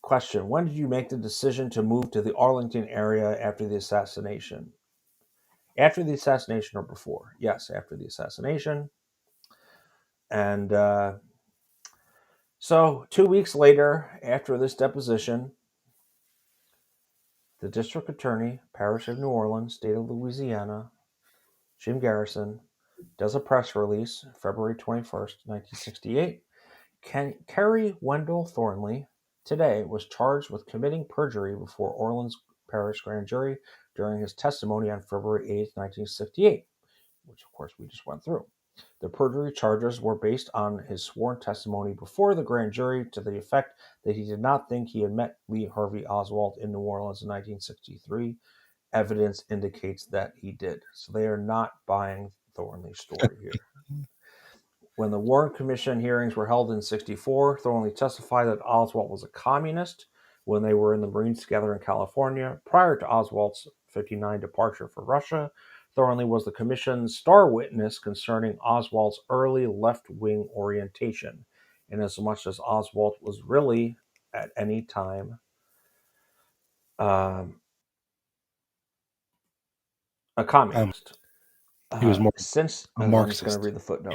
Question, when did you make the decision to move to the Arlington area after the assassination? After the assassination or before? Yes, after the assassination. And so 2 weeks later, after this deposition, the district attorney, Parish of New Orleans, state of Louisiana, Jim Garrison, does a press release, February 21st, 1968. Kerry Wendell Thornley, today, was charged with committing perjury before Orleans Parish Grand Jury during his testimony on February 8th, 1968, which, of course, we just went through. The perjury charges were based on his sworn testimony before the grand jury to the effect that he did not think he had met Lee Harvey Oswald in New Orleans in 1963. Evidence indicates that he did. So they are not buying Thornley's story here. When the Warren Commission hearings were held in 1964, Thornley testified that Oswald was a communist when they were in the Marines together in California. Prior to Oswald's 1959 departure for Russia, Thornley was the Commission's star witness concerning Oswald's early left-wing orientation, inasmuch as Oswald was really, at any time, a communist.
He was more
Since
a
I'm just going
Marxist.
to read the footnote.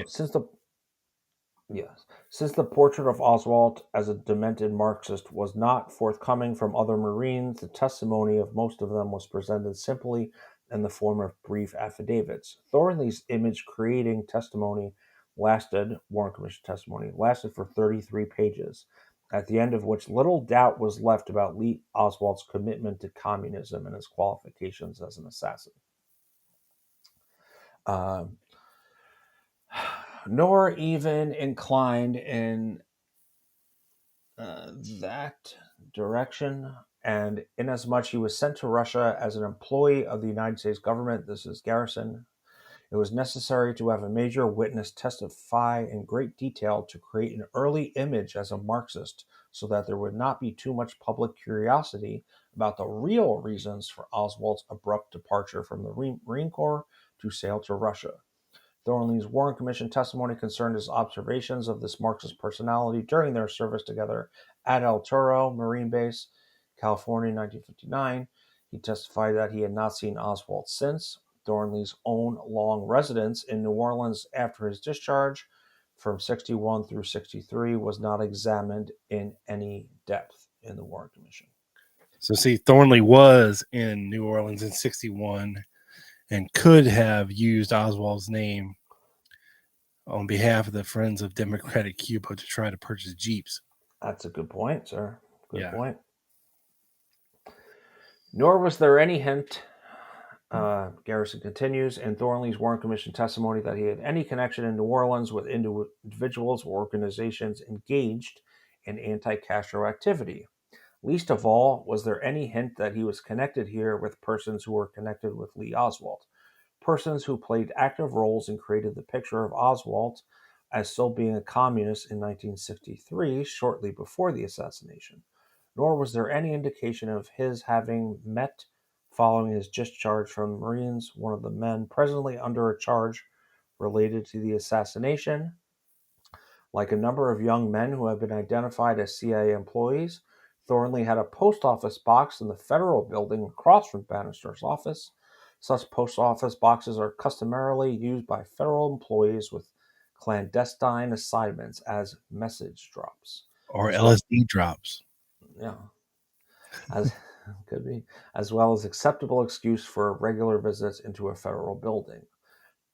Yeah.
Since the portrait of Oswald as a demented Marxist was not forthcoming from other Marines, the testimony of most of them was presented simply in the form of brief affidavits. Thornley's image-creating testimony Warren Commission testimony, lasted for 33 pages, at the end of which little doubt was left about Lee Oswald's commitment to communism and his qualifications as an assassin. Nor even inclined in that direction, and inasmuch he was sent to Russia as an employee of the United States government, this is Garrison, it was necessary to have a major witness testify in great detail to create an early image as a Marxist so that there would not be too much public curiosity about the real reasons for Oswald's abrupt departure from the Marine Corps to sail to Russia. Thornley's Warren Commission testimony concerned his observations of this Marxist personality during their service together at El Toro Marine Base, California, 1959. He testified that he had not seen Oswald since. Thornley's own long residence in New Orleans after his discharge from 61 through 63 was not examined in any depth in the Warren Commission.
So see, Thornley was in New Orleans in 61 and could have used Oswald's name on behalf of the Friends of Democratic Cuba to try to purchase Jeeps.
That's a good point, sir. Good
Yeah.
point. Nor was there any hint, Garrison continues, in Thornley's Warren Commission testimony that he had any connection in New Orleans with individuals or organizations engaged in anti-Castro activity. Least of all, was there any hint that he was connected here with persons who were connected with Lee Oswald, persons who played active roles and created the picture of Oswald as still being a communist in 1963, shortly before the assassination. Nor was there any indication of his having met, following his discharge from the Marines, one of the men presently under a charge related to the assassination. Like a number of young men who have been identified as CIA employees, Thornley had a post office box in the federal building across from Bannister's office. Such post office boxes are customarily used by federal employees with clandestine assignments as message drops.
Or
As well,
LSD drops.
yeah, as could be, as well as acceptable excuse for regular visits into a federal building.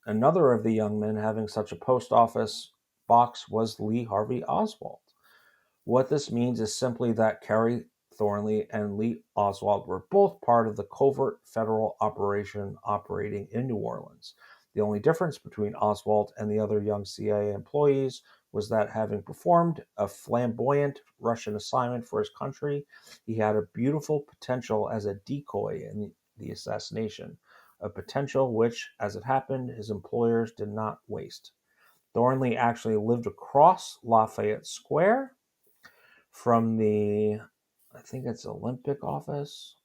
Another of the young men having such a post office box was Lee Harvey Oswald. What this means is simply that Kerry Thornley and Lee Oswald were both part of the covert federal operation operating in New Orleans. The only difference between Oswald and the other young CIA employees was that having performed a flamboyant Russian assignment for his country, he had a beautiful potential as a decoy in the assassination, a potential which, as it happened, his employers did not waste. Thornley actually lived across Lafayette Square from the, I think it's Olympic office.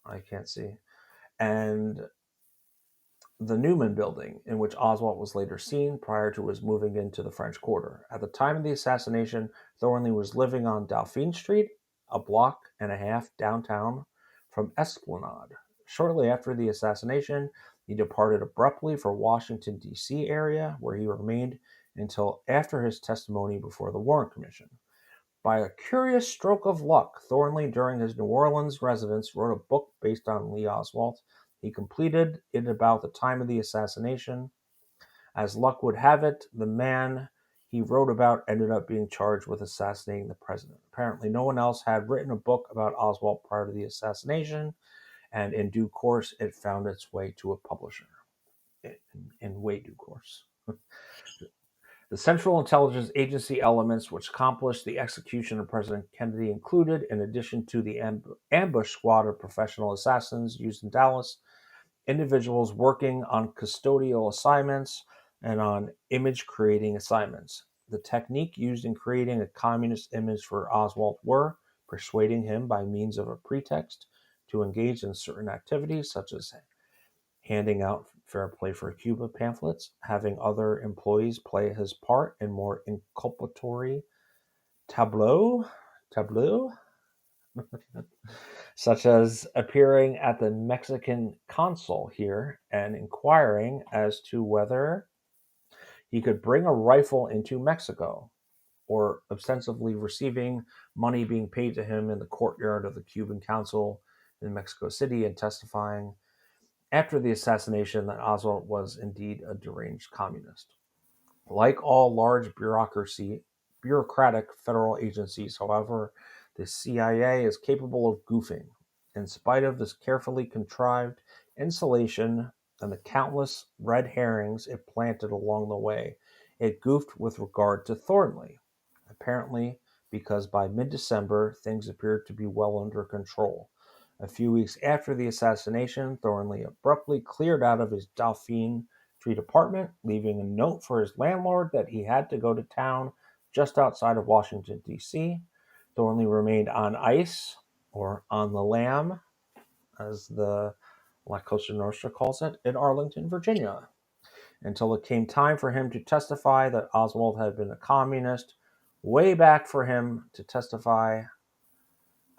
I can't see. And the Newman building, in which Oswald was later seen prior to his moving into the French Quarter. At the time of the assassination, Thornley was living on Dauphine Street, a block and a half downtown from Esplanade. Shortly after the assassination, he departed abruptly for Washington, D.C. area, where he remained until after his testimony before the Warren Commission. By a curious stroke of luck, Thornley, during his New Orleans residence, wrote a book based on Lee Oswald. He completed it about the time of the assassination. As luck would have it, the man he wrote about ended up being charged with assassinating the president. Apparently, no one else had written a book about Oswald prior to the assassination, and in due course, it found its way to a publisher. In way due course. The Central Intelligence Agency elements which accomplished the execution of President Kennedy included, in addition to the ambush squad of professional assassins used in Dallas, individuals working on custodial assignments and on image-creating assignments. The technique used in creating a communist image for Oswald were persuading him by means of a pretext to engage in certain activities such as handing out Fair Play for Cuba pamphlets, having other employees play his part in more inculpatory tableau, such as appearing at the Mexican consul here and inquiring as to whether he could bring a rifle into Mexico, or ostensibly receiving money being paid to him in the courtyard of the Cuban consul in Mexico City and testifying after the assassination that Oswald was indeed a deranged communist. Like all large bureaucratic federal agencies, however, the CIA is capable of goofing. In spite of this carefully contrived insulation and the countless red herrings it planted along the way, it goofed with regard to Thornley, apparently because by mid-December things appeared to be well under control. A few weeks after the assassination, Thornley abruptly cleared out of his Dauphine Street apartment, leaving a note for his landlord that he had to go to town just outside of Washington, D.C. Thornley remained on ice, or on the lam, as the La Cosa Nostra calls it, in Arlington, Virginia, until it came time for him to testify that Oswald had been a communist, way back for him to testify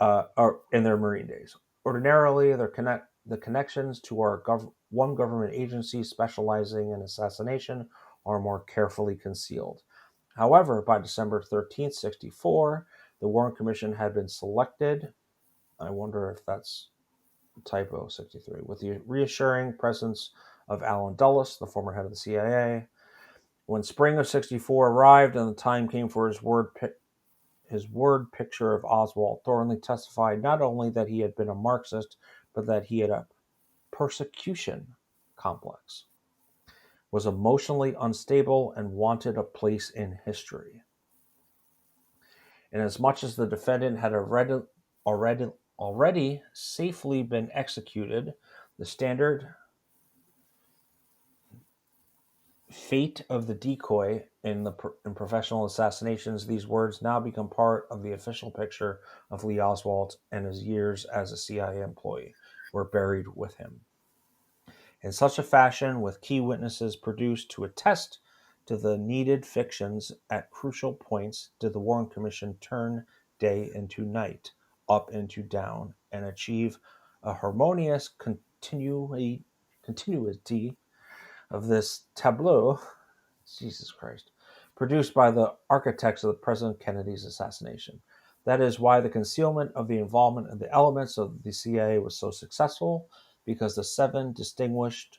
or in their Marine days. Ordinarily, the connections to our one government agency specializing in assassination are more carefully concealed. However, by December 13th, 1964, the Warren Commission had been selected. I wonder if that's a typo, 63, with the reassuring presence of Allen Dulles, the former head of the CIA. When spring of 1964 arrived and the time came for his word picture of Oswald, Thornley testified not only that he had been a Marxist, but that he had a persecution complex, was emotionally unstable, and wanted a place in history. Inasmuch as the defendant had already safely been executed, the standard fate of the decoy in professional assassinations, these words now become part of the official picture of Lee Oswald, and his years as a CIA employee were buried with him. In such a fashion, with key witnesses produced to attest to the needed fictions at crucial points did the Warren Commission turn day into night, up into down, and achieve a harmonious continuity of this tableau, Jesus Christ, produced by the architects of President Kennedy's assassination. That is why the concealment of the involvement of the elements of the CIA was so successful, because the 7 distinguished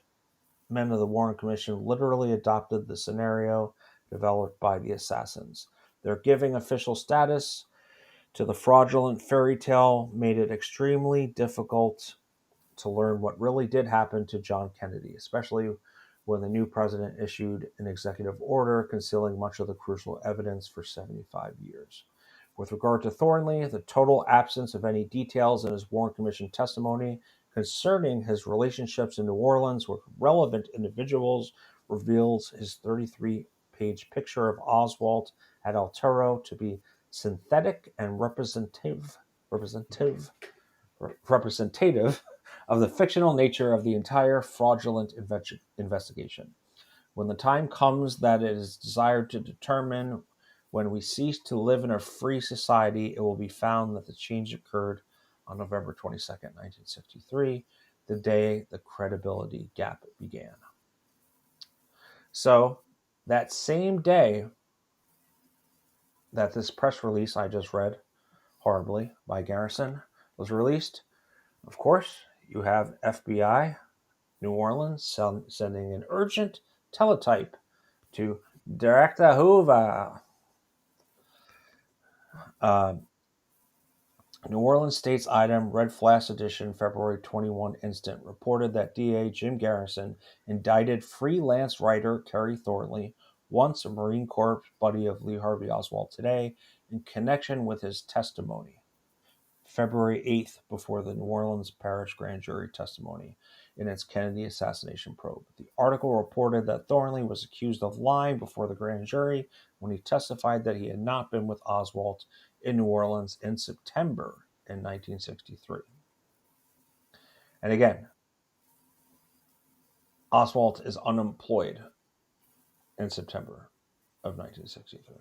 men of the Warren Commission literally adopted the scenario developed by the assassins. Their giving official status to the fraudulent fairy tale made it extremely difficult to learn what really did happen to John Kennedy, especially when the new president issued an executive order concealing much of the crucial evidence for 75 years. With regard to Thornley, the total absence of any details in his Warren Commission testimony concerning his relationships in New Orleans with relevant individuals reveals his 33-page picture of Oswald at El Toro to be synthetic and representative of the fictional nature of the entire fraudulent investigation. When the time comes that it is desired to determine when we cease to live in a free society, it will be found that the change occurred on November 22nd, 1963, the day the credibility gap began. So, that same day that this press release I just read, horribly, by Garrison, was released, of course, you have FBI New Orleans sending an urgent teletype to Director Hoover. New Orleans State's item, Red Flash Edition, February 21 instant, reported that DA Jim Garrison indicted freelance writer Kerry Thornley, once a Marine Corps buddy of Lee Harvey Oswald today, in connection with his testimony. February 8th, before the New Orleans Parish Grand Jury testimony in its Kennedy assassination probe. The article reported that Thornley was accused of lying before the grand jury when he testified that he had not been with Oswald in New Orleans in September in 1963. And again, Oswald is unemployed in September of 1963.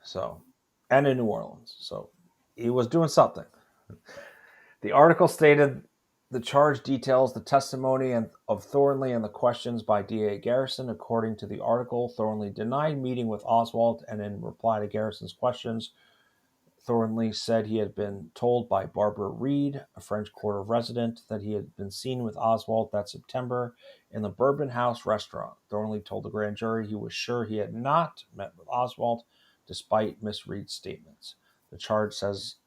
So, and in New Orleans. So, he was doing something. The article stated the charge details the testimony of Thornley and the questions by D.A. Garrison. According to the article, Thornley denied meeting with Oswald, and in reply to Garrison's questions, Thornley said he had been told by Barbara Reed, a French Quarter resident, that he had been seen with Oswald that September in the Bourbon House restaurant. Thornley told the grand jury he was sure he had not met with Oswald, despite Miss Reed's statements. The charge says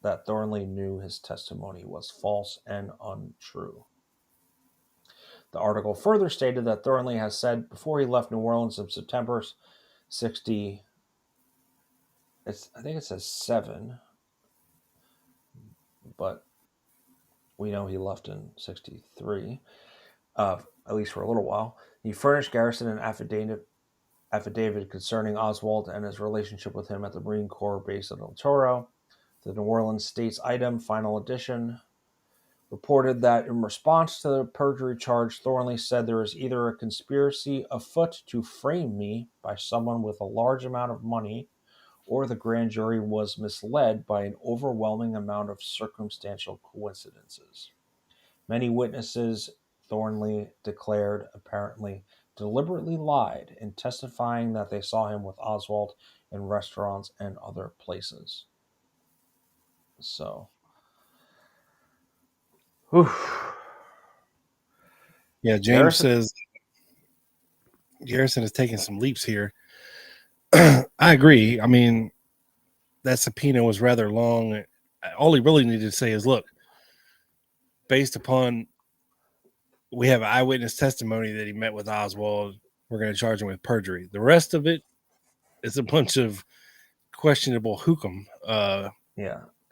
that Thornley knew his testimony was false and untrue. The article further stated that Thornley has said before he left New Orleans in September 60, I think it says 7, but we know he left in 63, at least for a little while. He furnished Garrison an affidavit concerning Oswald and his relationship with him at the Marine Corps base at El Toro. The New Orleans State's item, final edition, reported that in response to the perjury charge, Thornley said there is either a conspiracy afoot to frame me by someone with a large amount of money, or the grand jury was misled by an overwhelming amount of circumstantial coincidences. Many witnesses, Thornley declared, apparently deliberately lied in testifying that they saw him with Oswald in restaurants and other places. So,
yeah, James says Garrison is taking some leaps here. I agree. I mean, that subpoena was rather long. All he really needed to say is, look, based upon we have eyewitness testimony that he met with Oswald, we're going to charge him with perjury. The rest of it is a bunch of questionable hook'em.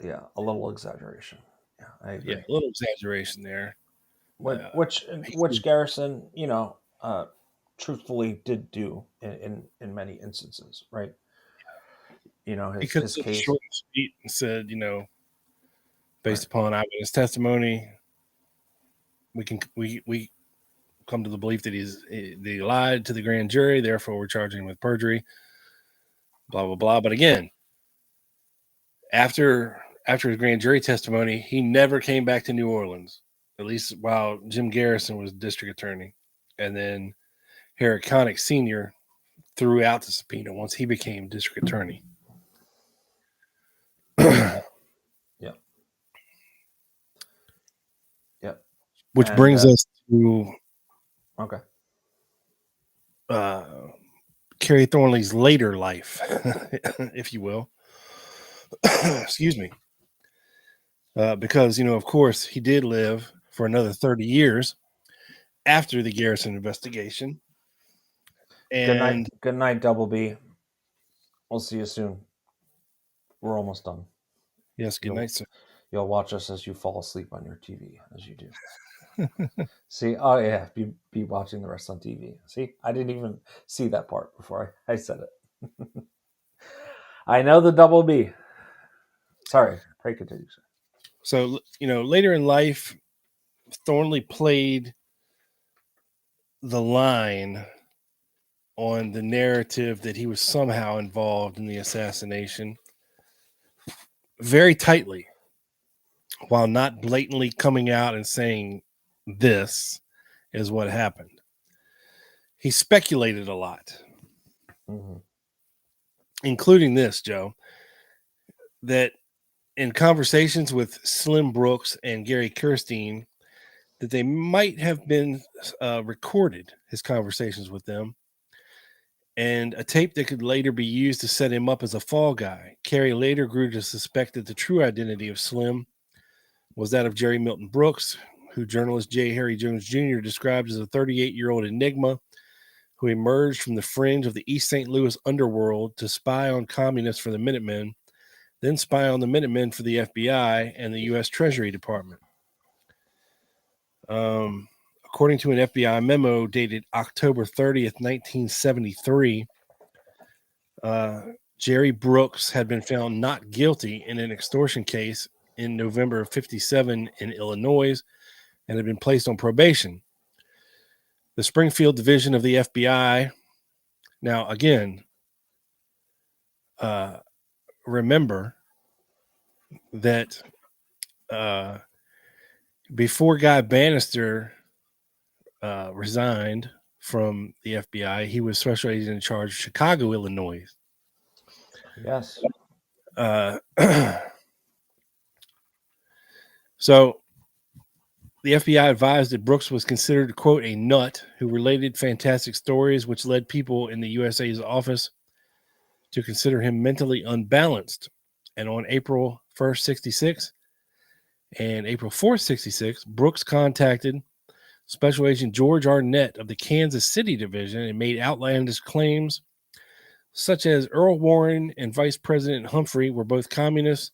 Yeah, a little exaggeration. Yeah, I agree.
Yeah, a little exaggeration there.
Which Garrison, truthfully did do in many instances, right? His case
short and sweet and said, based upon eyewitness testimony, we come to the belief that he lied to the grand jury, therefore we're charging him with perjury. Blah blah blah. But again, after his grand jury testimony, he never came back to New Orleans, at least while Jim Garrison was district attorney, and then Harry Connick Sr. threw out the subpoena once he became district attorney.
Yep. Yep.
Which
And,
brings us to
Okay.
Kerry Thornley's later life, if you will. Excuse me. Because, of course, he did live for another 30 years after the Garrison investigation. And
Good night, Double B. We'll see you soon. We're almost done.
Yes, good night, sir.
You'll watch us as you fall asleep on your TV, as you do. See, oh yeah, be watching the rest on TV. See, I didn't even see that part before I said it. I know the Double B. Sorry, pray continue, sir.
So, later in life, Thornley played the line on the narrative that he was somehow involved in the assassination very tightly, while not blatantly coming out and saying this is what happened. He speculated a lot, including this, Joe, that in conversations with Slim Brooks and Gary Kirstein, that they might have been recorded, his conversations with them, and a tape that could later be used to set him up as a fall guy. Kerry later grew to suspect that the true identity of Slim was that of Jerry Milton Brooks, who journalist J. Harry Jones Jr. described as a 38-year-old enigma who emerged from the fringe of the East St. Louis underworld to spy on communists for the Minutemen, then spy on the Minutemen for the FBI and the U.S. Treasury Department. According to an FBI memo dated October 30th, 1973, Jerry Brooks had been found not guilty in an extortion case in November of 1957 in Illinois and had been placed on probation. The Springfield division of the FBI. Now, again, remember that before Guy Bannister resigned from the FBI, he was special agent in charge of Chicago, Illinois.
Yes.
So the FBI advised that Brooks was considered, quote, a nut who related fantastic stories, which led people in the USA's office to consider him mentally unbalanced. And on April 1st, 1966 and April 4th, 1966, Brooks contacted Special Agent George Arnett of the Kansas City Division and made outlandish claims such as Earl Warren and Vice President Humphrey were both communists,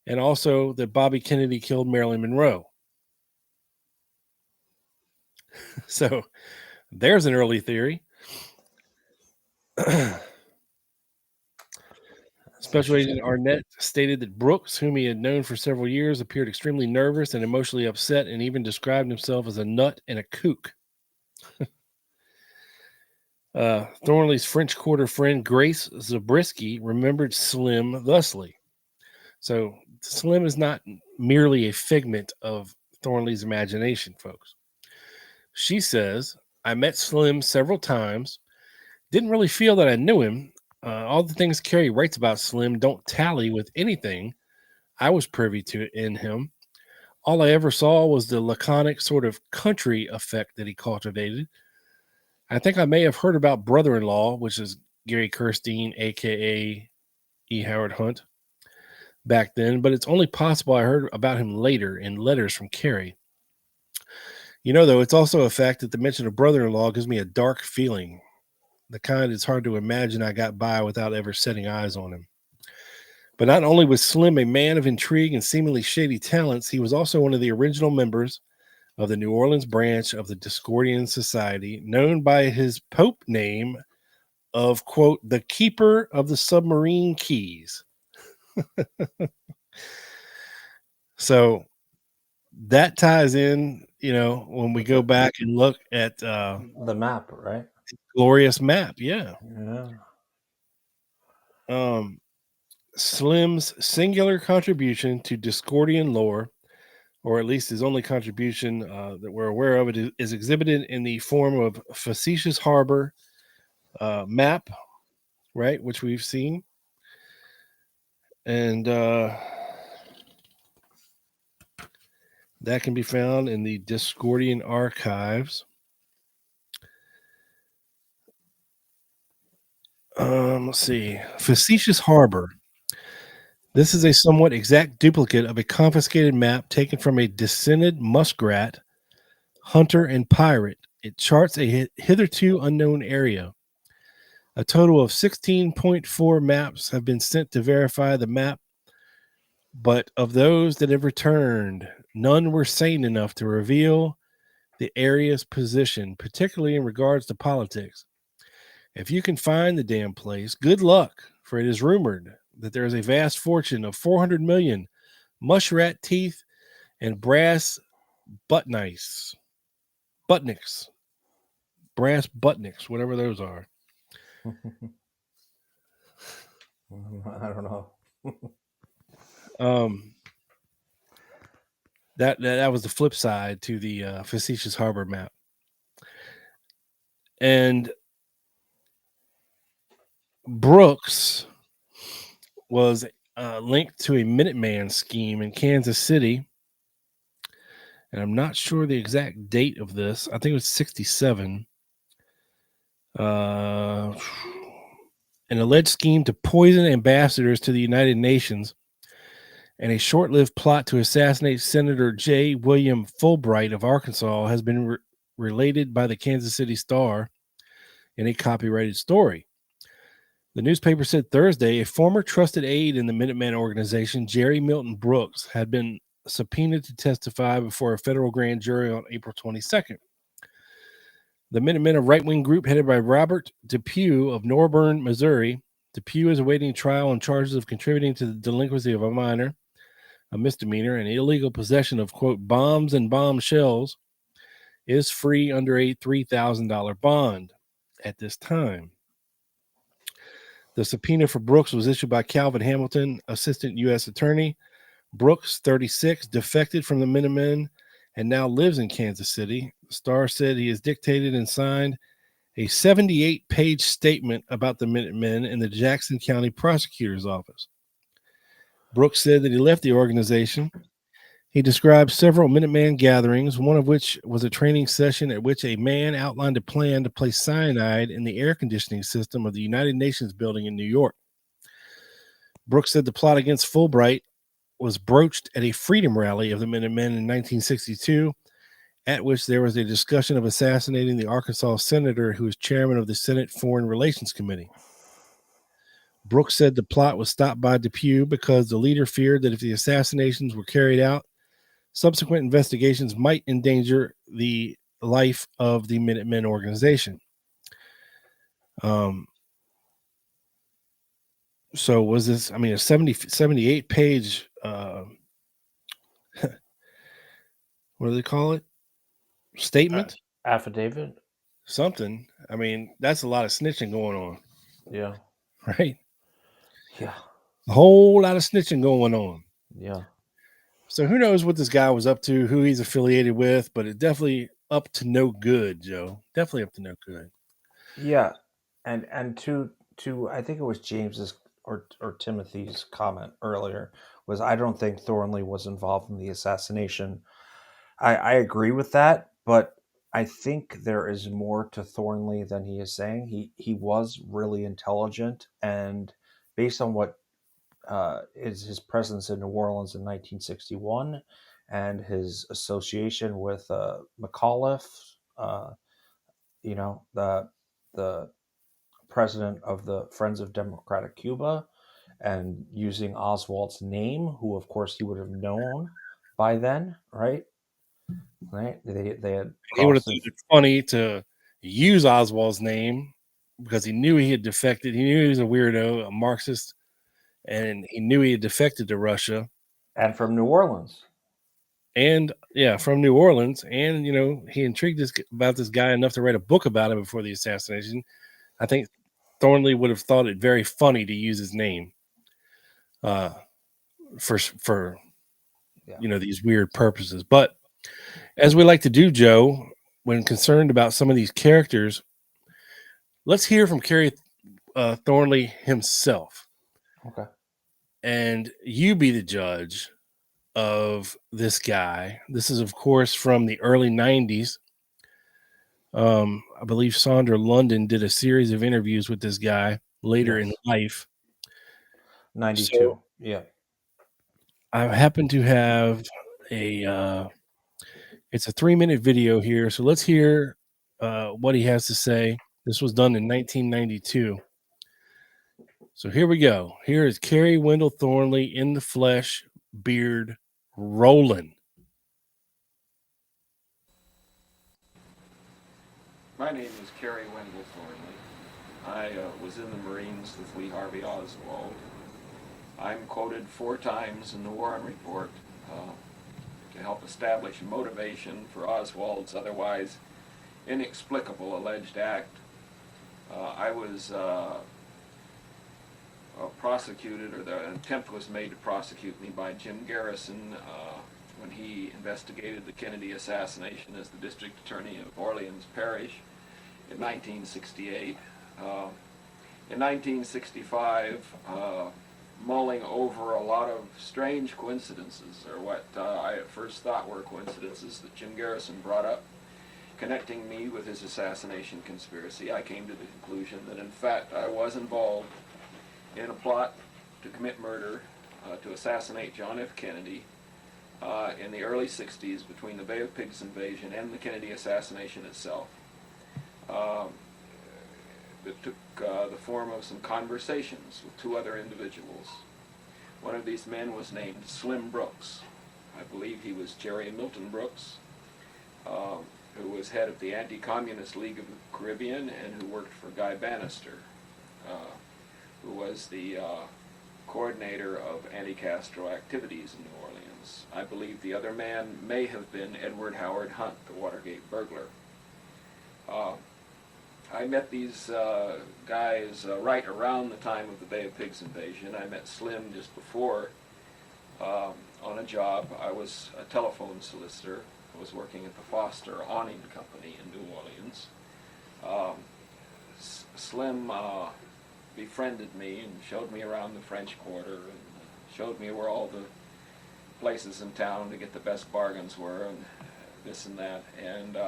and also that Bobby Kennedy killed Marilyn Monroe. So there's an early theory. Special Agent Arnett stated that Brooks, whom he had known for several years, appeared extremely nervous and emotionally upset, and even described himself as a nut and a kook. Thornley's French Quarter friend Grace Zabriskie remembered Slim thusly. So Slim is not merely a figment of Thornley's imagination, folks. She says, I met Slim several times, didn't really feel that I knew him. All the things Kerry writes about Slim don't tally with anything I was privy to in him. All I ever saw was the laconic sort of country effect that he cultivated. I think I may have heard about Brother-in-Law, which is Gary Kirstein, a.k.a. E. Howard Hunt, back then, but it's only possible I heard about him later in letters from Kerry. Though, it's also a fact that the mention of Brother-in-Law gives me a dark feeling, the kind it's hard to imagine I got by without ever setting eyes on him. But not only was Slim a man of intrigue and seemingly shady talents, he was also one of the original members of the New Orleans branch of the Dischordian Society, known by his Pope name of, quote, the Keeper of the Submarine Keys. So that ties in you know, when we go back and look at
The map, right?
glorious map. Yeah.
Yeah.
Slim's singular contribution to Discordian lore, or at least his only contribution that we're aware of, is exhibited in the form of Facetious Harbor map, right, which we've seen. And that can be found in the Discordian archives. Let's see. Facetious Harbor. This is a somewhat exact duplicate of a confiscated map taken from a descended muskrat, hunter, and pirate. It charts a hitherto unknown area. A total of 16.4 maps have been sent to verify the map, but of those that have returned, none were sane enough to reveal the area's position, particularly in regards to politics. If you can find the damn place, good luck, for it is rumored that there is a vast fortune of 400 million muskrat teeth and brass buttnicks, brass buttnicks, whatever those are.
I don't know.
That was the flip side to the Facetious Harbor map. And Brooks was linked to a Minuteman scheme in Kansas City. And I'm not sure the exact date of this. I think it was 67. An alleged scheme to poison ambassadors to the United Nations and a short-lived plot to assassinate Senator J. William Fulbright of Arkansas has been related by the Kansas City Star in a copyrighted story. The newspaper said Thursday a former trusted aide in the Minuteman organization, Jerry Milton Brooks, had been subpoenaed to testify before a federal grand jury on April 22nd. The Minutemen, a right-wing group headed by Robert Depew of Norburn, Missouri. Depew is awaiting trial on charges of contributing to the delinquency of a minor, a misdemeanor, and illegal possession of, quote, bombs and bombshells, is free under a $3,000 bond at this time. The subpoena for Brooks was issued by Calvin Hamilton, assistant U.S. attorney. Brooks, 36, defected from the Minutemen and now lives in Kansas City. The Star said he has dictated and signed a 78-page statement about the Minutemen in the Jackson County Prosecutor's Office. Brooks said that he left the organization. He described several Minuteman gatherings, one of which was a training session at which a man outlined a plan to place cyanide in the air conditioning system of the United Nations building in New York. Brooks said the plot against Fulbright was broached at a freedom rally of the Minutemen in 1962, at which there was a discussion of assassinating the Arkansas senator who was chairman of the Senate Foreign Relations Committee. Brooks said the plot was stopped by Depew because the leader feared that if the assassinations were carried out, subsequent investigations might endanger the life of the Minutemen organization. So was this, I mean, a 78 page, what do they call it? Statement?
Affidavit?
Something. I mean, that's a lot of snitching going on.
Yeah.
Right?
Yeah.
A whole lot of snitching going on.
Yeah.
So who knows what this guy was up to, who he's affiliated with, but it's definitely up to no good, Joe. Definitely up to no good.
Yeah. And to I think it was James's or Timothy's comment earlier was, I don't think Thornley was involved in the assassination. I agree with that, but I think there is more to Thornley than he is saying. He was really intelligent, and based on what is his presence in New Orleans in 1961 and his association with McAuliffe, the president of the Friends of Democratic Cuba, and using Oswald's name, who of course he would have known by then, right? Right? They had.
He would have thought it funny to use Oswald's name because he knew he had defected. He knew he was a weirdo, a Marxist, and he knew he had defected to Russia.
And from New Orleans.
and from New Orleans. And, he intrigued about this guy enough to write a book about him before the assassination. I think Thornley would have thought it very funny to use his name for these weird purposes. But as we like to do, Joe, when concerned about some of these characters, let's hear from Kerry Thornley himself.
Okay.
And you be the judge of this guy. This is, of course, from the early 90s. I believe Sandra London did a series of interviews with this guy later in life.
92.
So,
yeah.
I happen to have it's a 3-minute video here. So let's hear what he has to say. This was done in 1992. So here we go. Here is Kerry Wendell Thornley in the flesh, beard rolling.
My name is Kerry Wendell Thornley. I was in the Marines with Lee Harvey Oswald. I'm quoted 4 times in the Warren Report to help establish motivation for Oswald's otherwise inexplicable alleged act. I was prosecuted, or the attempt was made to prosecute me by Jim Garrison when he investigated the Kennedy assassination as the district attorney of Orleans Parish in 1968. In 1965, mulling over a lot of strange coincidences, or what I at first thought were coincidences that Jim Garrison brought up, connecting me with his assassination conspiracy, I came to the conclusion that in fact I was involved in a plot to commit murder, to assassinate John F. Kennedy in the early 60s between the Bay of Pigs invasion and the Kennedy assassination itself. It took the form of some conversations with 2 other individuals. One of these men was named Slim Brooks. I believe he was Jerry Milton Brooks, who was head of the Anti-Communist League of the Caribbean and who worked for Guy Bannister, who was the coordinator of anti-Castro activities in New Orleans. I believe the other man may have been Edward Howard Hunt, the Watergate burglar. I met these guys right around the time of the Bay of Pigs invasion. I met Slim just before on a job. I was a telephone solicitor. I was working at the Foster Awning Company in New Orleans. Slim befriended me and showed me around the French Quarter and showed me where all the places in town to get the best bargains were and this and that. And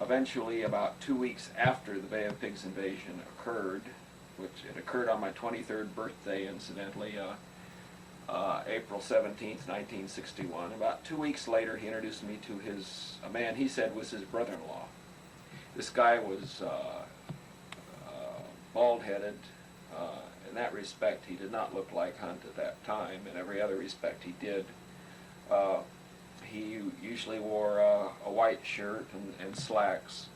eventually, about 2 weeks after the Bay of Pigs invasion occurred, which it occurred on my 23rd birthday, incidentally, April 17th, 1961. About 2 weeks later, he introduced me to a man he said was his brother-in-law. This guy was bald-headed. In that respect, he did not look like Hunt at that time. In every other respect, he did. He usually wore a white shirt and slacks.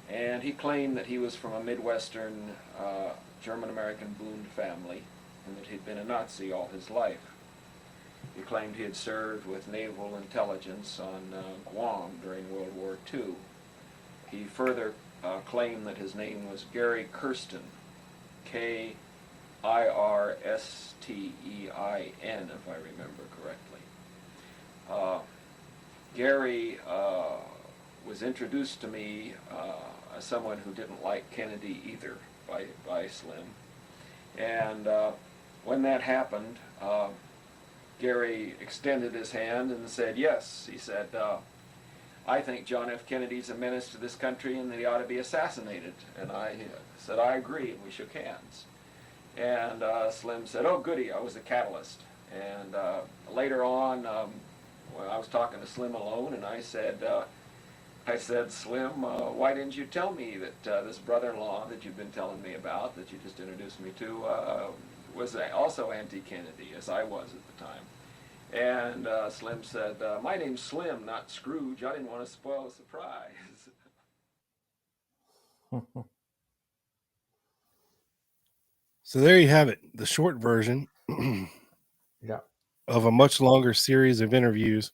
And he claimed that he was from a Midwestern German-American Bund family and that he'd been a Nazi all his life. He claimed he had served with naval intelligence on Guam during World War II. He further claimed that his name was Gary Kirsten, Kirstein, if I remember correctly. Gary was introduced to me as someone who didn't like Kennedy either by Slim. And when that happened, Gary extended his hand and said, yes, he said, I think John F. Kennedy's a menace to this country and that he ought to be assassinated. And I said, I agree, and we shook hands. And Slim said, oh, goody, I was the catalyst. And later on, when I was talking to Slim alone, and I said, Slim, why didn't you tell me that this brother-in-law that you've been telling me about, that you just introduced me to, was also anti-Kennedy, as I was at the time. And Slim said, my name's Slim, not Scrooge. I didn't want to spoil the surprise.
So there you have it, the short version.
Yeah.
of a much longer series of interviews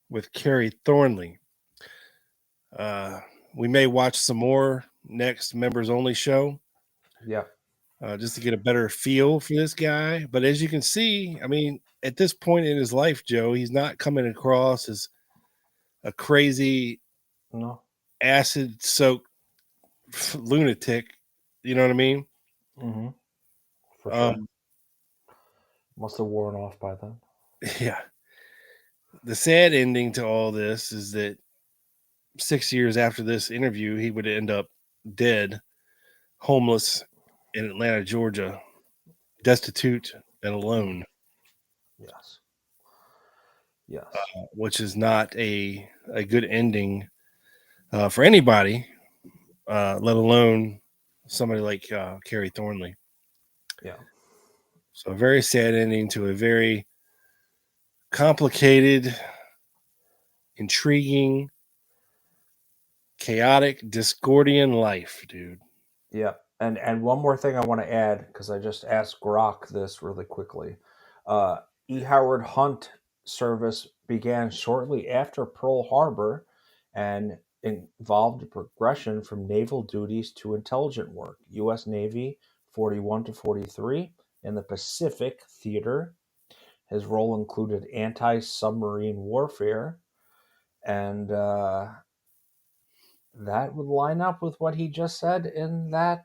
with Kerry Thornley. We may watch some more next members only show.
Yeah.
Just to get a better feel for this guy. But as you can see, I mean, at this point in his life, Joe, he's not coming across as a crazy, acid-soaked lunatic. You know what I mean?
Mm-hmm. For sure. Must have worn off by then.
Yeah. The sad ending to all this is that 6 years after this interview, he would end up dead, homeless in Atlanta, Georgia, destitute and alone.
Yes. Yes.
Which is not a good ending for anybody, let alone somebody like Kerry Thornley.
Yeah.
So a very sad ending to a very complicated, intriguing, chaotic, Dischordian life, dude.
Yeah. And one more thing I want to add, because I just asked Grok this really quickly. E. Howard Hunt service began shortly after Pearl Harbor and involved a progression from naval duties to intelligent work. U.S. Navy 41 to 43 in the Pacific Theater. His role included anti-submarine warfare, and that would line up with what he just said in that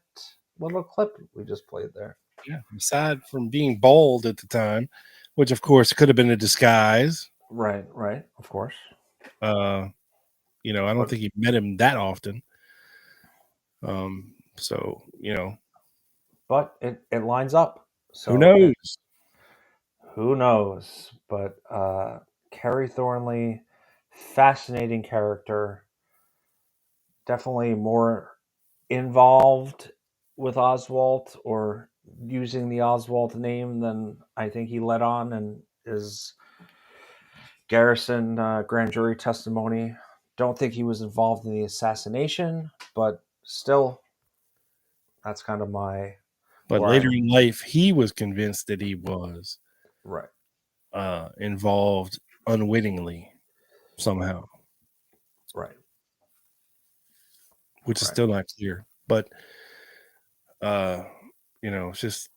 little clip we just played there.
Yeah. Aside from being bald at the time, which of course could have been a disguise.
Right, of course.
I don't think he met him that often.
But it lines up. So
who knows?
Who knows? But Kerry Thornley, fascinating character. Definitely more involved with Oswald or using the Oswald name than I think he let on in his Garrison grand jury testimony. Don't think he was involved in the assassination, but still, that's kind of my...
But later in life, he was convinced that he was involved unwittingly somehow.
Right.
Which is still not clear. But, it's just,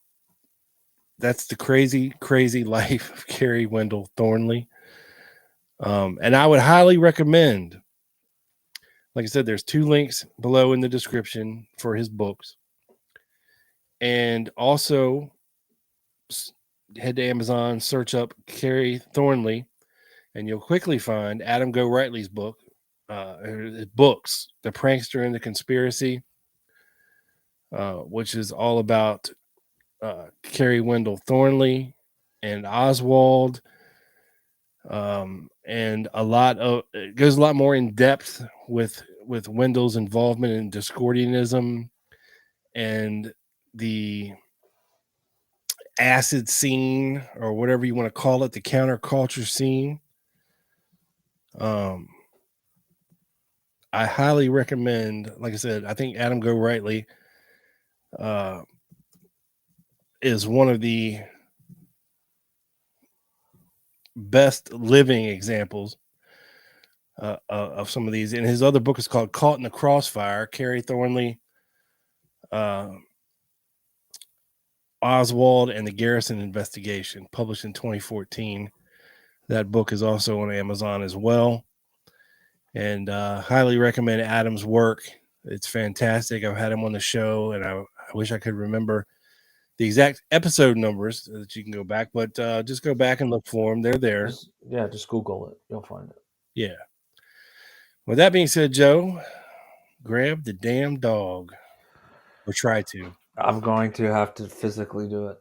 that's the crazy, crazy life of Kerry Wendell Thornley. And I would highly recommend, like I said, there's 2 links below in the description for his books. And also head to Amazon, search up Kerry Thornley, and you'll quickly find Adam Go Rightly's book, books, The Prankster and the Conspiracy, which is all about Kerry Wendell Thornley and Oswald. And it goes a lot more in depth with Wendell's involvement in Dischordianism and the acid scene, or whatever you want to call it, the counterculture scene. I highly recommend, like I said, I think Adam Go Rightly is one of the best living examples of some of these. And his other book is called Caught in the Crossfire, Kerry Thornley, Oswald and the Garrison Investigation, published in 2014. That book is also on Amazon as well. And highly recommend Adam's work. It's fantastic. I've had him on the show, and I wish I could remember the exact episode numbers that you can go back, but just go back and look for them. They're there.
Just Google it. You'll find it.
Yeah. With that being said, Joe, grab the damn dog, or try to.
I'm going to have to physically do it.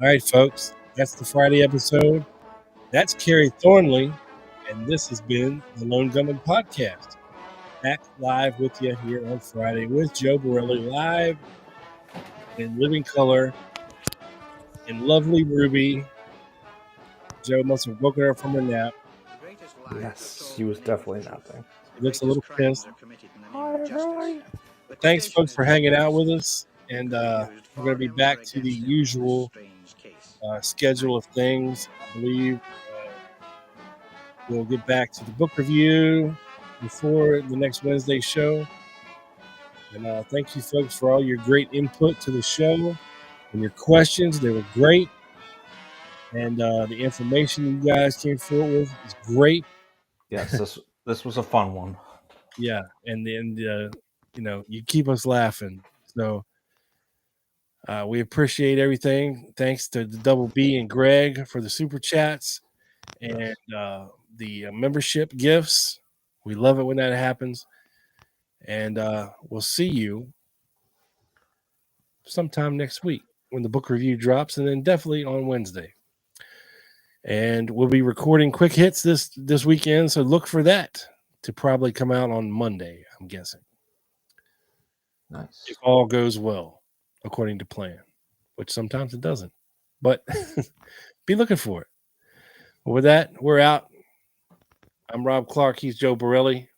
All right, folks. That's the Friday episode. That's Kerry Thornley, and this has been the Lone Gunman Podcast. Back live with you here on Friday with Joe Borelli, live in living color in lovely Ruby. Joe must have woken her from her nap.
Yes, she was definitely napping.
He looks a little pissed. Thanks, folks, for hanging out with us. and we're going to be back to the usual schedule of things. I believe we'll get back to the book review before the next Wednesday show. And thank you, folks, for all your great input to the show and your questions. They were great. And the information you guys came forward with is great.
Yes, this was a fun one.
Yeah, and you know, you keep us laughing. So we appreciate everything. Thanks to the Double B and Greg for the super chats and the membership gifts. We love it when that happens. And we'll see you sometime next week when the book review drops, and then definitely on Wednesday. And we'll be recording quick hits this weekend, so look for that to probably come out on Monday, I'm guessing.
Nice.
If all goes well, according to plan, which sometimes it doesn't. But be looking for it. Well, with that, we're out. I'm Rob Clark. He's Joe Borelli.